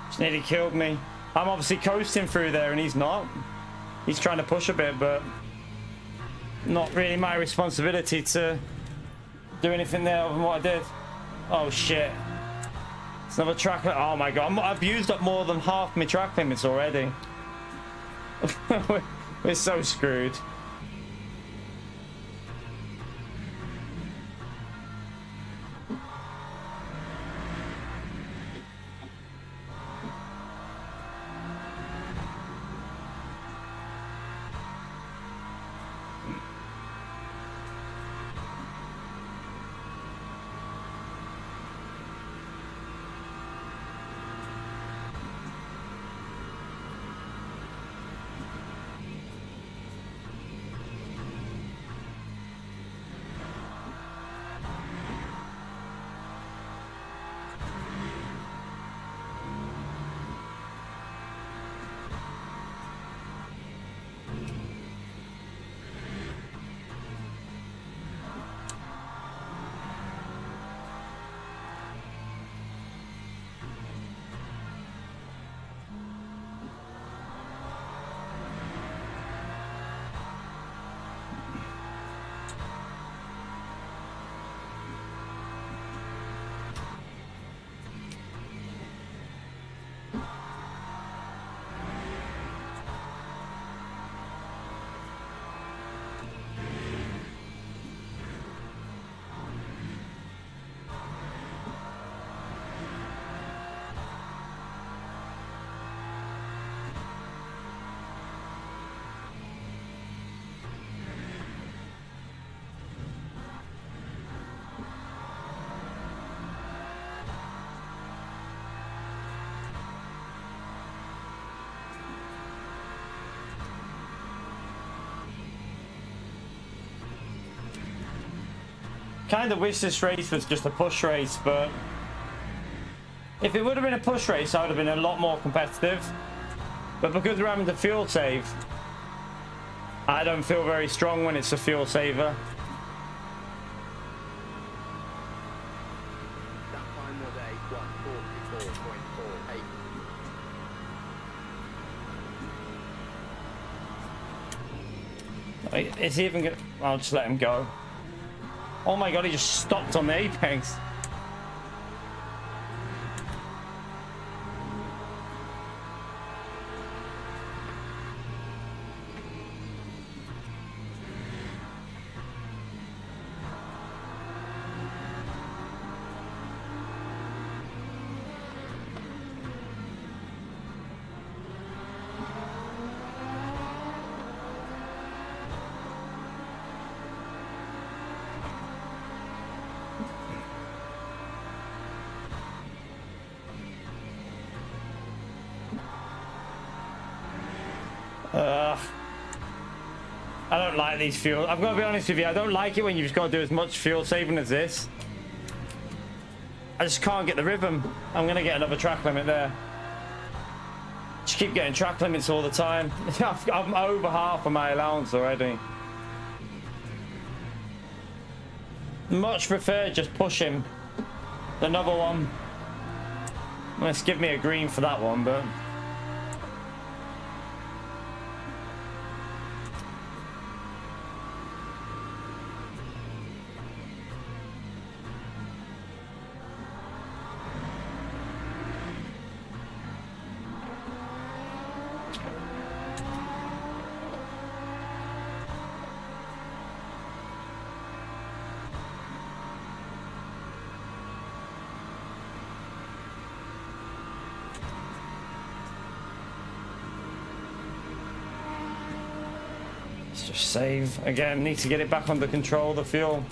Just nearly killed me. I'm obviously coasting through there and he's not. He's trying to push a bit, but not really my responsibility to do anything there other than what I did. Oh shit. It's another track. Oh my god. I've used up more than half my track limits already. We're so screwed. kind of wish this race was just a push race, but if it would have been a push race, I would have been a lot more competitive. But because we're having to fuel save, I don't feel very strong when it's a fuel saver. That time was a 1:44.48. Is he even gonna... I'll just let him go. Oh my god, he just stopped on the apex. I don't like these fuel. I've got to be honest with you. I don't like it when you've just got to do as much fuel saving as this. I just can't get the rhythm. I'm going to get another track limit there. Just keep getting track limits all the time. I'm over half of my allowance already. Much prefer just pushing. Another one. Let's give me a green for that one, but... Let's just save. Again, need to get it back under control, the fuel.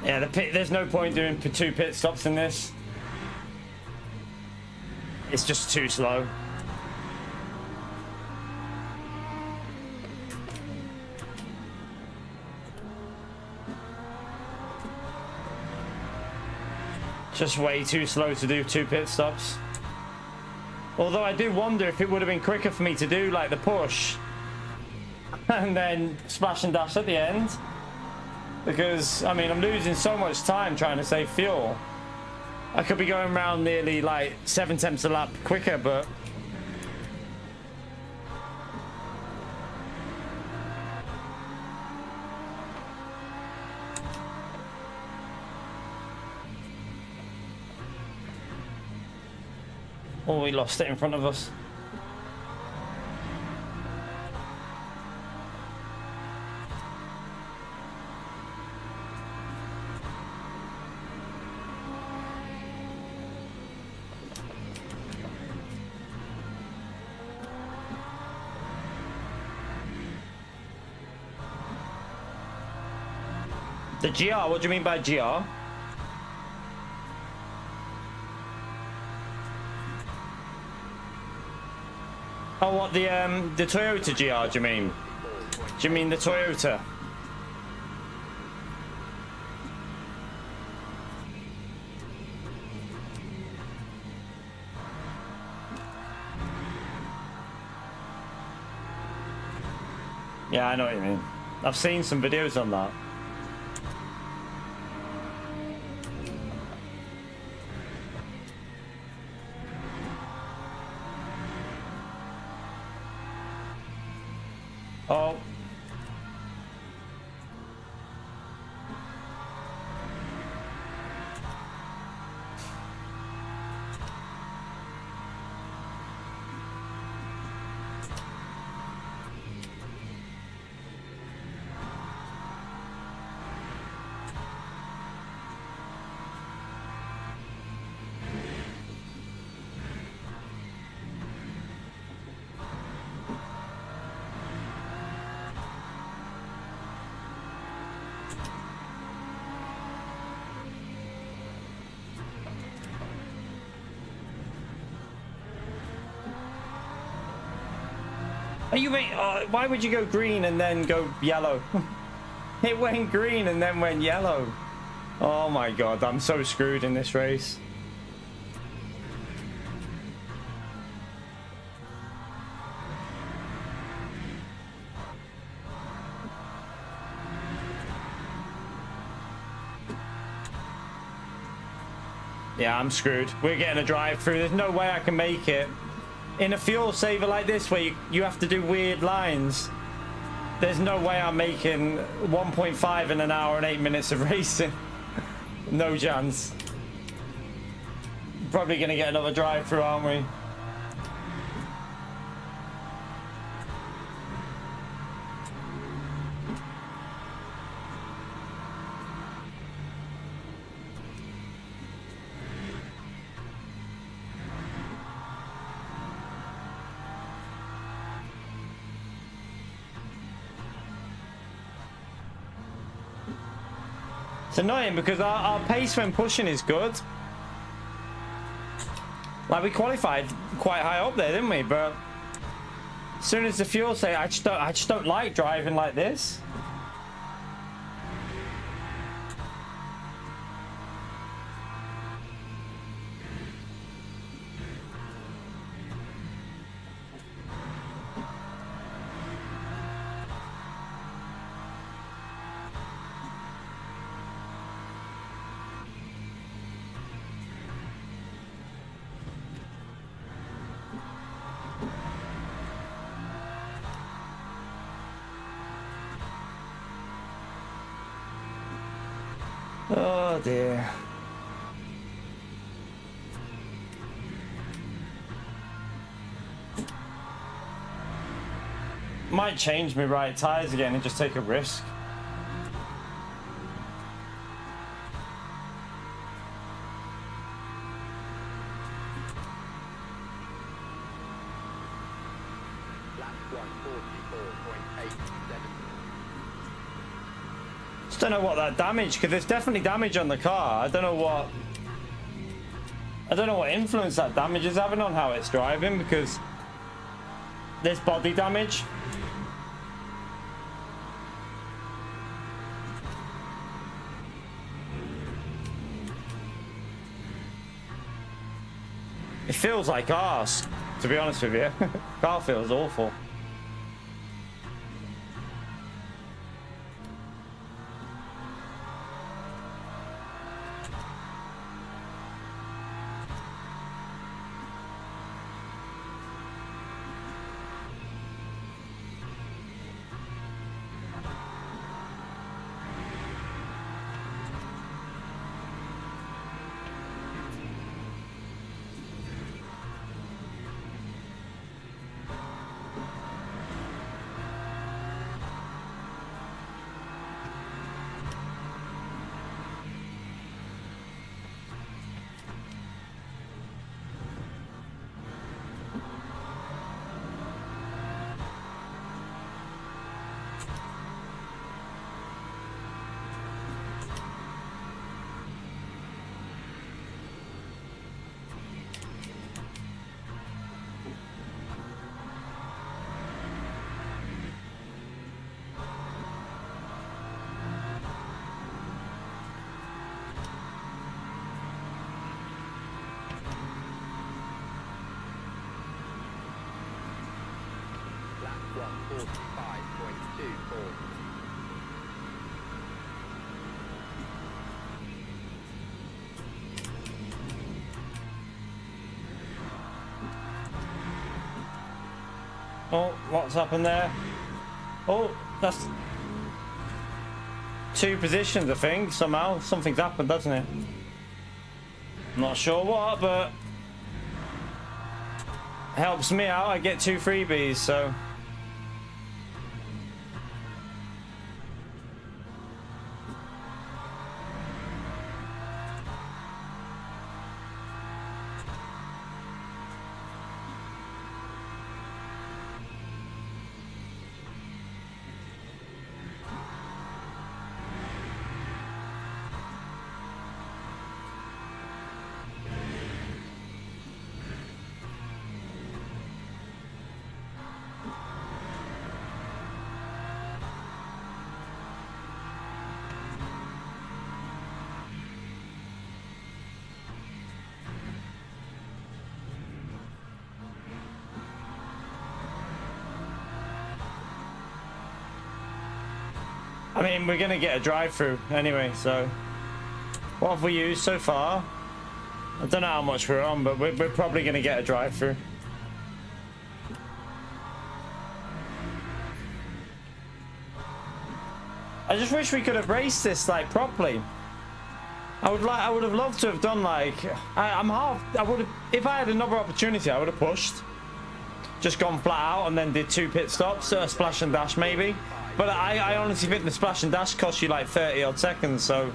Yeah, there's no point doing 2 pit stops in this. It's just too slow. Just way too slow to do 2 pit stops. Although I do wonder if it would have been quicker for me to do like the push and then splash and dash at the end. Because, I mean, I'm losing so much time trying to save fuel. I could be going around nearly like 7 tenths a lap quicker, but... Oh, we lost it in front of us. The GR, what do you mean by GR? Oh, what, the Toyota GR, do you mean? Do you mean the Toyota? Yeah, I know what you mean. I've seen some videos on that. Oh. Are you? Why would you go green and then go yellow? It went green and then went yellow. Oh my god, I'm so screwed in this race. Yeah, I'm screwed. We're getting a drive through. There's no way I can make it. In a fuel saver like this where you have to do weird lines, there's no way I'm making 1.5 in an hour and 8 minutes of racing. No chance. Probably going to get another drive through, aren't we? It's annoying because our pace when pushing is good. Like, we qualified quite high up there, didn't we? But as soon as the fuel say, I just don't like driving like this. Oh dear. Might change my right tires again and just take a risk. Lap 144.87. Just don't know what that damage, because there's definitely damage on the car. I don't know what influence that damage is having on how it's driving, because there's body damage. It feels like arse, to be honest with you. Car feels awful. Lap 145.24. Oh, what's happened there? Oh, that's 2 positions, I think. Somehow something's happened, doesn't it? Not sure what, but helps me out. I get 2 freebies, so I mean, we're gonna get a drive-through anyway, so what have we used so far? I don't know how much we're on, but we're probably gonna get a drive-through. I just wish we could have raced this like properly. I would have loved to have done like I would have, if I had another opportunity, I would have pushed, just gone flat out and then did 2 pit stops, a splash and dash maybe. But I honestly think the splash and dash cost you like 30 odd seconds, so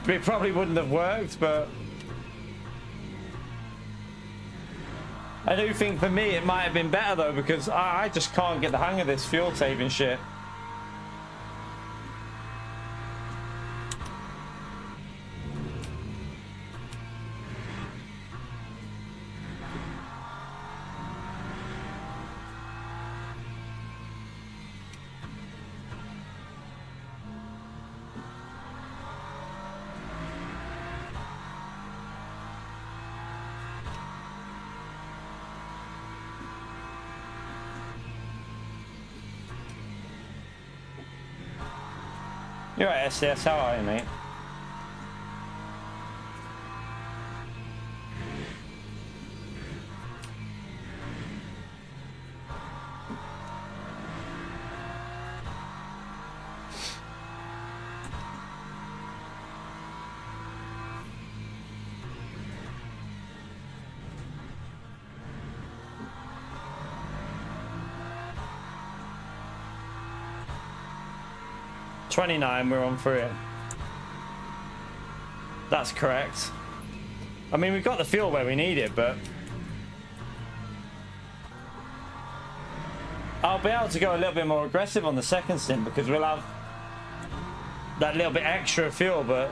it probably wouldn't have worked. But I do think for me it might have been better though, because I just can't get the hang of this fuel saving shit. You're right, SDS, how are you, mate? $29, we're on for it. That's correct. I mean, we've got the fuel where we need it, but I'll be able to go a little bit more aggressive on the second stint because we'll have that little bit extra fuel, but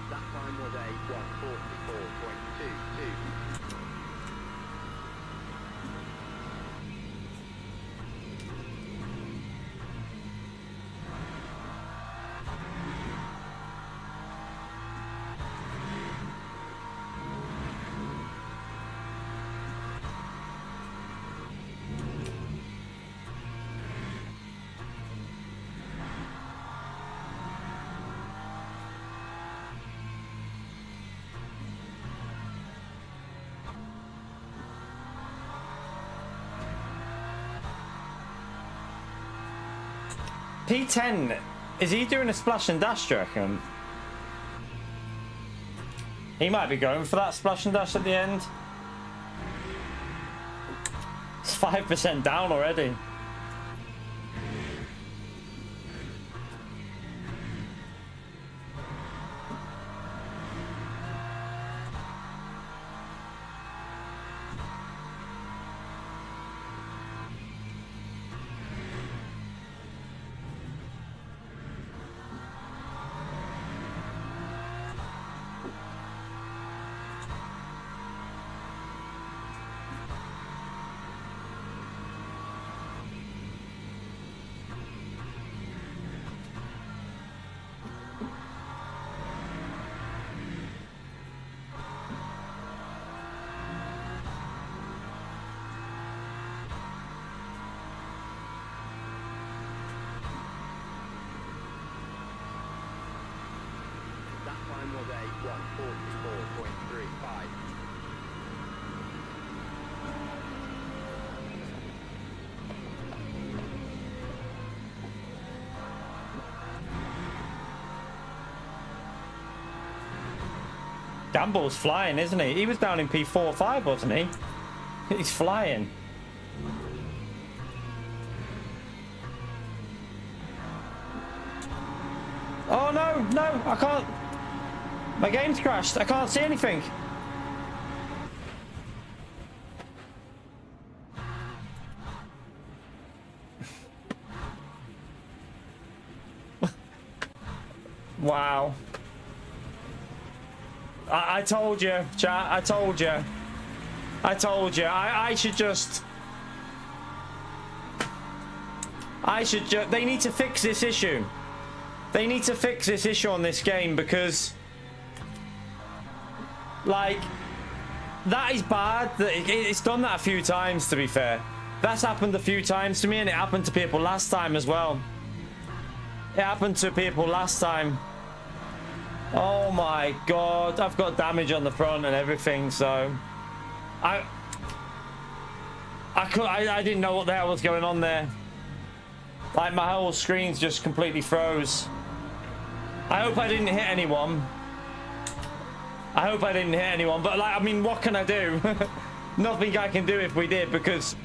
That time was a 144.22. P10, is he doing a splash and dash, do you reckon? He might be going for that splash and dash at the end. It's 5% down already. That time was a 144.35. Gamble's flying, isn't he? He was down in P4 or 5, wasn't he? He's flying. Oh no, no, I can't. My game's crashed. I can't see anything. Wow. I told you, chat. I told you. I told you. I should just. They need to fix this issue. They need to fix this issue on this game because, like, that is bad. It's done that a few times, to be fair. That's happened a few times to me, and it happened to people last time as well. It happened to people last time. Oh my god, I've got damage on the front and everything, so I didn't know what the hell was going on there. Like, my whole screen's just completely froze. I hope I didn't hit anyone. I hope I didn't hit anyone, but like, I mean, what can I do? Nothing I can do if we did, because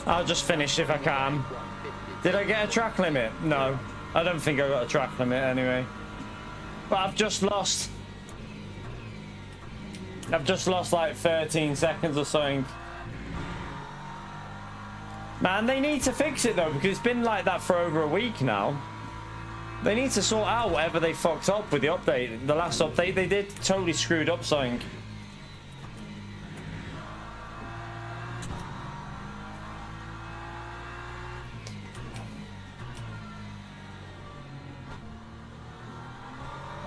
I'll just finish if I can. Did I get a track limit? No, I don't think I got a track limit anyway. But I've just lost like 13 seconds or something. Man, they need to fix it though, because it's been like that for over a week now. They need to sort out whatever they fucked up with the update. The last update they did totally screwed up something.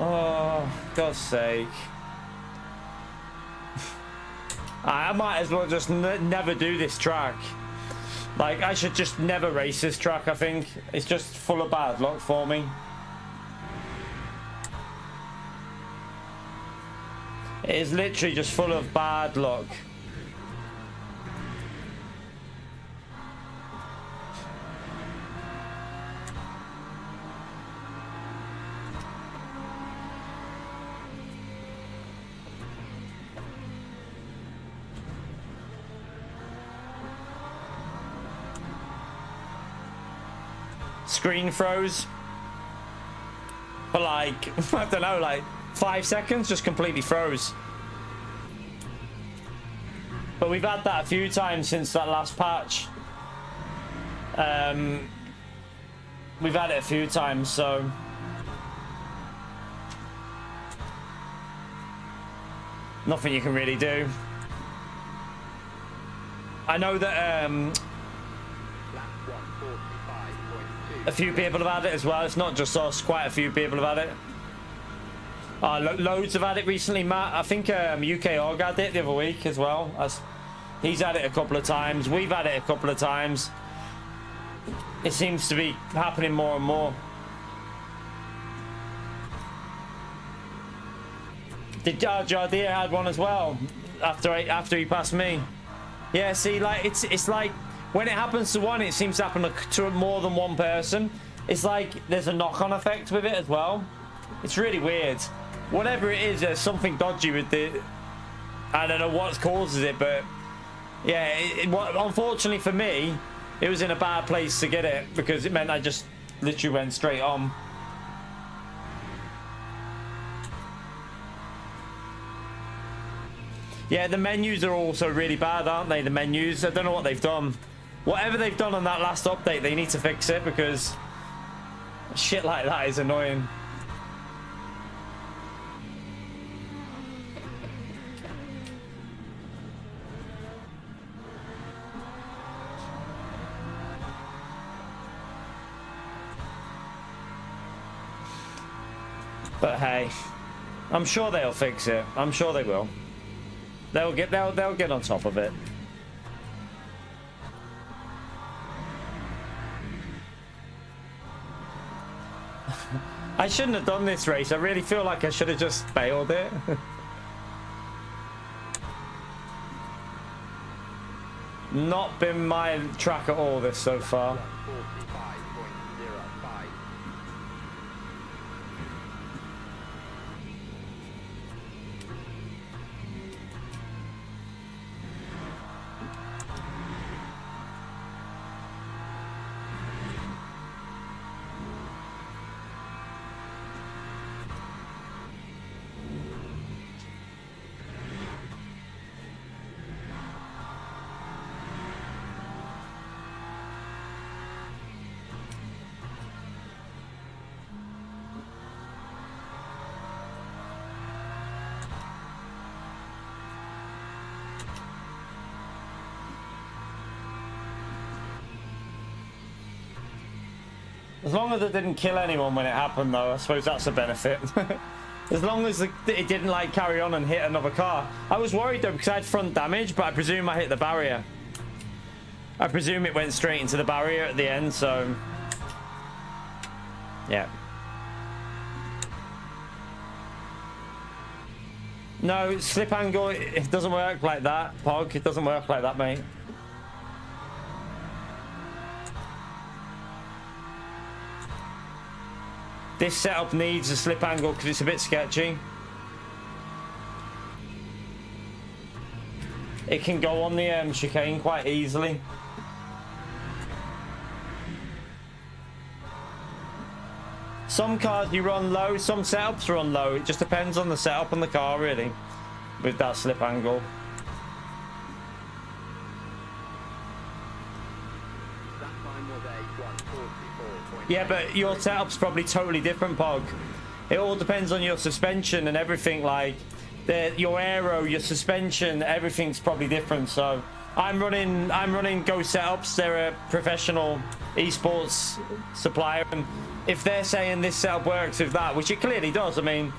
Oh, God's sake. I might as well just never do this track. Like, I should just never race this track, I think. It's just full of bad luck for me. It is literally just full of bad luck. Screen froze for like, I don't know, like 5 seconds, just completely froze. But we've had that a few times since that last patch. We've had it a few times, so nothing you can really do. I know that a few people have had it as well. It's not just us, quite a few people have had it. Loads have had it recently, Matt. I think UK Org had it the other week as well. He's had it a couple of times. We've had it a couple of times. It seems to be happening more and more. Jardia had one as well after he passed me. Yeah, see, like it's like when it happens to one, it seems to happen to more than one person. It's like there's a knock-on effect with it as well. It's really weird. Whatever it is, there's something dodgy with it. I don't know what causes it, but yeah, unfortunately for me, it was in a bad place to get it because it meant I just literally went straight on. Yeah, the menus are also really bad, aren't they? The menus, I don't know what they've done. Whatever they've done on that last update, they need to fix it because shit like that is annoying. But hey, I'm sure they'll fix it. I'm sure they will. They'll get on top of it. I shouldn't have done this race. I really feel like I should have just failed it. Not been my track at all this so far. As long as I didn't kill anyone when it happened, though, I suppose that's a benefit. As long as it didn't, like, carry on and hit another car. I was worried, though, because I had front damage, but I presume I hit the barrier. I presume it went straight into the barrier at the end, so... yeah. No, slip angle, it doesn't work like that, Pog. It doesn't work like that, mate. This setup needs a slip angle because it's a bit sketchy. It can go on the chicane quite easily. Some cars you run low, some setups run low. It just depends on the setup on the car, really, with that slip angle. Yeah, but your setup's probably totally different, Pog. It all depends on your suspension and everything, like your aero, your suspension, everything's probably different. So I'm running Go setups. They're a professional esports supplier, and if they're saying this setup works with that, which it clearly does, I mean,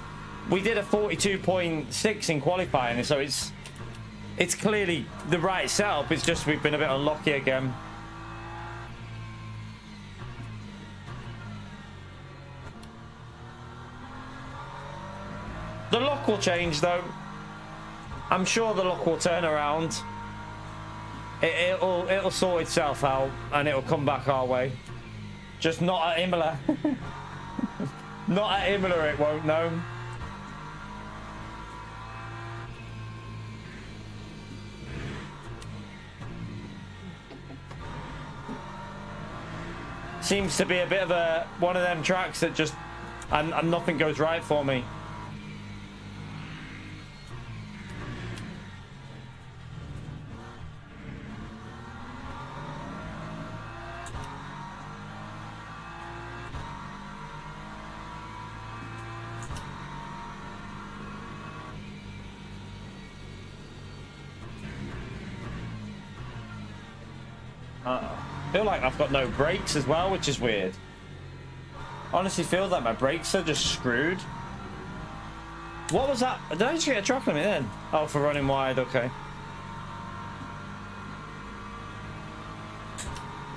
we did a 42.6 in qualifying, so it's clearly the right setup. It's just we've been a bit unlucky again. The luck will change, though. I'm sure the luck will turn around. It'll sort itself out, and it'll come back our way. Just not at Imola. Not at Imola, it won't, no. Seems to be a bit of one of them tracks that just and nothing goes right for me. I feel like I've got no brakes as well, which is weird. Honestly, feels like my brakes are just screwed. What was that? Did I just get a truck limit then? Oh, for running wide, okay.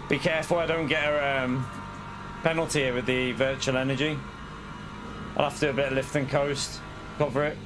Be careful I don't get a penalty here with the virtual energy. I'll have to do a bit of lift and coast, cover it.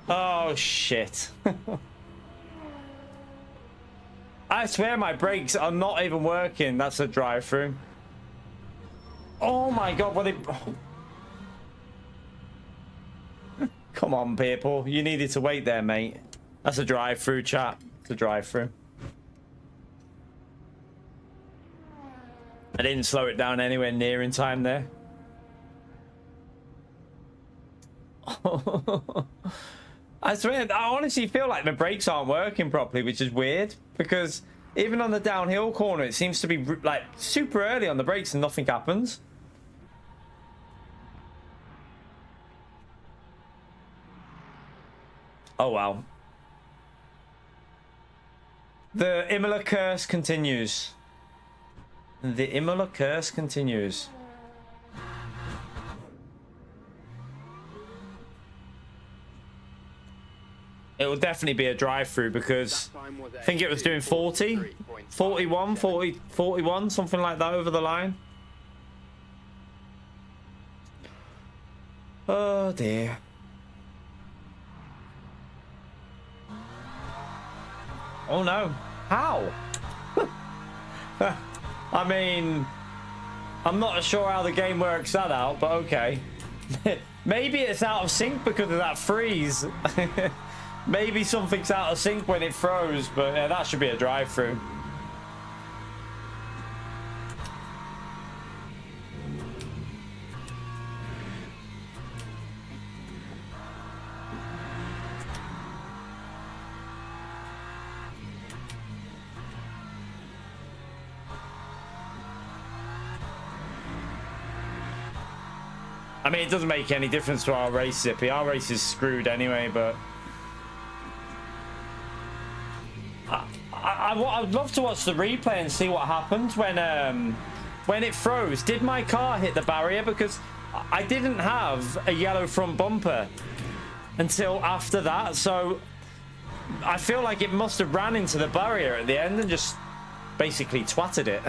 Oh shit. I swear my brakes are not even working. That's a drive-through. Oh my god, what they... Come on, people. You needed to wait there, mate. That's a drive-through, chat. It's a drive-through. I didn't slow it down anywhere near in time there. I swear, I honestly feel like my brakes aren't working properly, which is weird because Even on the downhill corner, it seems to be like super early on the brakes and nothing happens. Oh, wow. The Imola curse continues. The Imola curse continues. It will definitely be a drive-through because I think it was doing 40, 41, 40, 41, something like that over the line. Oh, dear. Oh no, how? I mean, I'm not sure how the game works that out, but okay. Maybe it's out of sync because of that freeze. Maybe something's out of sync when it froze, but yeah, that should be a drive-through. I mean, it doesn't make any difference to our race, Zippy. Our race is screwed anyway, but... I'd love to watch the replay and see what happened when it froze. Did my car hit the barrier? Because I didn't have a yellow front bumper until after that. So I feel like it must have ran into the barrier at the end and just basically twatted it.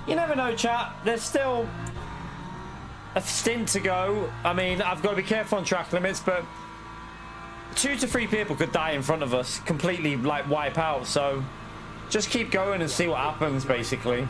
You never know, chat. There's still a stint to go. I mean, I've got to be careful on track limits, but 2 to 3 people could die in front of us, completely like wipe out. So just keep going and see what happens, basically.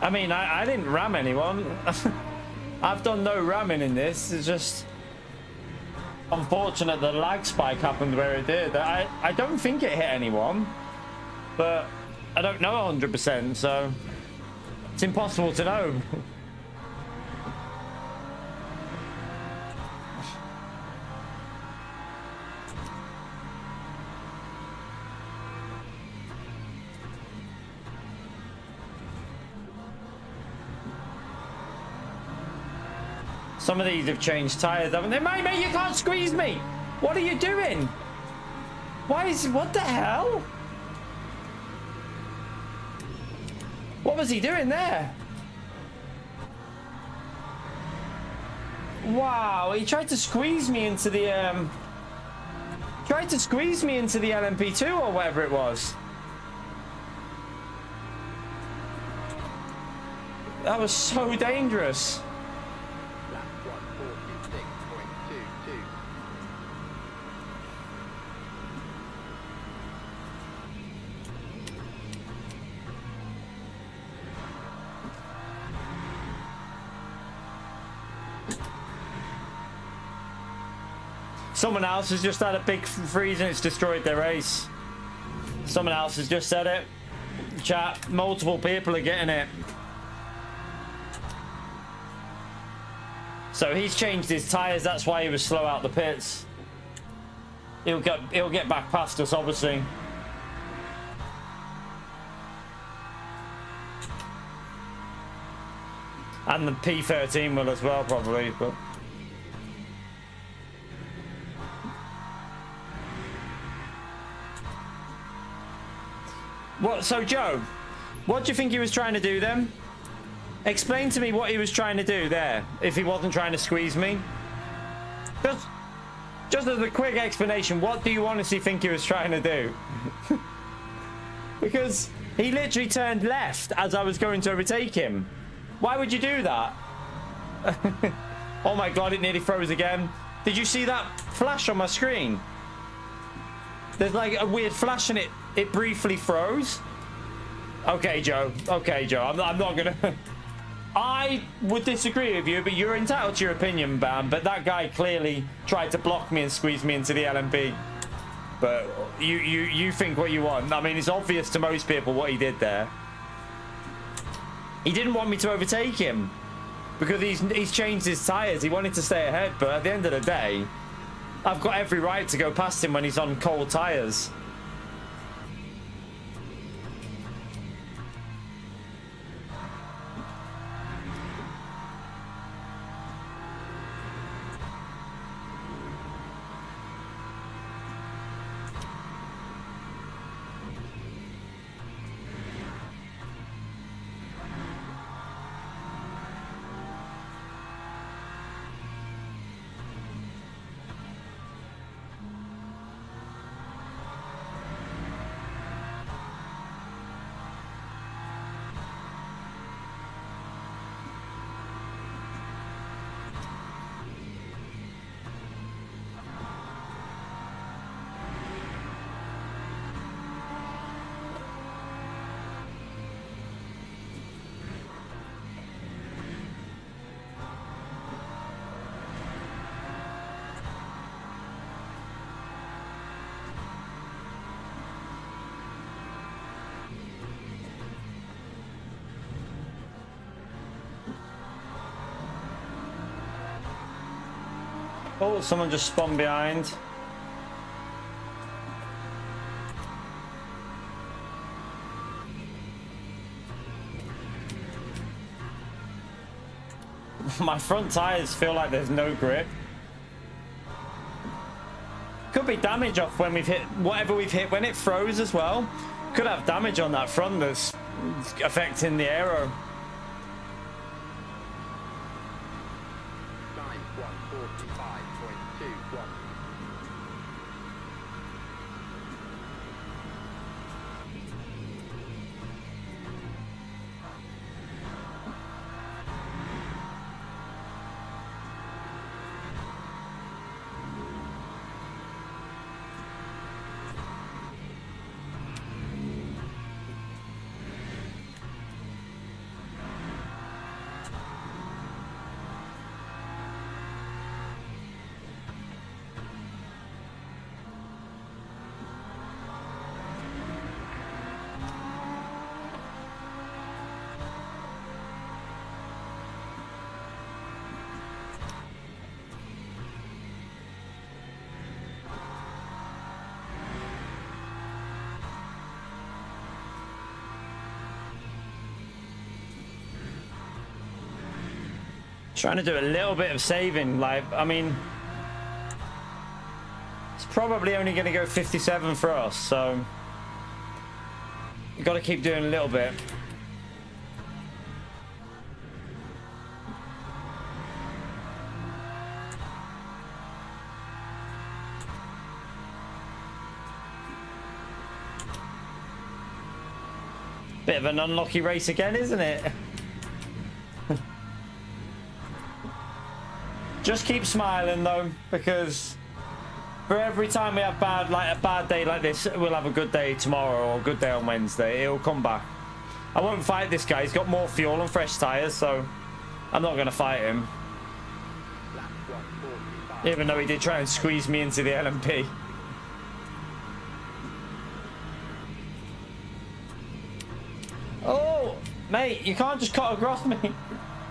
I mean, I didn't ram anyone. I've done no ramming in this. It's just unfortunate the lag spike happened where it did. I don't think it hit anyone, but I don't know 100%, so it's impossible to know. Some of these have changed tires, haven't they? Mate, you can't squeeze me! What are you doing? What the hell? What was he doing there? Wow, he tried to squeeze me into the LMP2 or whatever it was. That was so dangerous. Someone else has just had a big freeze and it's destroyed their race. Someone else has just said it. Chat, multiple people are getting it. So he's changed his tyres, that's why he was slow out the pits. He'll get back past us, obviously. And the P13 will as well, probably, but So Joe, what do you think he was trying to do then? Explain to me what he was trying to do there, if he wasn't trying to squeeze me. Just as a quick explanation, what do you honestly think he was trying to do? Because he literally turned left as I was going to overtake him. Why would you do that? Oh my god, it nearly froze again. Did you see that flash on my screen? There's like a weird flash and it briefly froze. Okay, Joe. Okay, Joe. I'm not gonna... I would disagree with you, but you're entitled to your opinion, Bam. But that guy clearly tried to block me and squeeze me into the LMP. But you think what you want. I mean, it's obvious to most people what he did there. He didn't want me to overtake him because he's changed his tires. He wanted to stay ahead, but at the end of the day, I've got every right to go past him when he's on cold tires. Oh, someone just spun behind. My front tires feel like there's no grip. Could be damage off when we've hit whatever we've hit. When it froze as well, could have damage on that front that's affecting the aero. Time 1:45.21. Trying to do a little bit of saving. Like, I mean, it's probably only going to go 57 for us, so you got to keep doing a little bit. Bit of an unlucky race again, isn't it? Just keep smiling though, because for every time we have a bad day like this, we'll have a good day tomorrow or a good day on Wednesday. It'll come back. I won't fight this guy. He's got more fuel and fresh tires, so I'm not going to fight him. Lap 1:45. Even though he did try and squeeze me into the LMP. Oh, mate, you can't just cut across me.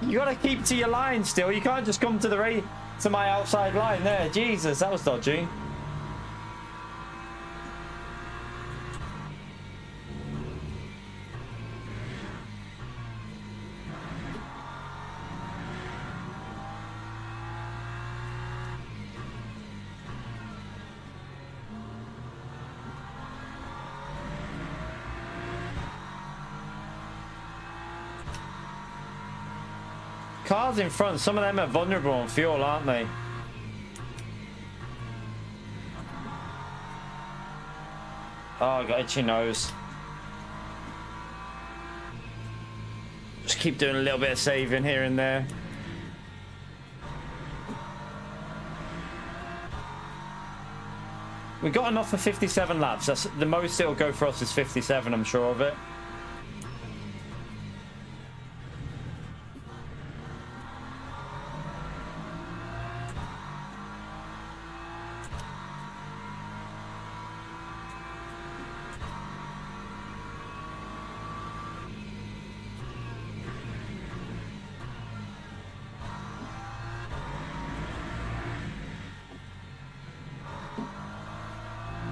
You got to keep to your line still. You can't just come to to my outside line there. Jesus, that was dodgy. cars in front, some of them are vulnerable on fuel, aren't they? Oh, I got itchy nose. Just keep doing a little bit of saving here and there. We got enough for 57 laps. That's the most it'll go for us is 57, I'm sure of it.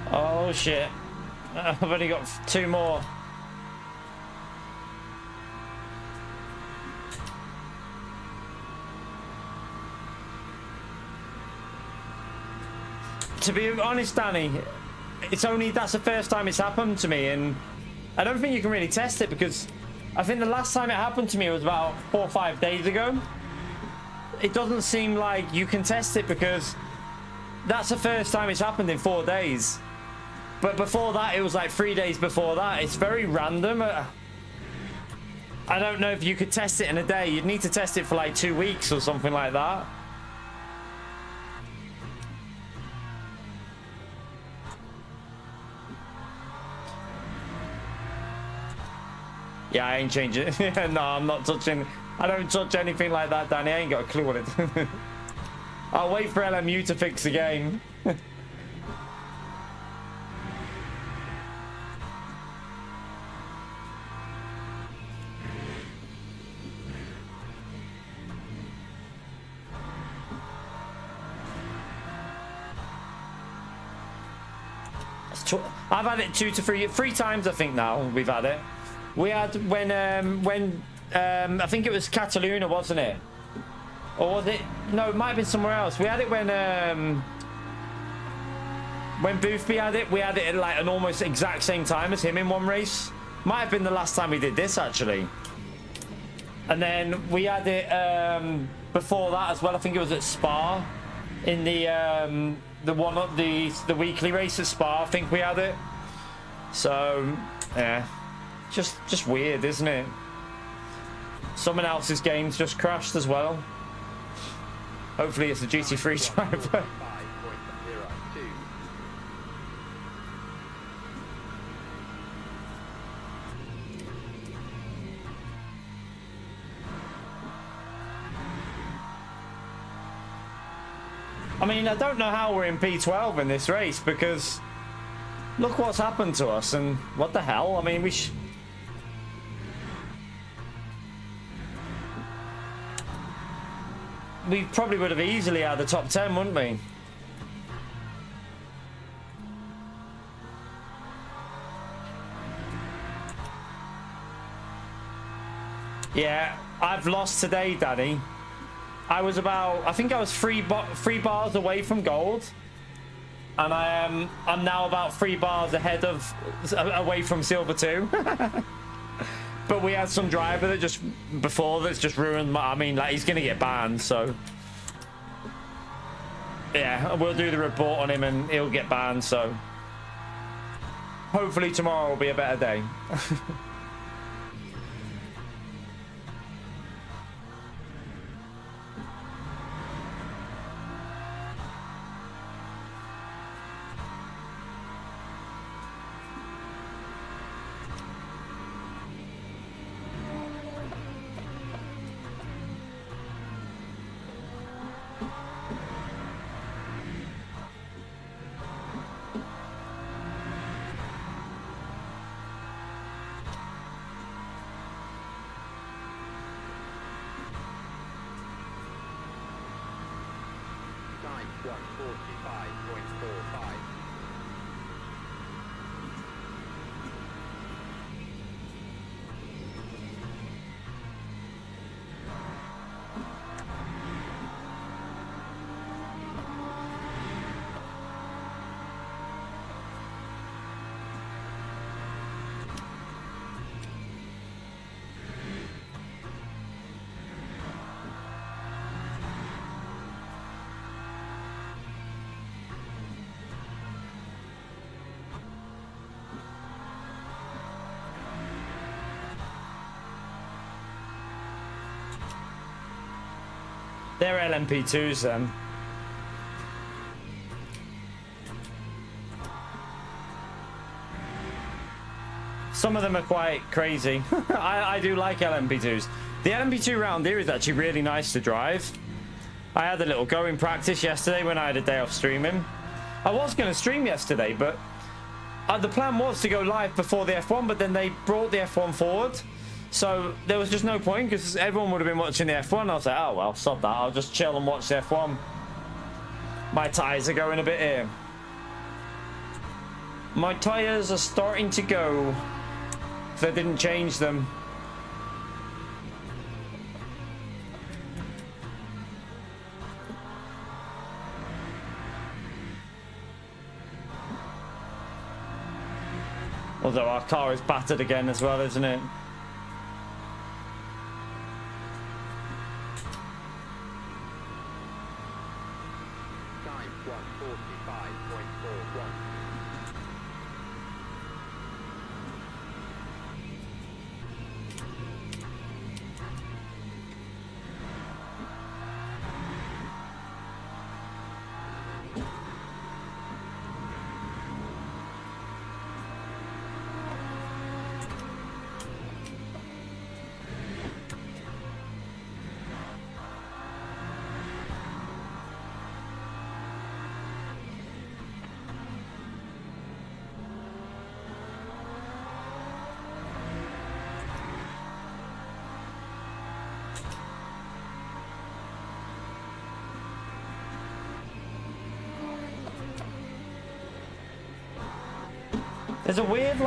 Oh shit. I've only got 2 more. To be honest, Danny, that's the first time it's happened to me, and I don't think you can really test it because I think the last time it happened to me was about 4 or 5 days ago. It doesn't seem like you can test it because that's the first time it's happened in 4 days. But before that, it was like 3 days before that. It's very random. I don't know if you could test it in a day. You'd need to test it for like 2 weeks or something like that. Yeah, I ain't changing it. No, I'm not touching. I don't touch anything like that, Danny. I ain't got a clue what it. I'll wait for LMU to fix the game. I've had it 2 to 3 times, I think. Now we've had it. We had when I think it was Cataluna, wasn't it? Or was it? No, it might have been somewhere else. We had it when Boothby had it. We had it at like an almost exact same time as him in one race. Might have been the last time we did this actually. And then we had it before that as well. I think it was at Spa in the weekly race at Spa. I think we had it. So yeah, just weird, isn't it? Someone else's game's just crashed as well. Hopefully it's a GT3 driver. I mean, I don't know how we're in P12 in this race because look what's happened to us and what the hell. I mean, we probably would have easily had the top 10, wouldn't we? Yeah, I've lost today, Danny. I think I was three bars away from gold, and I'm now about 3 bars away from silver too. But we had some driver that just ruined my. I mean, like, he's gonna get banned, so yeah, we'll do the report on him and he'll get banned. So hopefully tomorrow will be a better day. They're LMP2s then. Some of them are quite crazy. I do like LMP2s. The LMP2 round here is actually really nice to drive. I had a little go in practice yesterday when I had a day off streaming. I was going to stream yesterday, but the plan was to go live before the F1, but then they brought the F1 forward. So there was just no point because everyone would have been watching the F1. I was like, oh, well, stop that. I'll just chill and watch the F1. My tyres are going a bit here. My tyres are starting to go. If I didn't change them. Although our car is battered again as well, isn't it? Time 1:45.41. There's a weird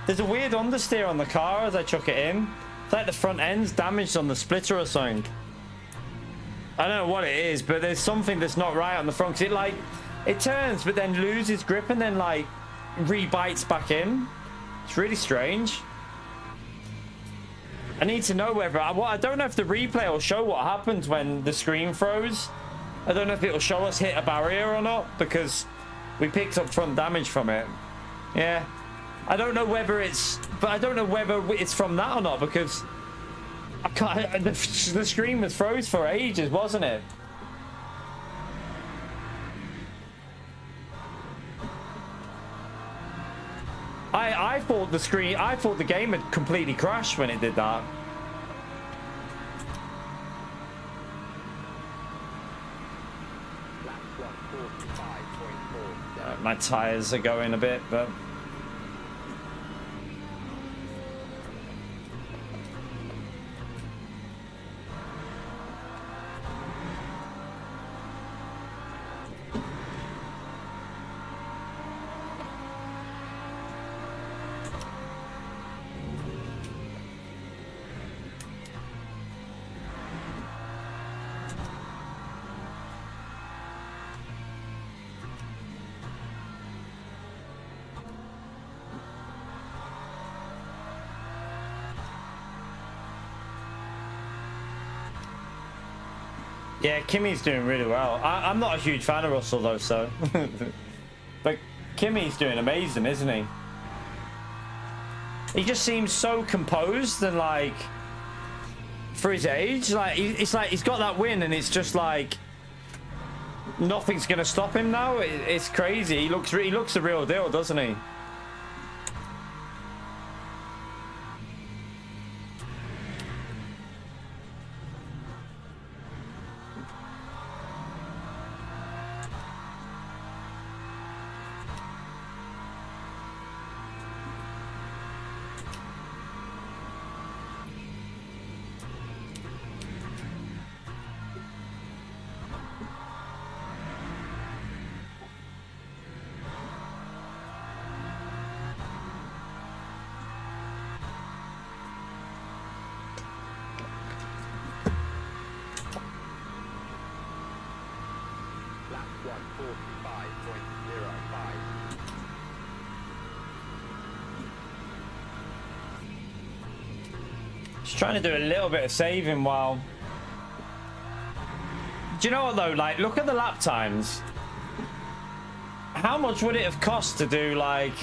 there's a weird understeer on the car as I chuck it in. It's like the front end's damaged on the splitter or something. I don't know what it is, but there's something that's not right on the front. 'Cause it turns but then loses grip and then like re-bites back in. It's really strange. I need to know whether I don't know if the replay will show what happens when the screen froze. I don't know if it'll show us hit a barrier or not because we picked up front damage from it. Yeah. I don't know whether it's from that or not because I can't. The screen was froze for ages, wasn't it? I thought the game had completely crashed when it did that. My tires are going a bit, but yeah, Kimmy's doing really well. I'm not a huge fan of Russell though, so but Kimmy's doing amazing, isn't he? He just seems so composed and like for his age, like it's like he's got that win and it's just like nothing's gonna stop him now. It's crazy. He looks the real deal, doesn't he? Lap 1:45.05. Just trying to do a little bit of saving while. Do you know what though? Like, look at the lap times. How much would it have cost to do like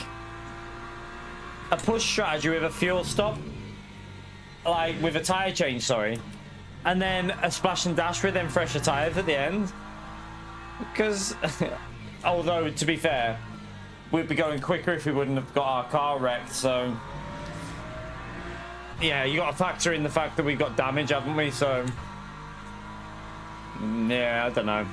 a push strategy with a fuel stop? Like with a tire change, sorry. and then a splash and dash with them fresher tires at the end. Because, although to be fair, we'd be going quicker if we wouldn't have got our car wrecked. So, yeah, you got to factor in the fact that we've got damage, haven't we? So, yeah, I don't know.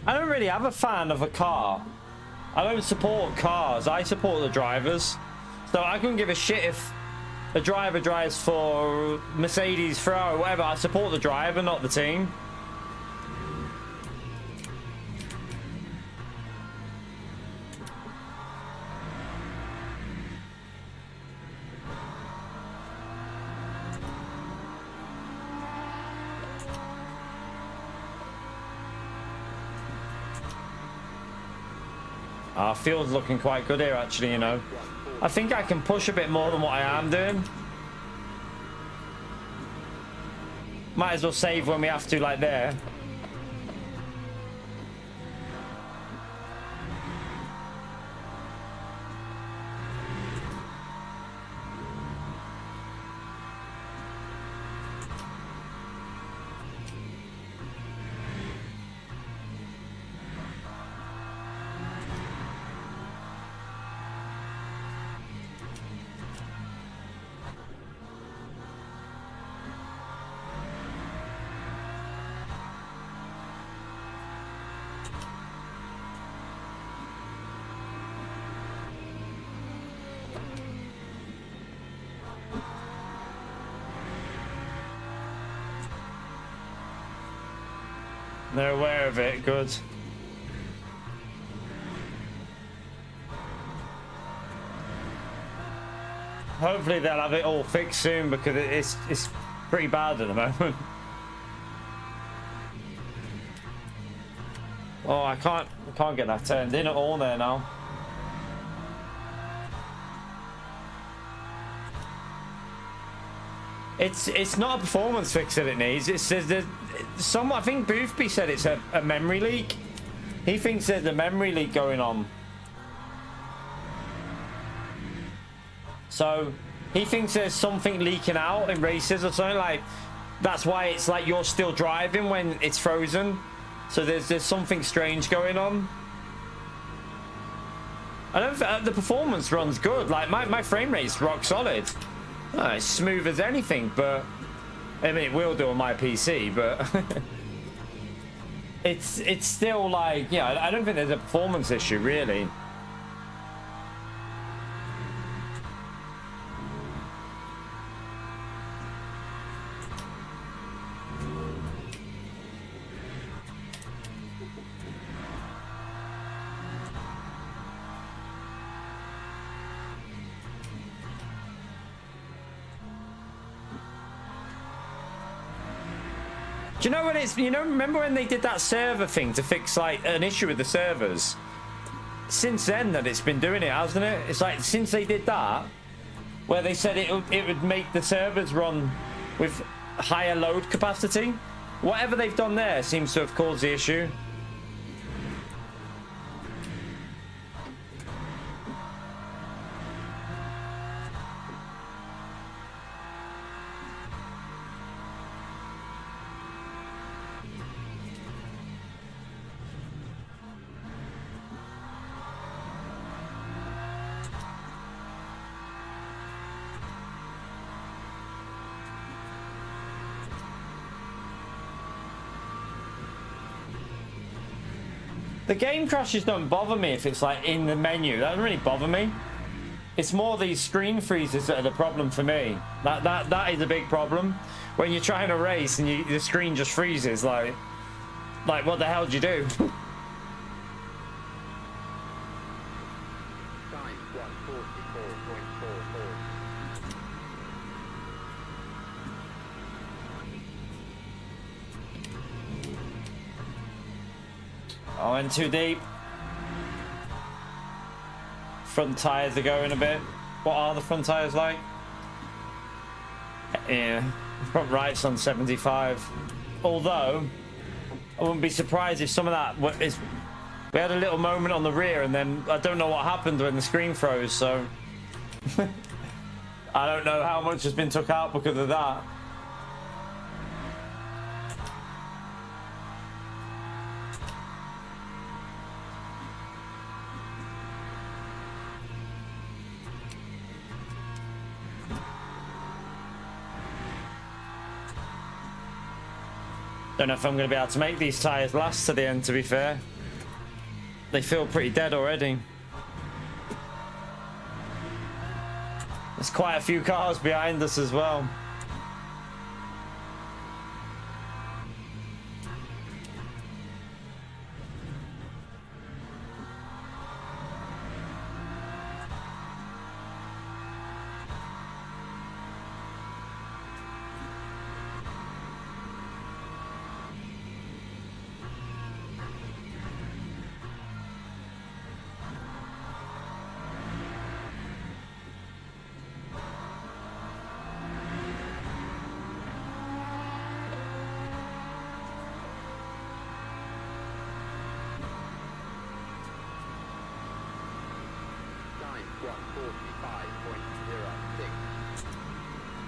I don't really have a fan of a car. I don't support cars. I support the drivers. So I couldn't give a shit if a driver drives for Mercedes, Ferrari, whatever. I support the driver, not the team. Our field's looking quite good here, actually, you know. I think I can push a bit more than what I am doing. Might as well save when we have to, like there. They're aware of it, good. Hopefully they'll have it all fixed soon because it's pretty bad at the moment. Oh, I can't get that turned in at all there now. It's not a performance fix that it needs. It says that I think Boothby said it's a memory leak. He thinks there's a memory leak going on. So he thinks there's something leaking out in races or something, like that's why it's like you're still driving when it's frozen. So there's something strange going on. I don't think the performance runs good. Like my frame rate's rock solid. Oh, it's smooth as anything, but I mean it will do on my PC, but it's still like, yeah, I don't think there's a performance issue really. Do you know when it's, remember when they did that server thing to fix like an issue with the servers? Since then that it's been doing it, hasn't it? It's like since they did that, where they said it would make the servers run with higher load capacity. Whatever they've done there seems to have caused the issue. The game crashes don't bother me if it's like in the menu. That doesn't really bother me. It's more these screen freezes that are the problem for me. That is a big problem. When you're trying to race and the screen just freezes, like what the hell did you do? Time 144.44. I went too deep. Front tyres are going a bit. What are the front tyres like? Yeah, front right's on 75. Although, I wouldn't be surprised if some of that is... We had a little moment on the rear and then I don't know what happened when the screen froze, so... I don't know how much has been took out because of that. Don't know if I'm going to be able to make these tyres last to the end, to be fair. They feel pretty dead already. There's quite a few cars behind us as well.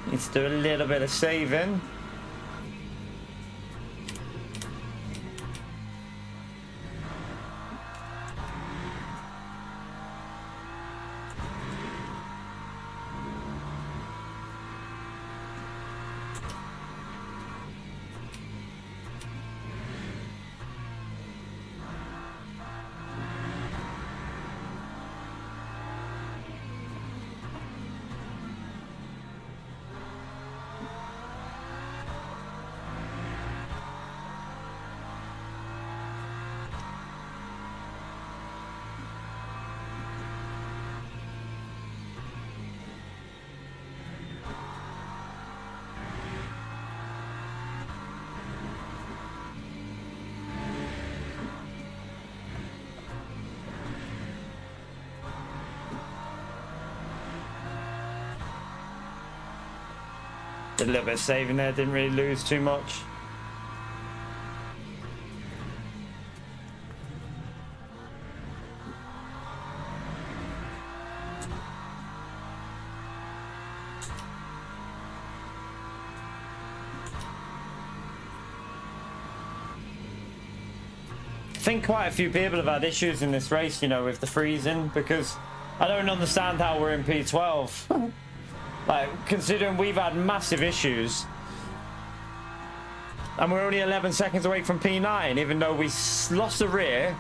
Needs to do a little bit of saving. Did a little bit of saving there, didn't really lose too much. I think quite a few people have had issues in this race, you know, with the freezing, because I don't understand how we're in P12. Like, considering we've had massive issues and we're only 11 seconds away from P9, even though we lost the rear,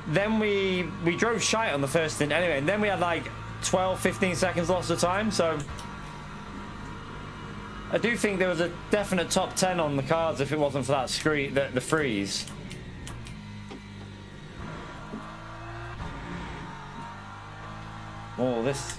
then we drove shite on the first stint anyway, and then we had like 12-15 seconds lost of time. So I do think there was a definite top 10 on the cards if it wasn't for that the freeze. Oh, this...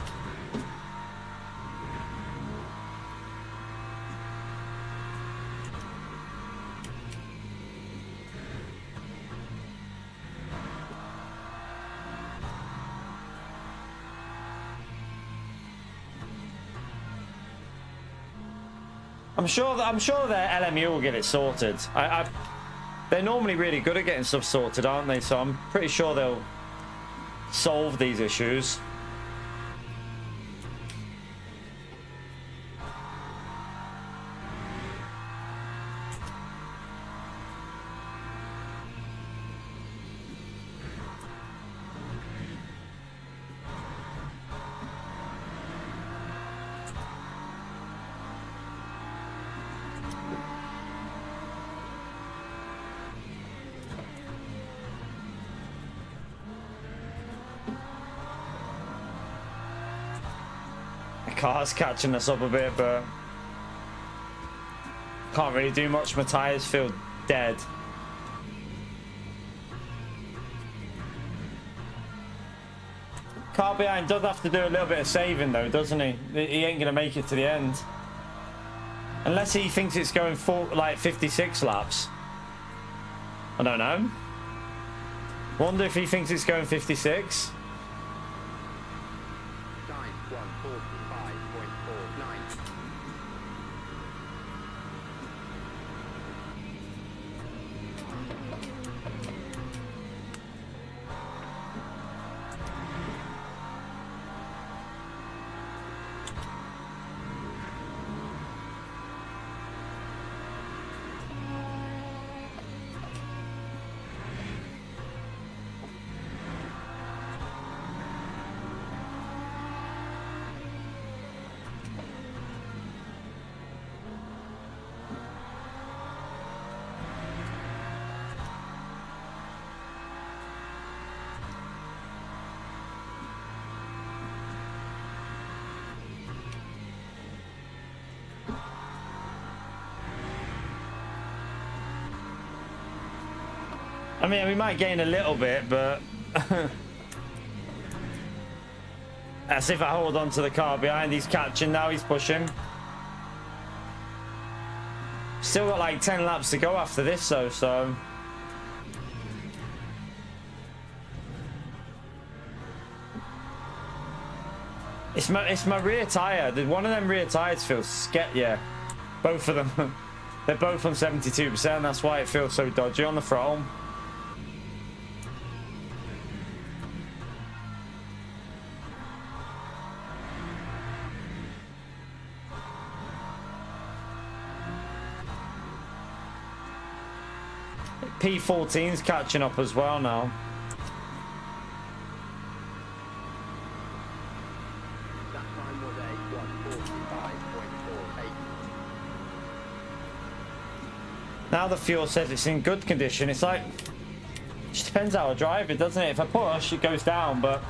I'm sure their LMU will get it sorted. They're normally really good at getting stuff sorted, aren't they? So I'm pretty sure they'll solve these issues. Car's catching us up a bit, but can't really do much. My tyres feel dead. Car behind does have to do a little bit of saving though, doesn't he? He ain't gonna make it to the end unless he thinks it's going for like 56 laps. I don't know. Wonder if he thinks it's going 56. Time 1:45.49. I mean, we might gain a little bit, but as if I hold on to the car behind. He's catching now. He's pushing. Still got like 10 laps to go after this, though. So it's my rear tire. One of them rear tires feels scared. Yeah, both of them. They're both on 72%. That's why it feels so dodgy on the throttle. P14's catching up as well now. That time was a 1:45.48. Now the fuel says it's in good condition. It's like, it just depends how I drive it, doesn't it? If I push, it goes down, but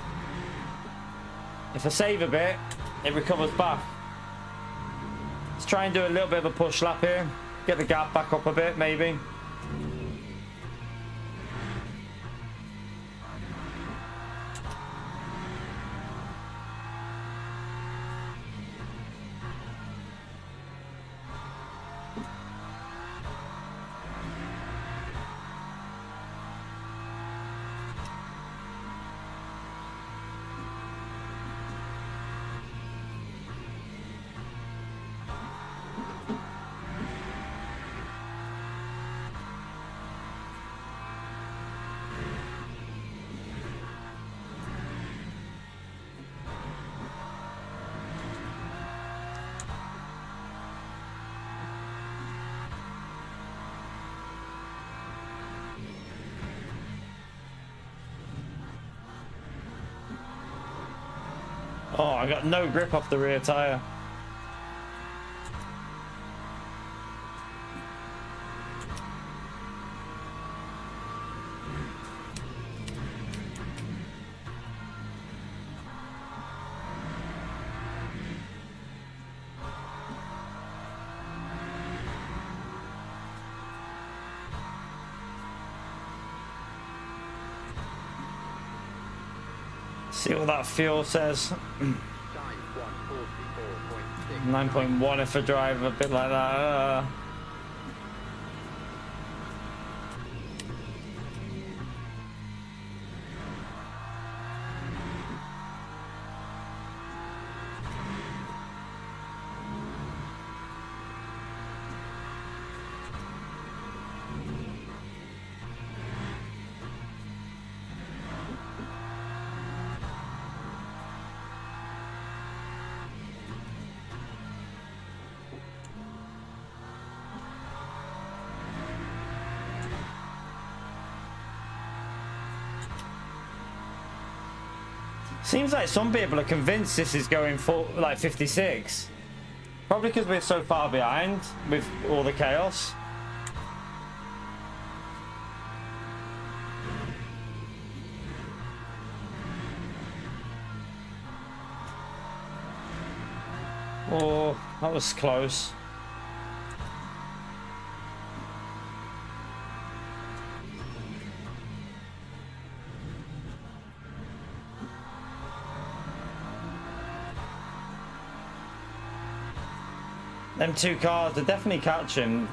if I save a bit, it recovers back. Let's try and do a little bit of a push lap here. Get the gap back up a bit, maybe. Oh, I got no grip off the rear tire. See what that fuel says. Time 1:44.6. 9.1 if I drive a bit like that. Seems like some people are convinced this is going for like 56. Probably because we're so far behind with all the chaos. Oh, that was close. Them two cars are definitely catching.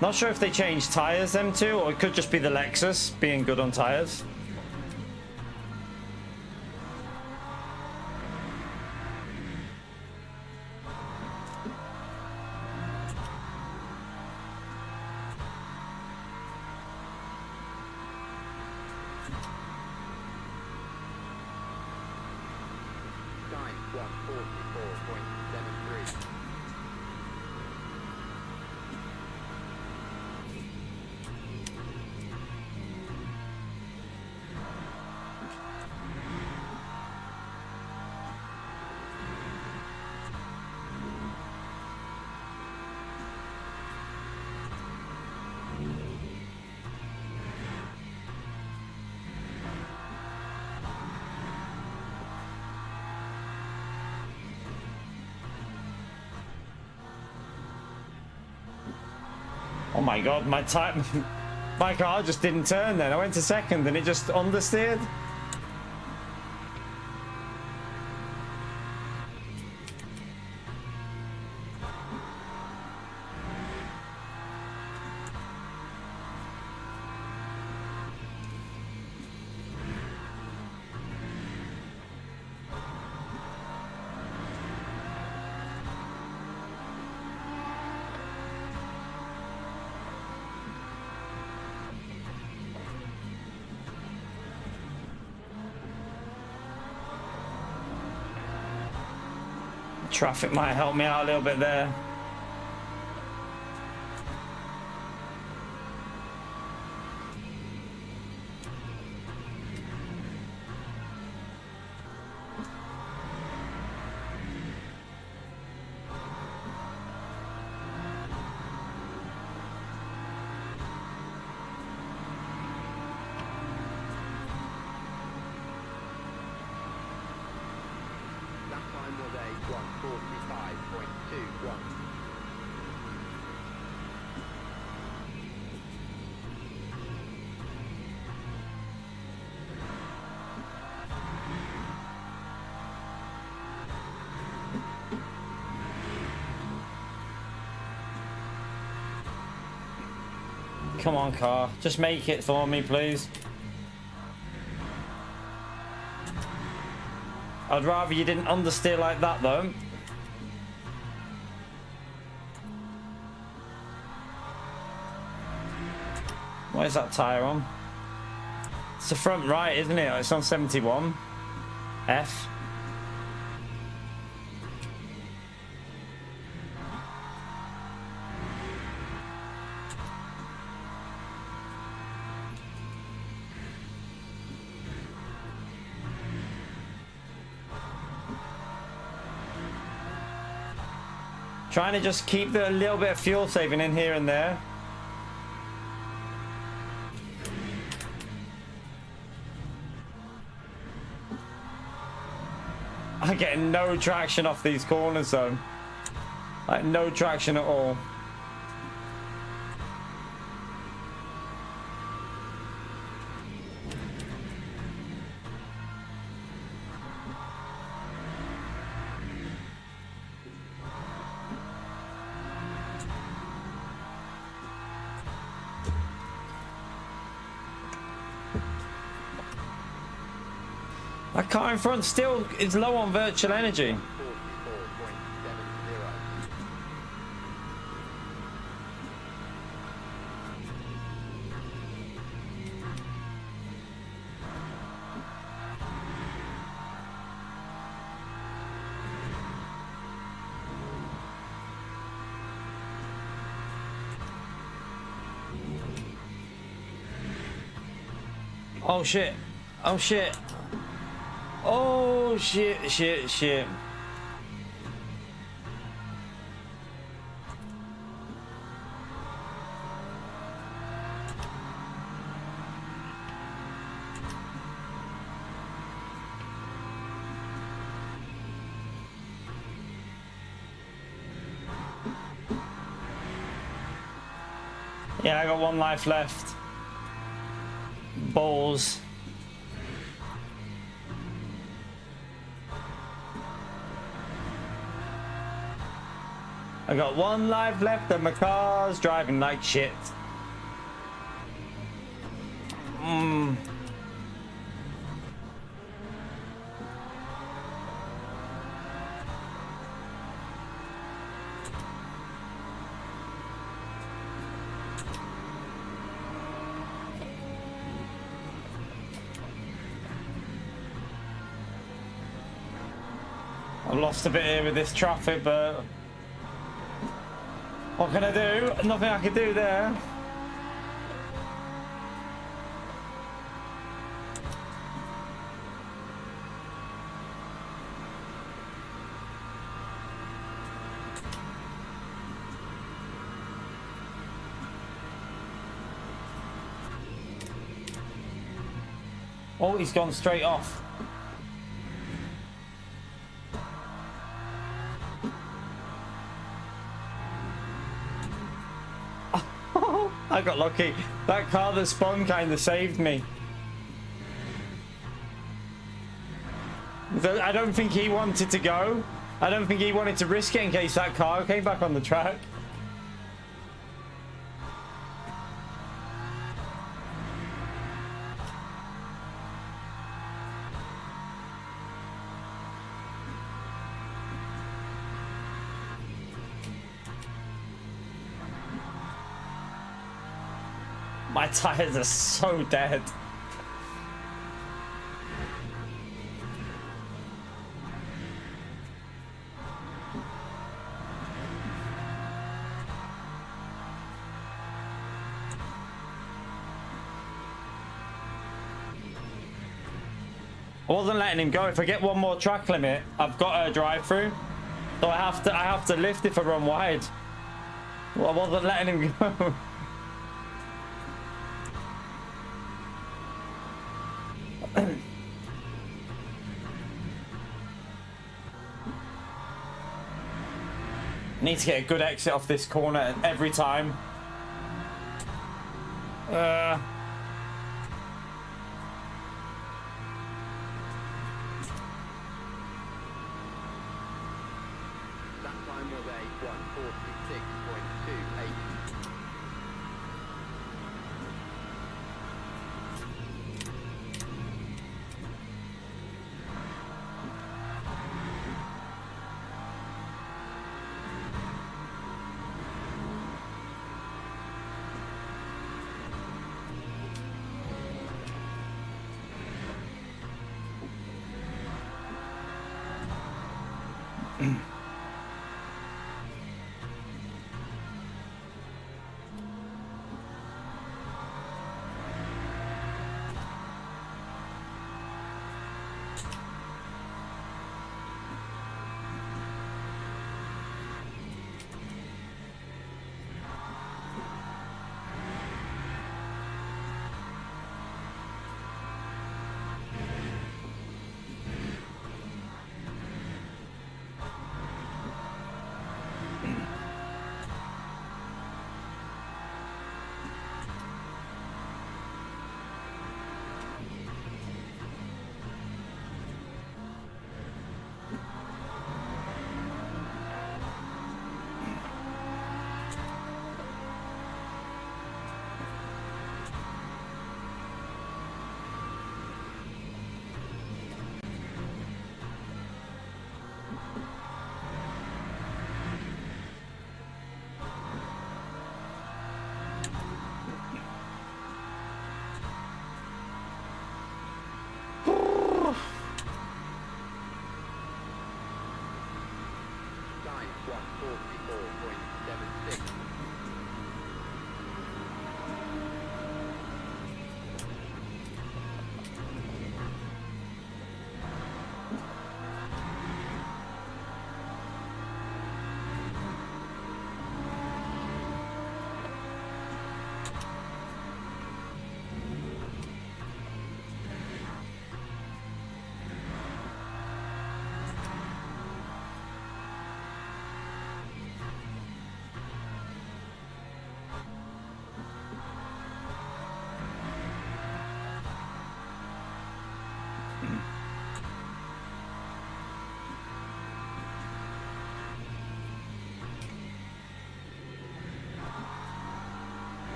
Not sure if they changed tires, them two, or it could just be the Lexus being good on tires. Time 144.73. Oh my god, my car just didn't turn then. I went to second and it just understeered. Traffic might help me out a little bit there. That time was a 145.21. Come on, car. Just make it for me, please. I'd rather you didn't understeer like that, though. Where's that tyre on? It's the front right, isn't it? It's on 71. F. Trying to just keep a little bit of fuel saving in here and there. I'm getting no traction off these corners though. Like no traction at all. That car in front still is low on virtual energy. 44.70. Oh shit. Oh shit. Oh shit, shit, shit. Yeah, I got one life left. Balls. I got 1 life left and my car's driving like shit. I've lost a bit here with this traffic, but what can I do? Nothing I can do there. Oh, he's gone straight off. I got lucky. That car that spun kind of saved me. I don't think he wanted to go. I don't think he wanted to risk it in case that car came back on the track. My tires are so dead. I wasn't letting him go. If I get one more track limit, I've got a drive through. So I have to lift if I run wide. Well, I wasn't letting him go. Need to get a good exit off this corner every time. That time was a 146.28.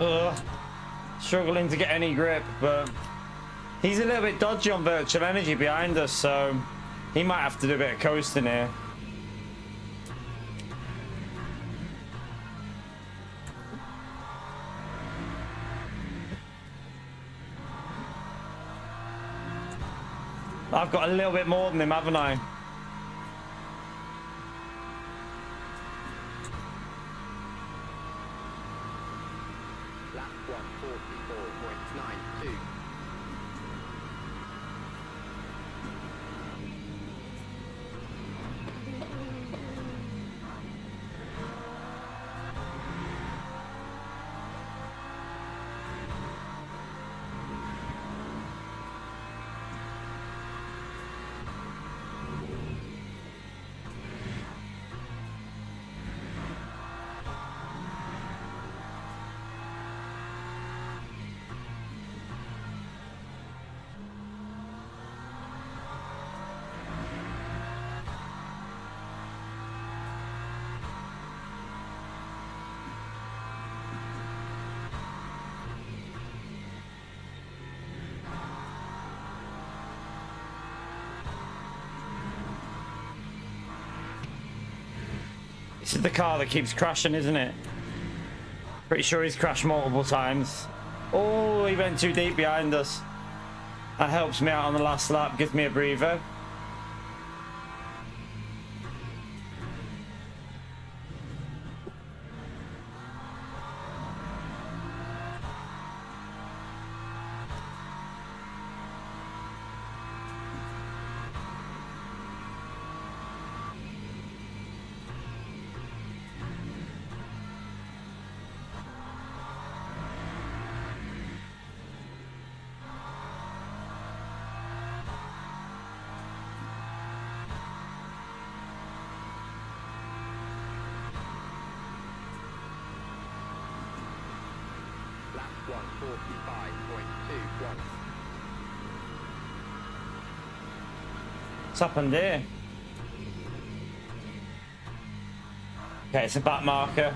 Ugh. Struggling to get any grip, but he's a little bit dodgy on virtual energy behind us, so he might have to do a bit of coasting here. I've got a little bit more than him, haven't I? Lap 144.92. This is the car that keeps crashing, isn't it? Pretty sure he's crashed multiple times. Oh, he went too deep behind us. That helps me out on the last lap, gives me a breather. Lap 145.21. What's happened here? Okay, it's a back marker.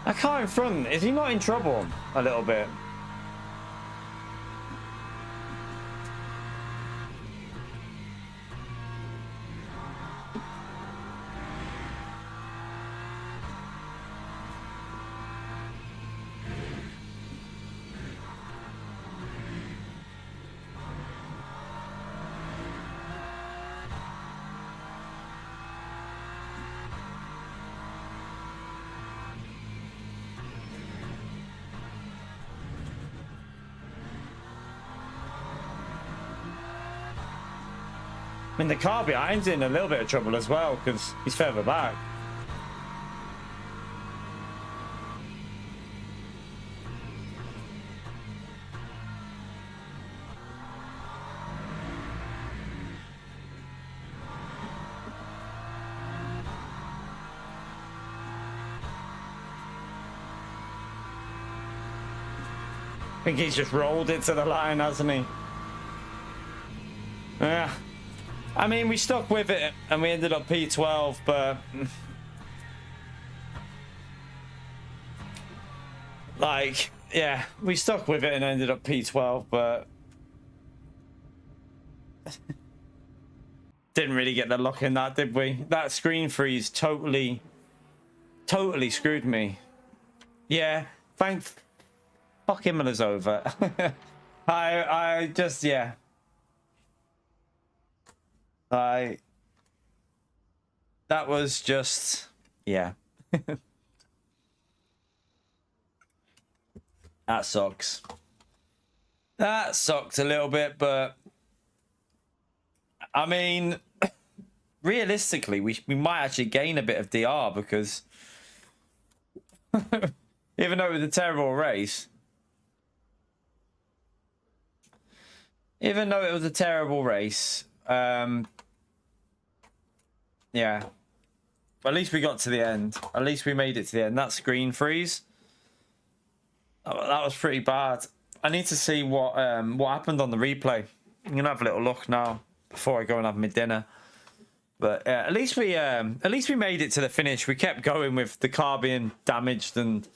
That car in front, is he not in trouble a little bit? I mean, the car behind's in a little bit of trouble as well because he's further back. I think he's just rolled it to the line, hasn't he? Yeah. I mean, we stuck with it and we ended up P12, but like, yeah, we stuck with it and ended up P12, but didn't really get the luck in that, did we? That screen freeze totally screwed me. Yeah, thanks. Fuck Imola's over. I just, yeah. That was just, yeah. That sucks. That sucked a little bit, but I mean, realistically, we might actually gain a bit of DR because even though it was a terrible race, Even though it was a terrible race, yeah. But at least we got to the end. At least we made it to the end. That screen freeze, that was pretty bad. I need to see what happened on the replay. I'm gonna have a little look now before I go and have my dinner. But at least we made it to the finish. We kept going with the car being damaged, and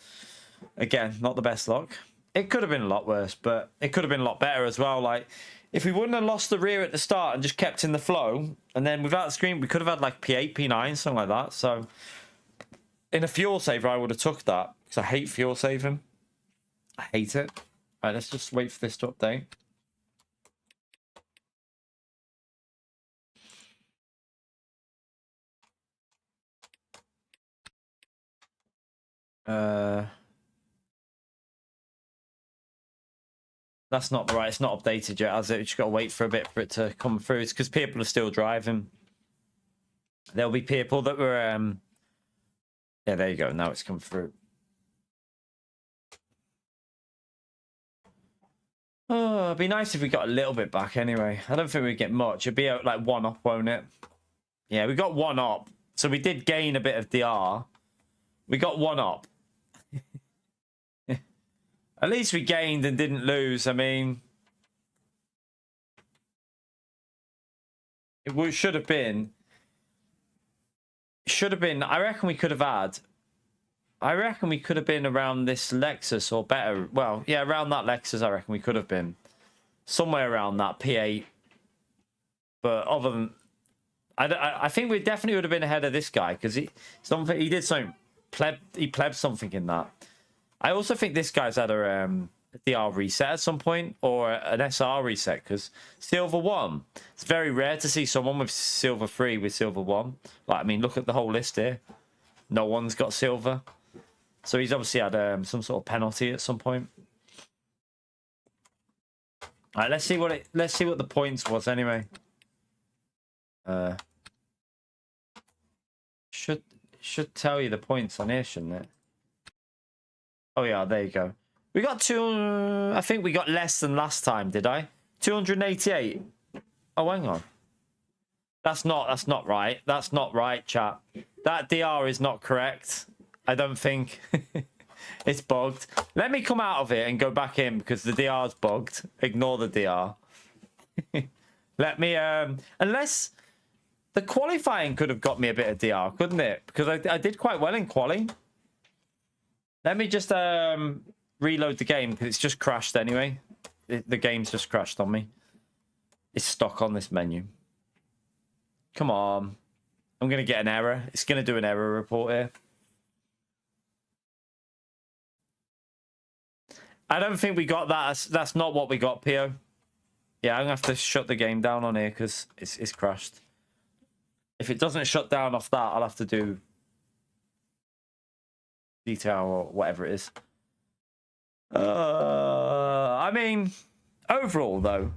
again, not the best luck. It could have been a lot worse, but it could have been a lot better as well. Like, if we wouldn't have lost the rear at the start and just kept in the flow, and then without the screen, we could have had like P8, P9, something like that. So, in a fuel saver, I would have took that, because I hate fuel saving. I hate it. All right, let's just wait for this to update. That's not right. It's not updated yet, has it? We just got to wait for a bit for it to come through. It's because people are still driving. There'll be people that were... Yeah, there you go. Now it's come through. Oh, it'd be nice if we got a little bit back anyway. I don't think we'd get much. It'd be like 1 up, won't it? Yeah, we got 1 up. So we did gain a bit of DR. We got 1 up. At least we gained and didn't lose. I mean, it should have been. I reckon we could have had. I reckon we could have been around this Lexus or better. Well, yeah, around that Lexus, I reckon we could have been. Somewhere around that P8. But other than... I think we definitely would have been ahead of this guy, because he did something... He pleb something in that. I also think this guy's had a DR reset at some point, or an SR reset, because Silver 1. It's very rare to see someone with Silver 3 with Silver 1. Like, I mean, look at the whole list here. No one's got Silver. So he's obviously had some sort of penalty at some point. All right, let's see what the points was anyway. Should tell you the points on here, shouldn't it? Oh yeah, there you go. We got I think we got less than last time, did I? 288. Oh, hang on. That's not right. That's not right, chat. That DR is not correct. I don't think. It's bugged. Let me come out of it and go back in, because the DR's bugged. Ignore the DR. Let me unless the qualifying could have got me a bit of DR, couldn't it? Because I did quite well in quali. Let me just reload the game, because it's just crashed anyway. The game's just crashed on me. It's stuck on this menu. Come on. I'm going to get an error. It's going to do an error report here. I don't think we got that. That's not what we got, Pio. Yeah, I'm going to have to shut the game down on here, because it's crashed. If it doesn't shut down off that, I'll have to do detail or whatever it is. I mean, overall though,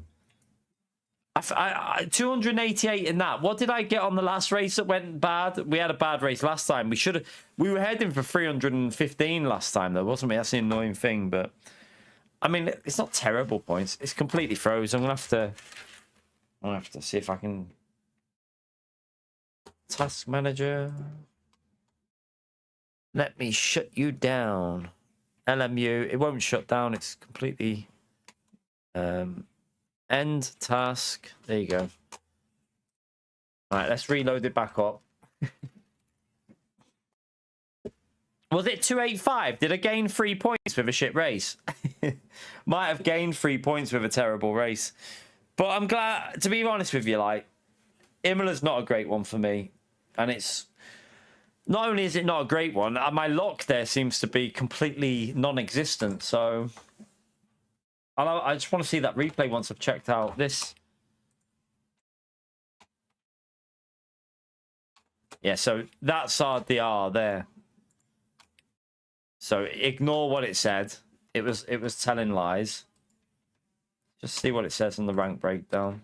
I 288 in that. What did I get on the last race that went bad? We had a bad race last time. We were heading for 315 last time though, wasn't we? That's the annoying thing. But I mean, it's not terrible points. It's completely frozen. I'm gonna have to see if I can. Task manager. Let me shut you down. LMU. It won't shut down. It's completely... end task. There you go. All right, let's reload it back up. Was it 285? Did I gain 3 points with a shit race? Might have gained 3 points with a terrible race. But I'm glad, to be honest with you, like, Imola's not a great one for me. And it's... Not only is it not a great one, my luck there seems to be completely non-existent. So I just want to see that replay once I've checked out this. Yeah, so that's our DR there. So ignore what it said. It was telling lies. Just see what it says in the rank breakdown.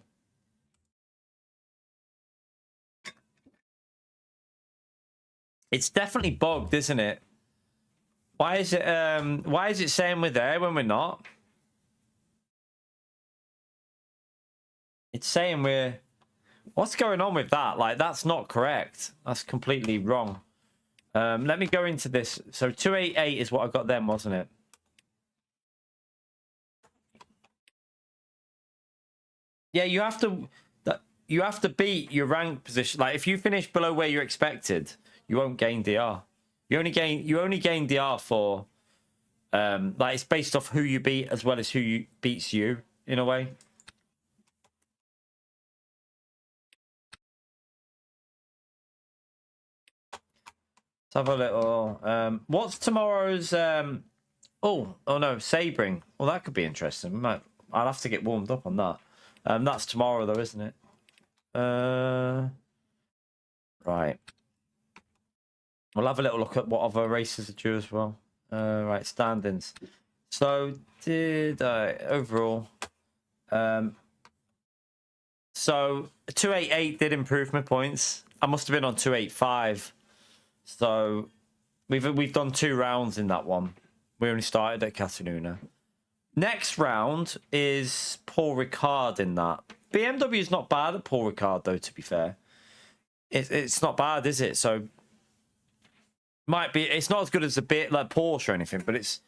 It's definitely bugged, isn't it? Why is it saying we're there when we're not? It's saying we're... What's going on with that? Like, that's not correct. That's completely wrong. Let me go into this. So 288 is what I got then, wasn't it? Yeah, you have to beat your rank position. Like, if you finish below where you're expected, you won't gain DR. You only gain DR for like, it's based off who you beat as well as who beats you in a way. Let's have a little what's tomorrow's oh no, sabering. Well, that could be interesting. I'll have to get warmed up on that. That's tomorrow though, isn't it? Right. We'll have a little look at what other races are due as well. Right, standings. So did I overall so 288 did improve my points. I must have been on 285. So we've done 2 rounds in that one. We only started at Cataluna. Next round is Paul Ricard in that. BMW is not bad at Paul Ricard though, to be fair. It's not bad, is it? So might be, it's not as good as a bit like Porsche or anything, but it's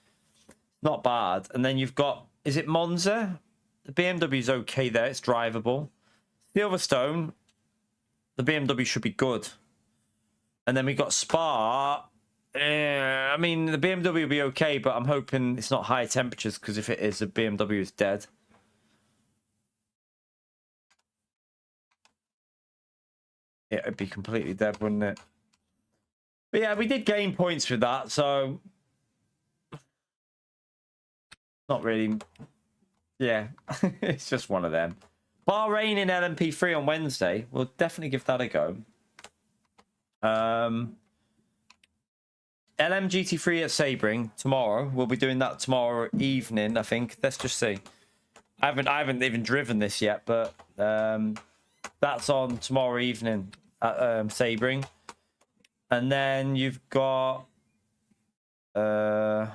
not bad. And then you've got, is it Monza? The BMW is okay there, it's drivable. Silverstone, the BMW should be good. And then we got Spa. I mean, the BMW will be okay, but I'm hoping it's not high temperatures, because if it is, the BMW is dead. Yeah, it'd be completely dead, wouldn't it? But yeah, we did gain points with that, so not really. Yeah, it's just one of them. Bahrain in LMP3 on Wednesday. We'll definitely give that a go. LMGT3 at Sebring tomorrow. We'll be doing that tomorrow evening, I think. Let's just see. I haven't even driven this yet, but that's on tomorrow evening at Sebring. And then you've got trying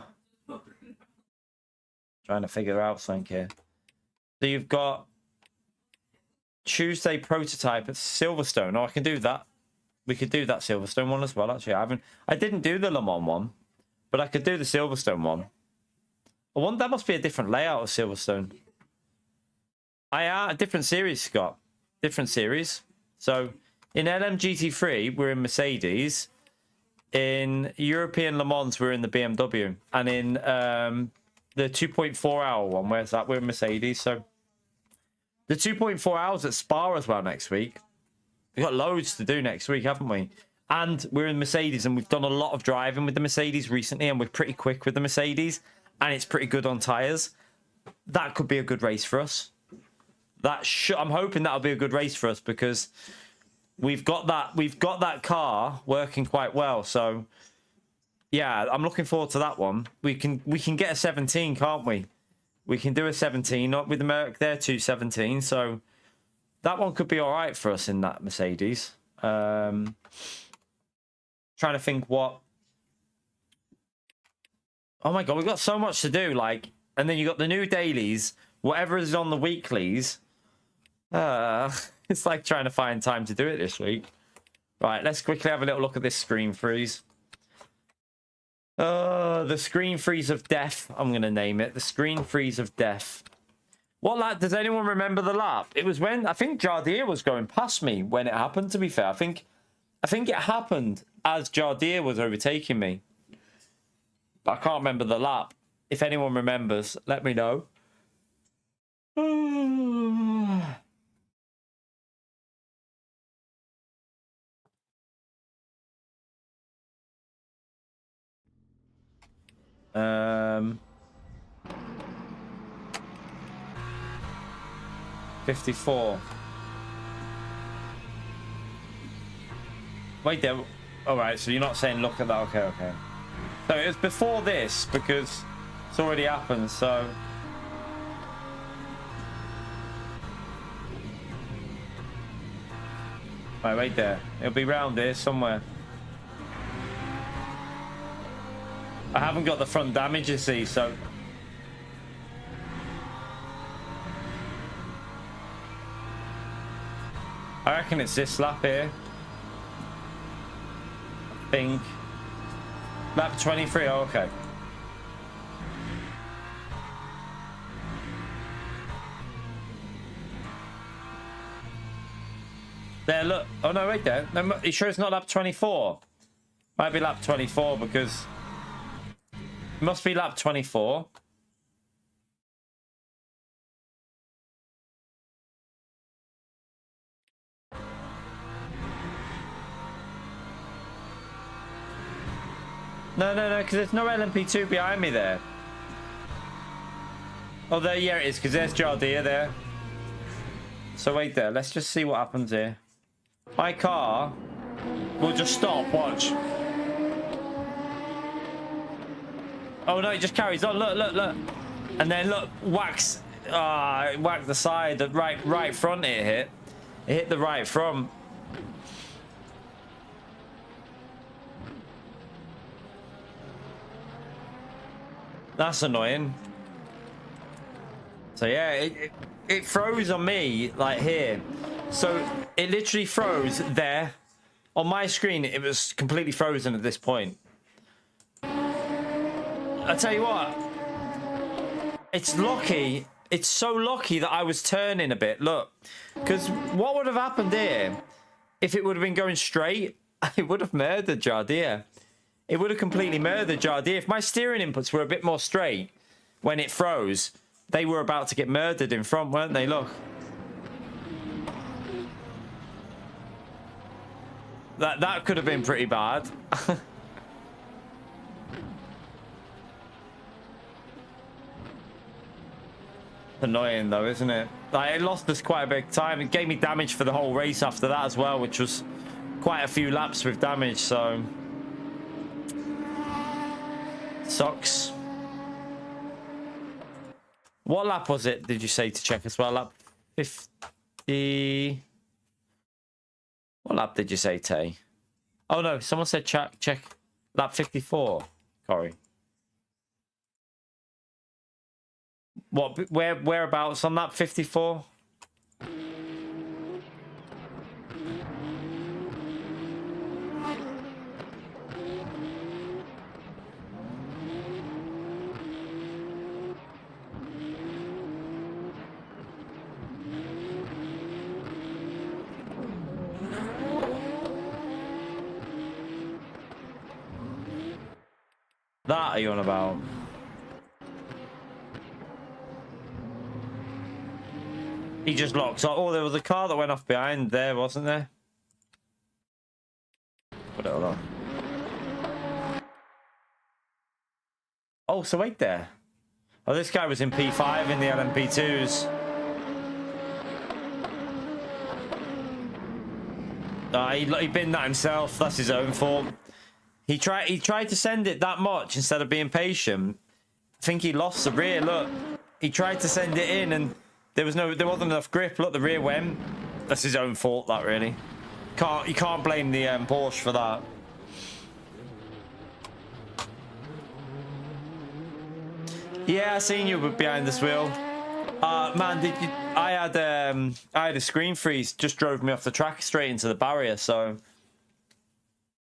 to figure out something here. So you've got Tuesday prototype at Silverstone. Oh, I can do that. We could do that Silverstone one as well, actually. I didn't do the Le Mans one, but I could do the Silverstone one. I wonder, that must be a different layout of Silverstone. A different series, Scott. Different series. So in LMGT3, we're in Mercedes. In European Le Mans, we're in the BMW. And in the 2.4 hour one, where's that? We're in Mercedes. So the 2.4 hours at Spa as well next week. We've got loads to do next week, haven't we? And we're in Mercedes, and we've done a lot of driving with the Mercedes recently, and we're pretty quick with the Mercedes, and it's pretty good on tyres. That could be a good race for us. I'm hoping that'll be a good race for us, because we've got that car working quite well. So yeah, I'm looking forward to that one. We can get a 17, can't we? We can do a 17, not with the Merc there, 217. So that one could be all right for us in that Mercedes. Trying to think what. Oh my god, we've got so much to do. Like, and then you got the new dailies, whatever is on the weeklies. It's like trying to find time to do it this week. Right, let's quickly have a little look at this screen freeze. The screen freeze of death. I'm gonna name it the screen freeze of death. What lap? Does anyone remember the lap? It was when I think Jardier was going past me when it happened, to be fair. I think it happened as Jardier was overtaking me. But I can't remember the lap. If anyone remembers, let me know. Um 54. Wait there. All right, so you're not saying look at that. Okay. So it was before this because it's already happened, so. Right, wait there. It'll be round here somewhere. I haven't got the front damage, you see, so. I reckon it's this lap here. I think. Lap 23, oh, okay. There, look. Oh, no, wait there. No, you sure it's not lap 24? Might be lap 24 because... It must be lap 24. No, because there's no LMP2 behind me there. Oh, there, yeah, it is, because there's Jardia there. So wait there, let's just see what happens here. My car will just stop, watch. Oh no, it just carries on, look. And then look, whacks, it whacked the side, the right front it hit. It hit the right front. That's annoying. So yeah, it froze on me, like here. So it literally froze there. On my screen, it was completely frozen at this point. I tell you what, it's lucky. It's so lucky that I was turning a bit, look. Because what would have happened here, if it would have been going straight, it would have murdered Jardia. It would have completely murdered Jardia. If my steering inputs were a bit more straight when it froze, they were about to get murdered in front, weren't they? Look. That could have been pretty bad. Annoying though, isn't it? Like, it lost us quite a big time. It gave me damage for the whole race after that as well, which was quite a few laps with damage, so... Sucks. What lap was it, did you say, to check as well? Lap 50... What lap did you say, Tay? Oh, no, someone said check lap 54, Corey. What, whereabouts on lap 54? That are you on about? He just locks up. Oh, there was a car that went off behind there, wasn't there? Put it on. Oh, so wait there. Oh, this guy was in P5 in the LMP2s. He binned that himself. That's his own fault. He tried to send it that much instead of being patient. I think he lost the rear. Look, he tried to send it in and there wasn't enough grip. Look, the rear went. That's his own fault. That really. You can't blame the Porsche for that. Yeah, I seen you behind this wheel. Man, did you? I had a screen freeze. Just drove me off the track straight into the barrier. So.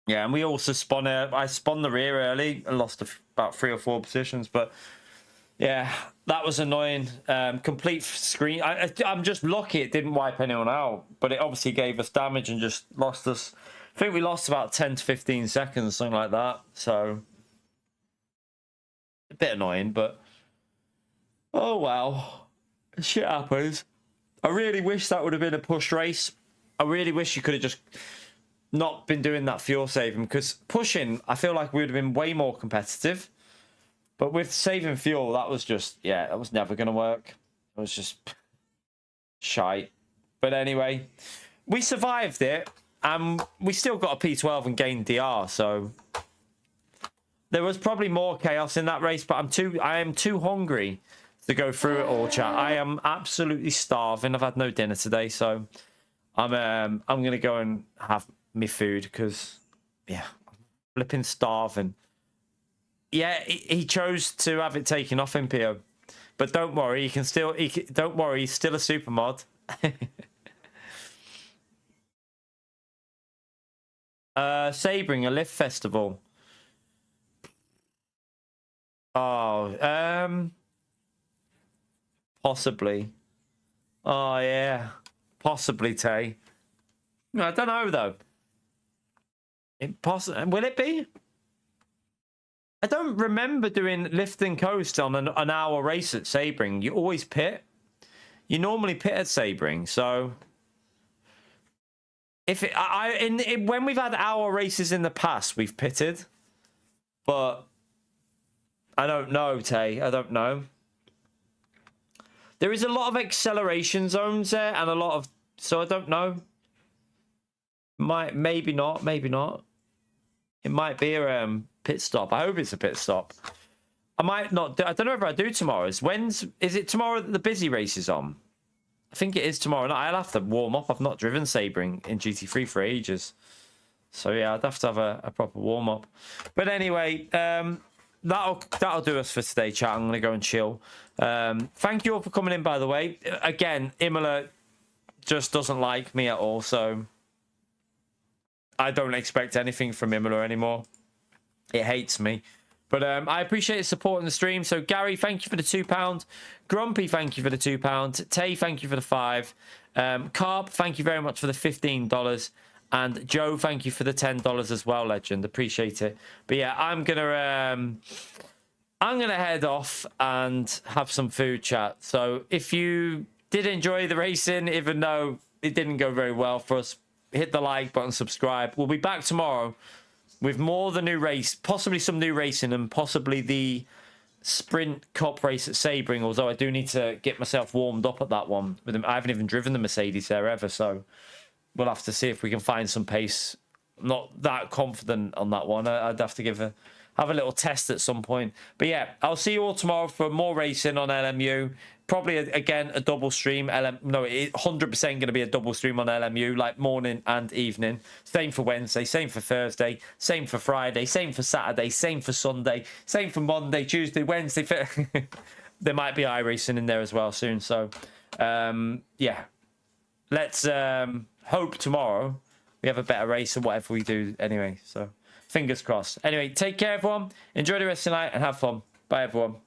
Yeah, and we also spun it. I spun the rear early and lost about 3 or 4 positions. But yeah, that was annoying. Complete screen. I'm just lucky it didn't wipe anyone out. But it obviously gave us damage and just lost us. I think we lost about 10 to 15 seconds, something like that. So a bit annoying, but oh well. Shit happens. I really wish that would have been a push race. I really wish you could have just not been doing that fuel saving, because pushing, I feel like we would have been way more competitive. But with saving fuel, that was just, yeah, that was never going to work. It was just shite. But anyway, we survived it, and we still got a P12 and gained DR, so there was probably more chaos in that race, but I am too hungry to go through it all, chat. I am absolutely starving. I've had no dinner today, so I'm going to go and have me food because, yeah, I'm flipping starving. Yeah, he chose to have it taken off him, Pio. But don't worry, don't worry, he's still a super mod. Sabring, a lift festival. Oh, possibly. Oh yeah, possibly, Tay. No, I don't know though. Will it be? I don't remember doing lift and coast on an hour race at Sabring. You always pit. You normally pit at Sabring, so if it, when we've had hour races in the past, we've pitted, but I don't know, Tay. I don't know. There is a lot of acceleration zones there, and a lot of, so I don't know. Maybe not. Maybe not. It might be a pit stop. I hope it's a pit stop. I might not do, I don't know if I do tomorrow. Is it tomorrow that the busy race is on? I think it is tomorrow night. I'll have to warm up. I've not driven Sabring in GT3 for ages. So yeah, I'd have to have a proper warm up. But anyway, that'll do us for today, chat. I'm gonna go and chill. Thank you all for coming in, by the way. Again, Imola just doesn't like me at all, so I don't expect anything from Imola anymore. It hates me. But I appreciate supporting the stream. So Gary, thank you for the £2. Grumpy, thank you for the £2. Tay, thank you for the $5. Carp, thank you very much for the $15. And Joe, thank you for the $10 as well, legend. Appreciate it. But yeah, I'm gonna head off and have some food, chat. So if you did enjoy the racing, even though it didn't go very well for us, hit the like button, subscribe. We'll be back tomorrow with more of the new race, possibly some new racing, and possibly the Sprint Cup race at Sabring, although I do need to get myself warmed up at that one. With them. I haven't even driven the Mercedes there ever, so we'll have to see if we can find some pace. I'm not that confident on that one. I'd have to have a little test at some point. But yeah, I'll see you all tomorrow for more racing on LMU. Probably, again, a double stream. No, it's 100% going to be a double stream on LMU, like morning and evening. Same for Wednesday, same for Thursday, same for Friday, same for Saturday, same for Sunday, same for Monday, Tuesday, Wednesday. There might be iRacing in there as well soon. So, yeah. Let's hope tomorrow we have a better race or whatever we do anyway. So, fingers crossed. Anyway, take care, everyone. Enjoy the rest of the night and have fun. Bye, everyone.